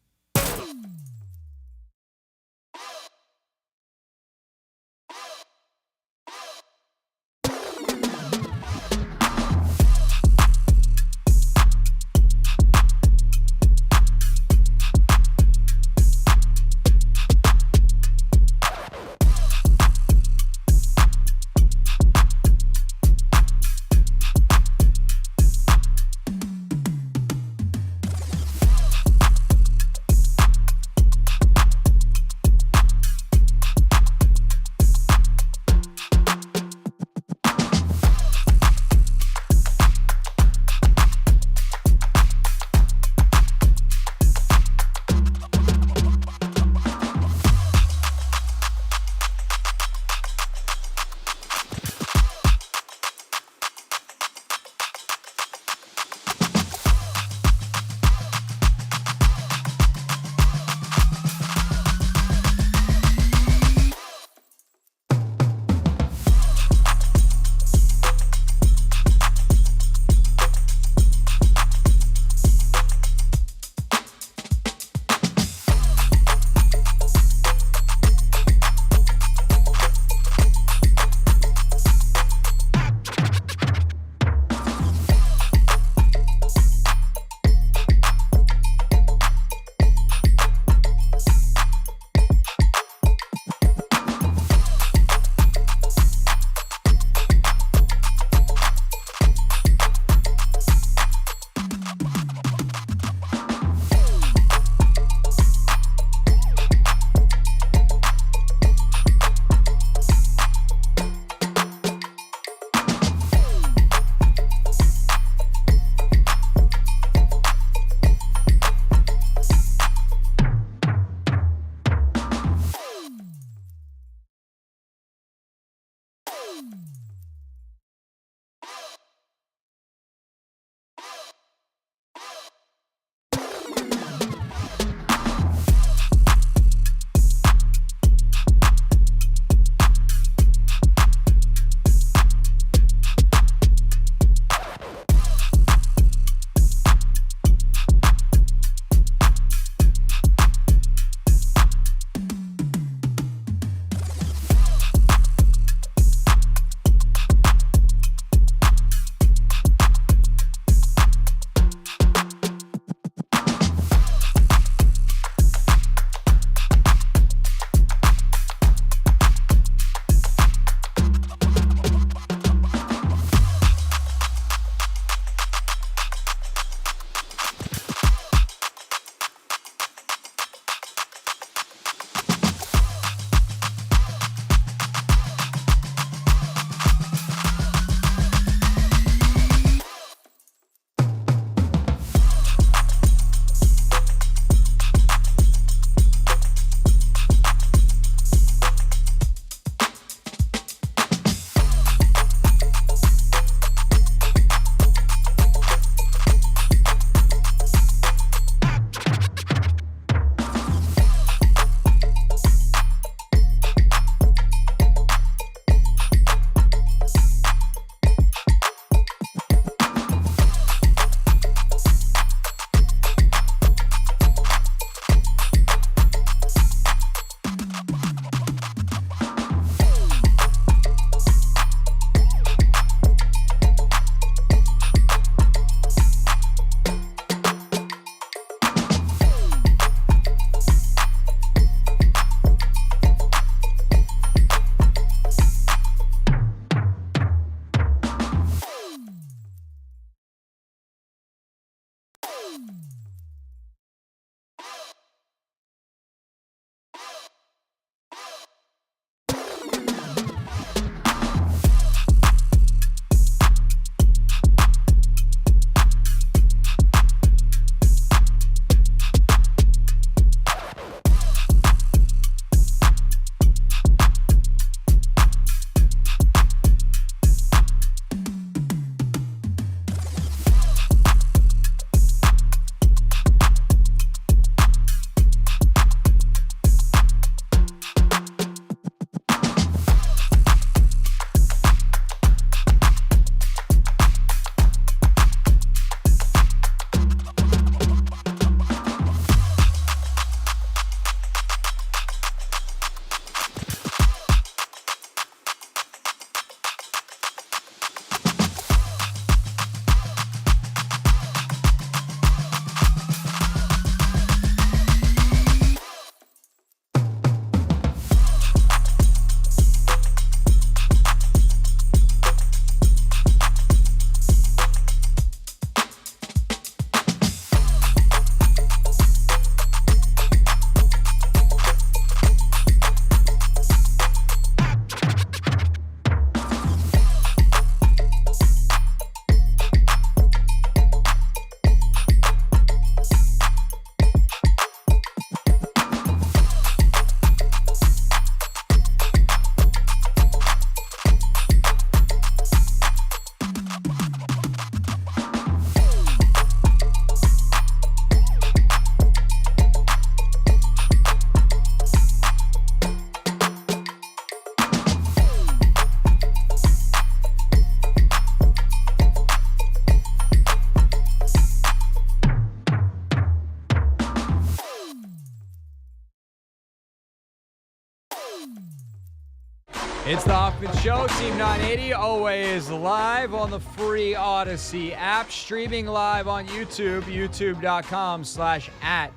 It's the Hoffman Show, Team 980, always live on the free Odyssey app, streaming live on YouTube, youtube.com/at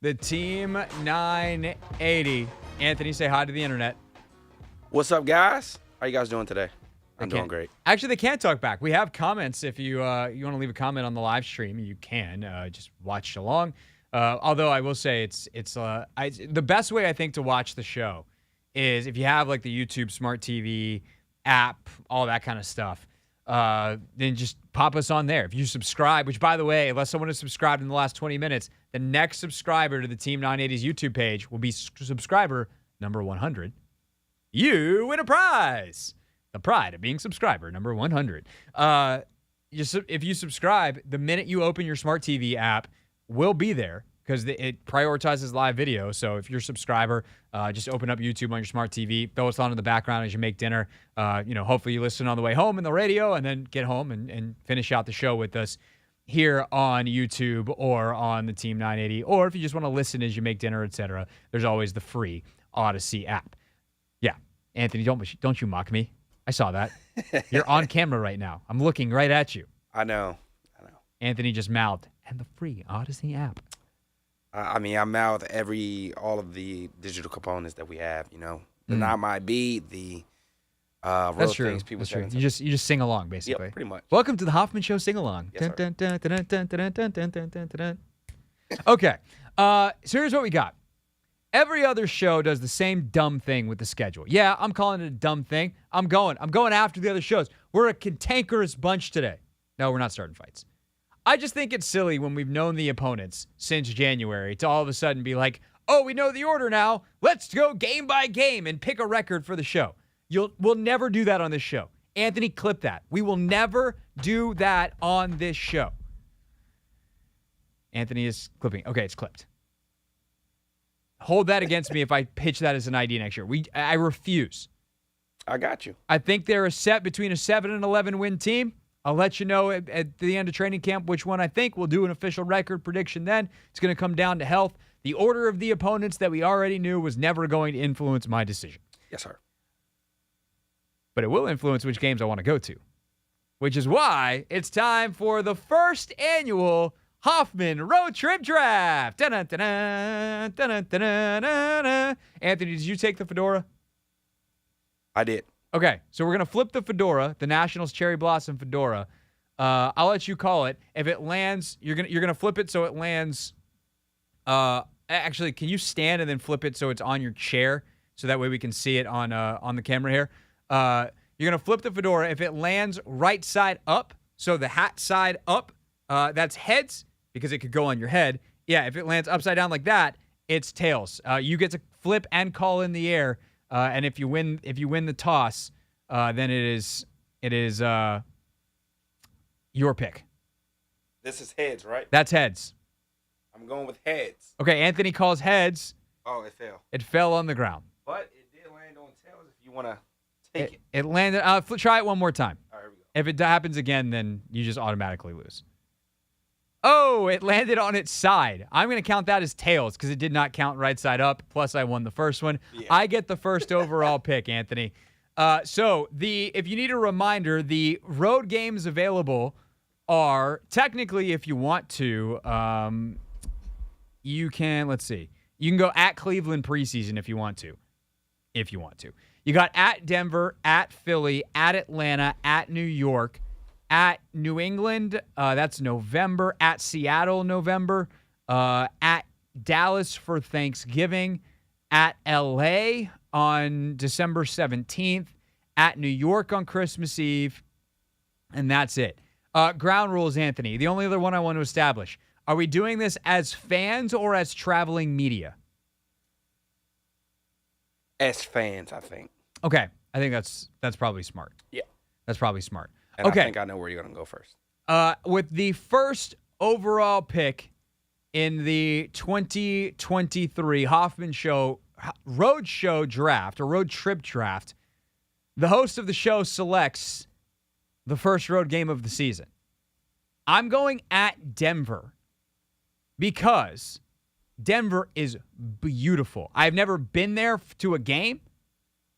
the Team 980. Anthony, say hi to the internet. What's up, guys? How you guys doing today? I'm doing great. Actually, they can't talk back. We have comments. If you want to leave a comment on the live stream, you can just watch along. Although I will say the best way I think to watch the show is if you have like the YouTube Smart TV app, all that kind of stuff, then just pop us on there. If you subscribe, which by the way, unless someone has subscribed in the last 20 minutes, the next subscriber to the Team 980's YouTube page will be subscriber number 100. You win a prize. The pride of being subscriber number 100. If you subscribe, the minute you open your Smart TV app, will be there because it prioritizes live video. So if you're a subscriber, just open up YouTube on your Smart TV, throw us on in the background as you make dinner. Hopefully you listen on the way home in the radio and then get home and finish out the show with us here on YouTube or on the Team 980. Or if you just want to listen as you make dinner, etc., there's always the free Odyssey app. Yeah, Anthony, don't you mock me. I saw that. You're on camera right now. I'm looking right at you. I know. Anthony just mouthed, and the free Odyssey app. I mouth all of the digital components that we have, The Not My Beat, the real That's true. things people That's true. say. You just sing along, basically. Yep, pretty much. Welcome to the Hoffman Show sing-along. Yes, Okay, so here's what we got. Every other show does the same dumb thing with the schedule. Yeah, I'm calling it a dumb thing. I'm going after the other shows. We're a cantankerous bunch today. No, we're not starting fights. I just think it's silly when we've known the opponents since January to all of a sudden be like, oh, we know the order now. Let's go game by game and pick a record for the show. We'll never do that on this show. Anthony, clip that. We will never do that on this show. Anthony is clipping. Okay, it's clipped. Hold that against me if I pitch that as an idea next year. I refuse. I got you. I think they're a set between a 7 and 11 win team. I'll let you know at the end of training camp which one I think. We'll do an official record prediction then. It's going to come down to health. The order of the opponents that we already knew was never going to influence my decision. Yes, sir. But it will influence which games I want to go to, which is why it's time for the first annual Hoffman Road Trip Draft. Dun-dun-dun-dun, dun-dun-dun-dun-dun. Anthony, did you take the fedora? I did. Okay, so we're going to flip the fedora, the Nationals Cherry Blossom fedora. I'll let you call it. If it lands, you're gonna flip it so it lands. Actually, can you stand and then flip it so it's on your chair so that way we can see it on the camera here? You're going to flip the fedora. If it lands right side up, so the hat side up, that's heads because it could go on your head. Yeah, if it lands upside down like that, it's tails. You get to flip and call in the air. And if you win the toss, then it is your pick. This is heads, right? That's heads. I'm going with heads. Okay, Anthony calls heads. Oh, it fell. It fell on the ground. But it did land on tails if you want to take it. It landed. Try it one more time. All right, here we go. If it happens again, then you just automatically lose. Oh, it landed on its side. I'm going to count that as tails because it did not count right side up. Plus, I won the first one. Yeah. I get the first overall pick, Anthony. So if you need a reminder, the road games available are technically, if you want to, you can, let's see. You can go at Cleveland preseason if you want to. You got at Denver, at Philly, at Atlanta, at New York, at New England, that's November, at Seattle, November, at Dallas for Thanksgiving, at LA on December 17th, at New York on Christmas Eve, and that's it. Ground rules, Anthony. The only other one I want to establish. Are we doing this as fans or as traveling media? As fans, I think. Okay. I think that's probably smart. Yeah. That's probably smart. And okay. I think I know where you're going to go first. With the first overall pick in the 2023 Hoffman Show Road Show Draft, or Road Trip Draft, the host of the show selects the first road game of the season. I'm going at Denver because Denver is beautiful. I've never been there to a game,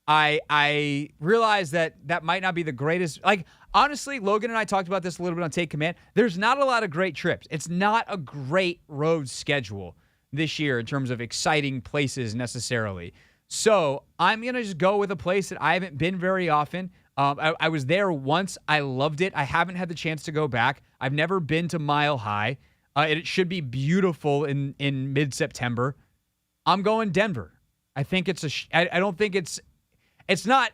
I realize that might not be the greatest. Like, honestly, Logan and I talked about this a little bit on Take Command. There's not a lot of great trips. It's not a great road schedule this year in terms of exciting places necessarily. So I'm going to just go with a place that I haven't been very often. I was there once. I loved it. I haven't had the chance to go back. I've never been to Mile High. It should be beautiful in mid-September. I'm going Denver. I think it's I don't think it's not.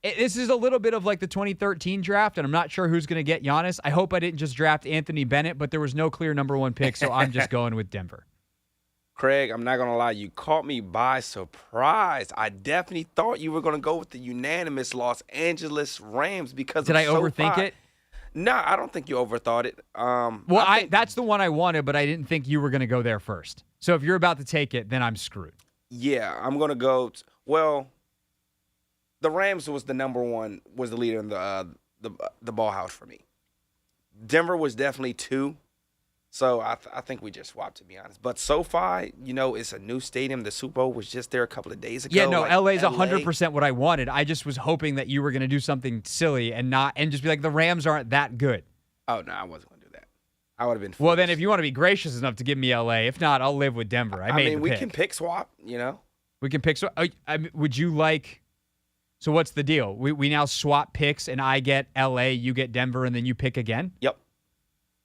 This is a little bit of like the 2013 draft, and I'm not sure who's going to get Giannis. I hope I didn't just draft Anthony Bennett, but there was no clear number one pick, so I'm just going with Denver. Craig, I'm not going to lie. You caught me by surprise. I definitely thought you were going to go with the unanimous Los Angeles Rams because Did I overthink it? No, I don't think you overthought it. Well, that's the one I wanted, but I didn't think you were going to go there first. So if you're about to take it, then I'm screwed. Yeah, I'm going to go. Well, the Rams was the leader in the ball house for me. Denver was definitely 2. So I think we just swapped, to be honest. But SoFi, it's a new stadium. The Super Bowl was just there a couple of days ago. Yeah, no, LA's 100% what I wanted. I just was hoping that you were going to do something silly and just be like, the Rams aren't that good. Oh, no, I wasn't going to do that. I would have been foolish. Well, then if you want to be gracious enough to give me LA, if not, I'll live with Denver. I mean, we can pick swap, We can pick swap. Would you like... So what's the deal? We now swap picks, and I get LA, you get Denver, and then you pick again? Yep.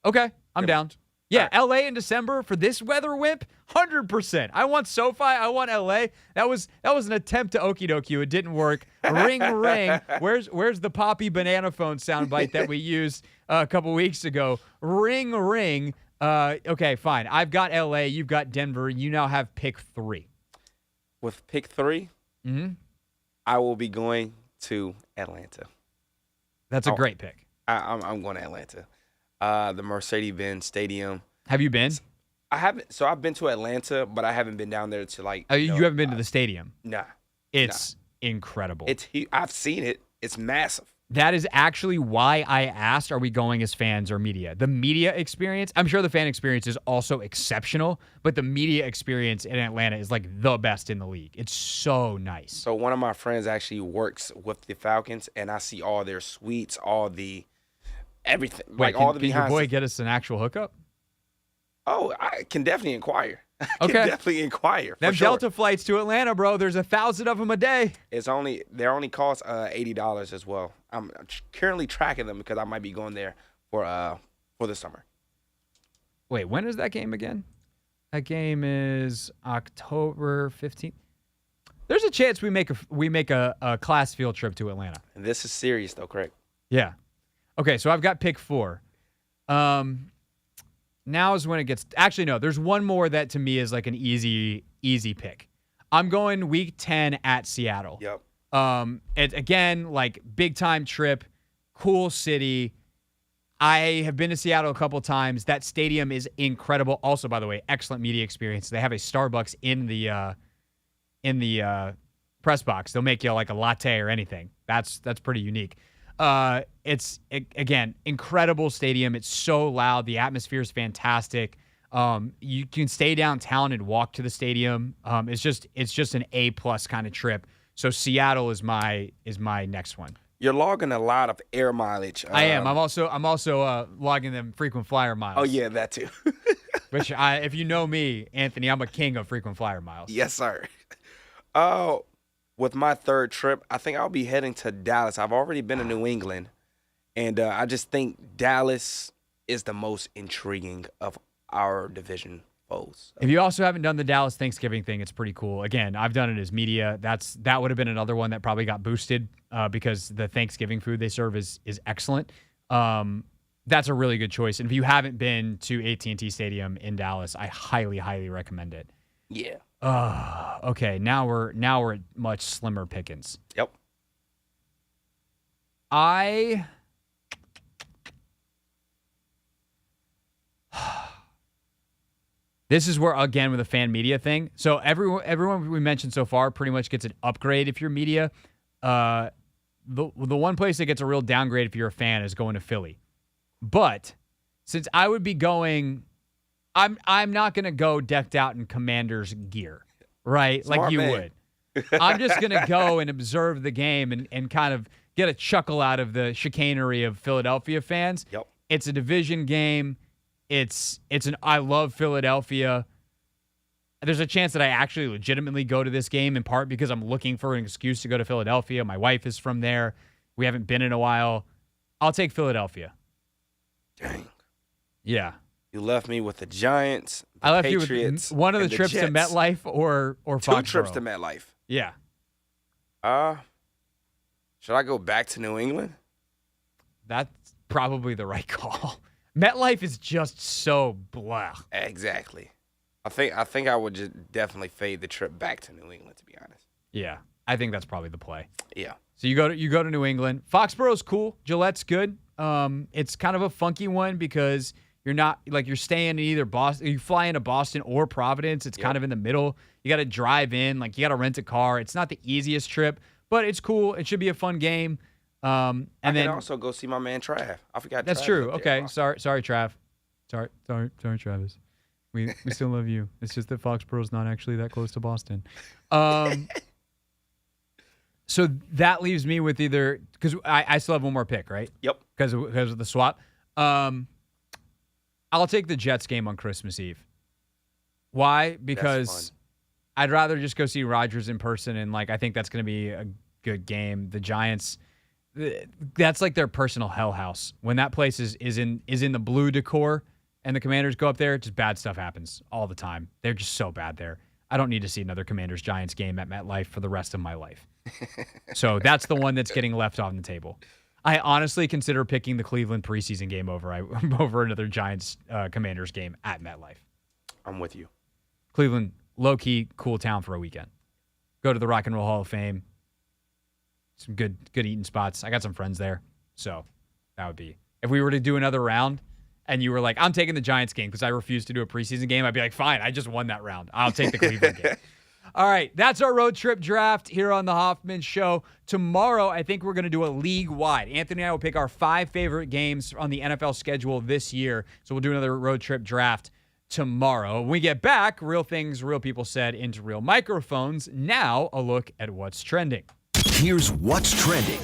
Okay, I'm down. Yeah, right. LA in December for this weather whip, 100%. I want SoFi. I want LA. That was an attempt to okie doke you. It didn't work. Ring, ring. Where's the Poppy banana phone soundbite that we used a couple weeks ago? Ring, ring. Okay, fine. I've got LA. You've got Denver. You now have pick 3. With pick 3, I will be going to Atlanta. That's a great pick. I'm going to Atlanta. The Mercedes-Benz Stadium. Have you been? I haven't. So I've been to Atlanta, but I haven't been down there to you haven't been to the stadium? Nah. It's incredible. I've seen it. It's massive. That is actually why I asked, are we going as fans or media? The media experience, I'm sure the fan experience is also exceptional, but the media experience in Atlanta is like the best in the league. It's so nice. So one of my friends actually works with the Falcons, and I see all their suites, all the everything. Wait, all the can your behind. boy get us an actual hookup? Oh, I can definitely inquire. Okay. Definitely inquire. Them Delta flights to Atlanta, bro. There's 1,000 of them a day. They only cost $80 as well. I'm currently tracking them because I might be going there for the summer. Wait, when is that game again? That game is October 15th. There's a chance we make a class field trip to Atlanta. And this is serious though, correct? Yeah. Okay, so I've got pick 4. Now is when it gets... Actually, no. There's one more that to me is like an easy pick. I'm going week 10 at Seattle. Yep. It's, again, like big-time trip, cool city. I have been to Seattle a couple times. That stadium is incredible. Also, by the way, excellent media experience. They have a Starbucks in the press box. They'll make you like a latte or anything. That's pretty unique. Again, incredible stadium. It's so loud. The atmosphere is fantastic. You can stay downtown and walk to the stadium. It's just an A+ kind of trip. So Seattle is my next one. You're logging a lot of air mileage. I am. I'm also logging them frequent flyer miles. Oh yeah, that too. Which if you know me, Anthony, I'm a king of frequent flyer miles. Yes, sir. With my third trip, I think I'll be heading to Dallas. I've already been to New England, and I just think Dallas is the most intriguing of our division foes. If you also haven't done the Dallas Thanksgiving thing, it's pretty cool. Again, I've done it as media. That would have been another one that probably got boosted because the Thanksgiving food they serve is excellent. That's a really good choice. And if you haven't been to AT&T Stadium in Dallas, I highly, highly recommend it. Yeah. Okay. Now we're at much slimmer pickings. Yep. This is where, again, with the fan media thing. So everyone we mentioned so far pretty much gets an upgrade if you're media. The one place that gets a real downgrade if you're a fan is going to Philly. But since I would be going, I'm not going to go decked out in Commanders gear, right? Smart like you man. would. I'm just going to go and observe the game and kind of get a chuckle out of the chicanery of Philadelphia fans. Yep. It's a division game. I love Philadelphia. There's a chance that I actually legitimately go to this game in part because I'm looking for an excuse to go to Philadelphia. My wife is from there. We haven't been in a while. I'll take Philadelphia. Dang. Yeah. You left me with the Giants, the I left Patriots, you with one of the and trips to Jets. MetLife or Two Foxborough. trips to MetLife. Yeah. Should I go back to New England? That's probably the right call. MetLife is just so blah. Exactly. I think I would just definitely fade the trip back to New England, to be honest. Yeah. I think that's probably the play. Yeah. So you go to New England. Foxborough's cool. Gillette's good. It's kind of a funky one because you're staying in either Boston. You fly into Boston or Providence. It's kind of in the middle. You got to drive in. Like you got to rent a car. It's not the easiest trip, but it's cool. It should be a fun game. And I then can also go see my man Trav. I forgot. that's Trav true. up there, Okay. Sorry, Trav. Sorry, Travis. We still love you. It's just that Foxborough's not actually that close to Boston. So that leaves me with either because I still have one more pick, right? Yep. Because of the swap. I'll take the Jets game on Christmas Eve. Why? Because I'd rather just go see Rodgers in person, and I think that's going to be a good game. The Giants, that's like their personal hell house. When that place is in the blue decor, and the Commanders go up there, just bad stuff happens all the time. They're just so bad there. I don't need to see another Commanders-Giants game at MetLife for the rest of my life. So that's the one that's getting left on the table. I honestly consider picking the Cleveland preseason game over another Giants-Commanders game at MetLife. I'm with you. Cleveland, low-key, cool town for a weekend. Go to the Rock and Roll Hall of Fame. Some good eating spots. I got some friends there. So that would be. If we were to do another round and you were like, I'm taking the Giants game because I refuse to do a preseason game, I'd be like, fine, I just won that round. I'll take the Cleveland game. All right, that's our road trip draft here on the Hoffman Show. Tomorrow, I think we're going to do a league-wide. Anthony and I will pick our 5 favorite games on the NFL schedule this year. So we'll do another road trip draft tomorrow. When we get back, real things, real people said into real microphones. Now, a look at what's trending. Here's what's trending.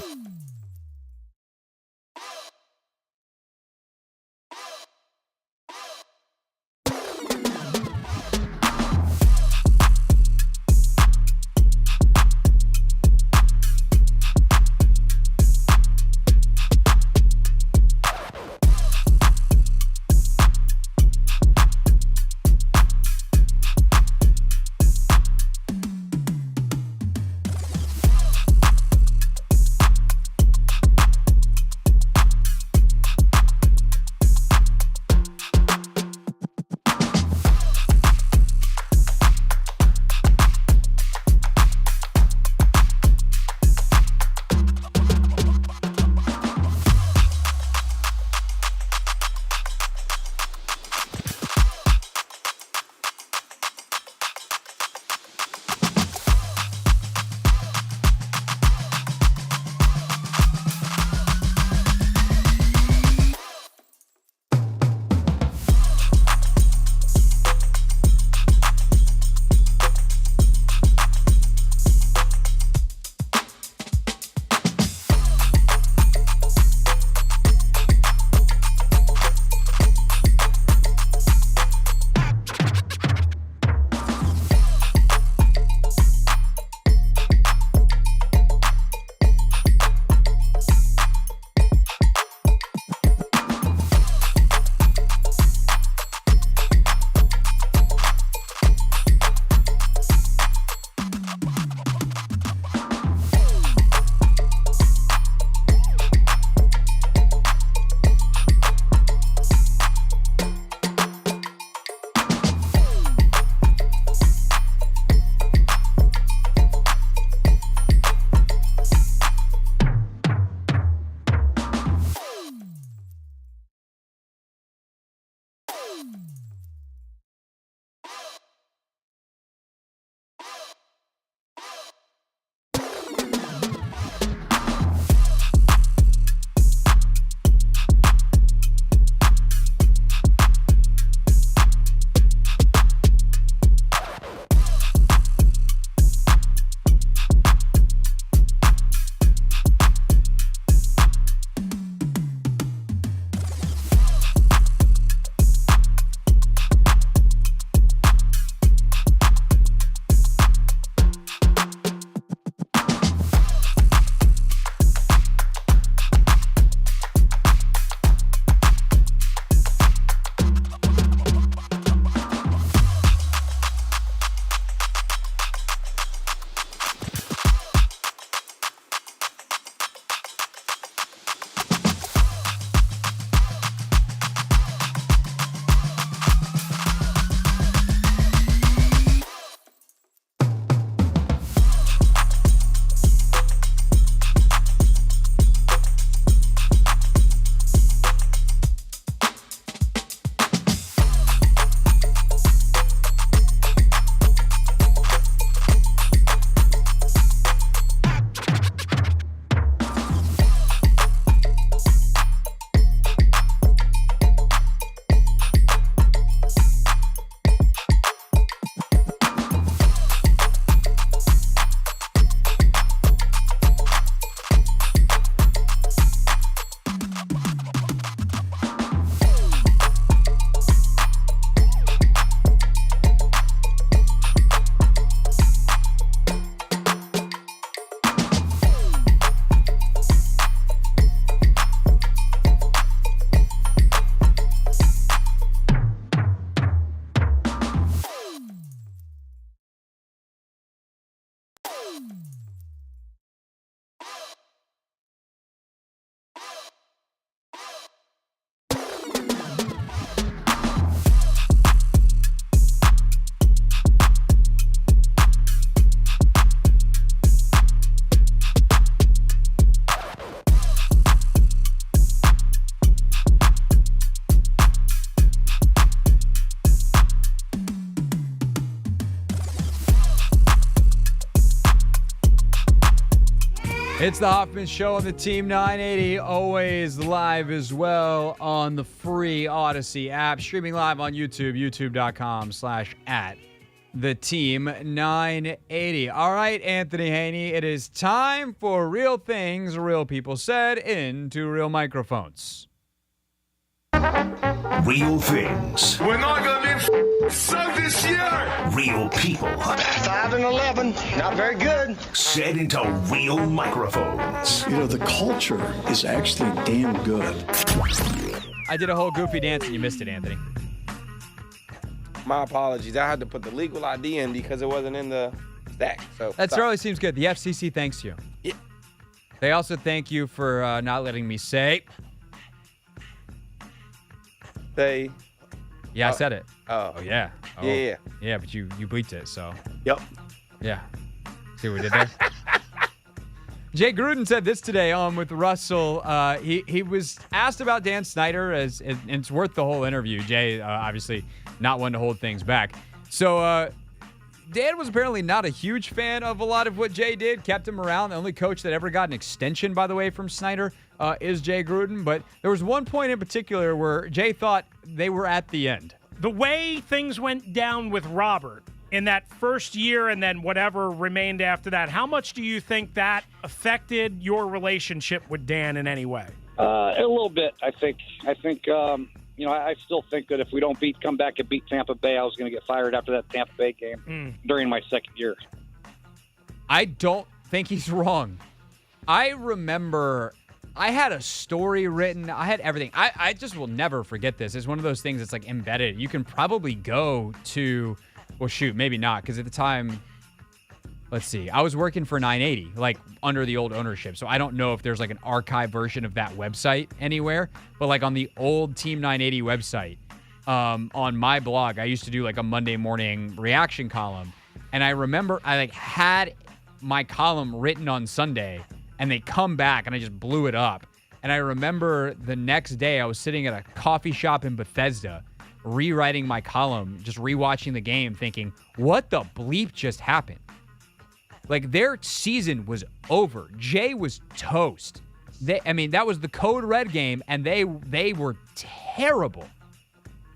It's the Hoffman Show on the Team 980, always live as well on the free Odyssey app, streaming live on YouTube, youtube.com/@theteam980. All right, Anthony Haney, it is time for real things real people said into real microphones. Real things. We're not going to be so this year. Real people. 5 and 11. Not very good. Said into real microphones. You know, the culture is actually damn good. I did a whole goofy dance and you missed it, Anthony. My apologies. I had to put the legal ID in because it wasn't in the stack. So That certainly seems good. The FCC thanks you. Yeah. They also thank you for not letting me say. They. Yeah, I said it. Oh. Yeah. Oh. Yeah. Yeah, but you bleeped it, so. Yep. Yeah. See what we did there? Jay Gruden said this today on with Russell. He was asked about Dan Snyder, and it's worth the whole interview. Jay, obviously, not one to hold things back. So, Dan was apparently not a huge fan of a lot of what Jay did, kept him around. The only coach that ever got an extension, by the way, from Snyder is Jay Gruden. But there was one point in particular where Jay thought they were at the end. The way things went down with Robert in that first year and then whatever remained after that, how much do you think that affected your relationship with Dan in any way? A little bit, I think. I still think that if we don't come back and beat Tampa Bay, I was going to get fired after that Tampa Bay game during my second year. I don't think he's wrong. I remember I had a story written. I had everything. I just will never forget this. It's one of those things that's like embedded. You can probably go to, well, shoot, maybe not, because at the time, let's see, I was working for 980, like under the old ownership. So I don't know if there's like an archive version of that website anywhere, but like on the old Team 980 website, on my blog, I used to do like a Monday morning reaction column. And I remember I like had my column written on Sunday and they come back and I just blew it up. And I remember the next day I was sitting at a coffee shop in Bethesda rewriting my column, just rewatching the game thinking, what the bleep just happened? Like, their season was over. Jay was toast. That was the Code Red game, and they were terrible.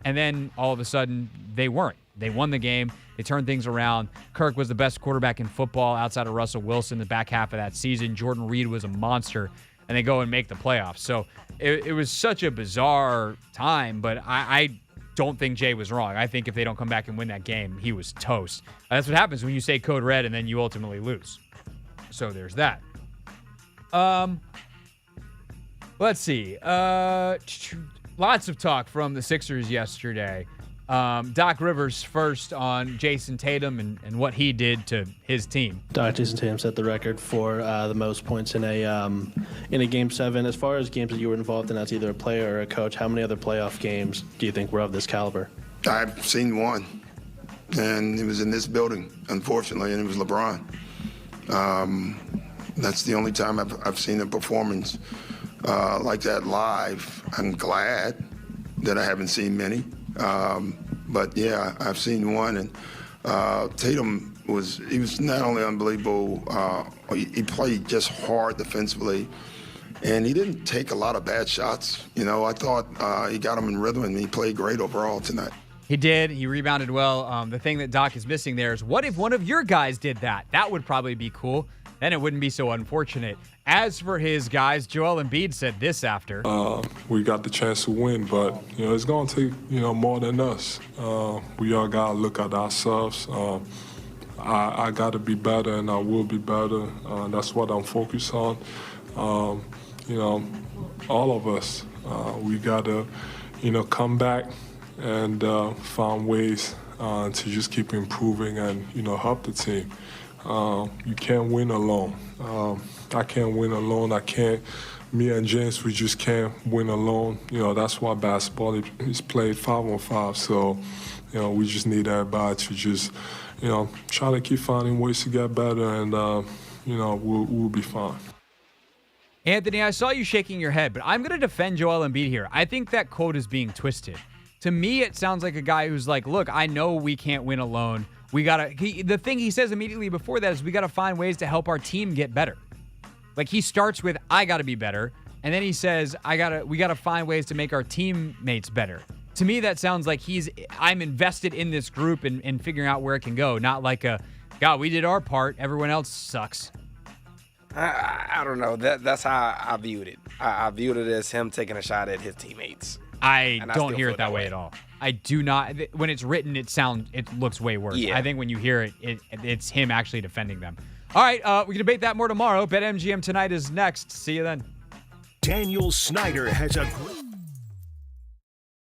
And then all of a sudden, they weren't. They won the game. They turned things around. Kirk was the best quarterback in football outside of Russell Wilson the back half of that season. Jordan Reed was a monster, and they go and make the playoffs. So it was such a bizarre time, but I don't think Jay was wrong. I think if they don't come back and win that game, he was toast. That's what happens when you say Code Red and then you ultimately lose. So there's that. Let's see. Lots of talk from the Sixers yesterday. Doc Rivers first on Jason Tatum and what he did to his team. Jason Tatum set the record for the most points in a Game 7. As far as games that you were involved in as either a player or a coach, how many other playoff games do you think were of this caliber? I've seen one, and it was in this building, unfortunately, and it was LeBron. That's the only time I've seen a performance like that live. I'm glad that I haven't seen many. But yeah, I've seen one, and Tatum was not only unbelievable, he played just hard defensively, and he didn't take a lot of bad shots. I thought he got him in rhythm, and he played great overall tonight. He did. He rebounded well. The thing that Doc is missing there is, what if one of your guys did that? That would probably be cool. Then it wouldn't be so unfortunate. As for his guys, Joel Embiid said this after. We got the chance to win, but it's going to take more than us. We all got to look at ourselves. I got to be better, and I will be better. That's what I'm focused on. All of us, we got to come back and find ways to just keep improving and help the team. You can't win alone. I can't win alone. Me and James, we just can't win alone. That's why basketball is played 5-on-5. So, we just need everybody to just, try to keep finding ways to get better, and, we'll be fine. Anthony, I saw you shaking your head, but I'm going to defend Joel Embiid here. I think that quote is being twisted. To me, it sounds like a guy who's like, look, I know we can't win alone. The thing he says immediately before that is we got to find ways to help our team get better. Like, he starts with, I got to be better. And then he says, we got to find ways to make our teammates better. To me, that sounds like I'm invested in this group and figuring out where it can go. Not like God, we did our part. Everyone else sucks. I don't know. That's how I viewed it. I viewed it as him taking a shot at his teammates. I don't hear it that way at all. I do not. When it's written, it looks way worse. Yeah. I think when you hear it, it's him actually defending them. All right, we can debate that more tomorrow. BetMGM tonight is next. See you then. Daniel Snyder has a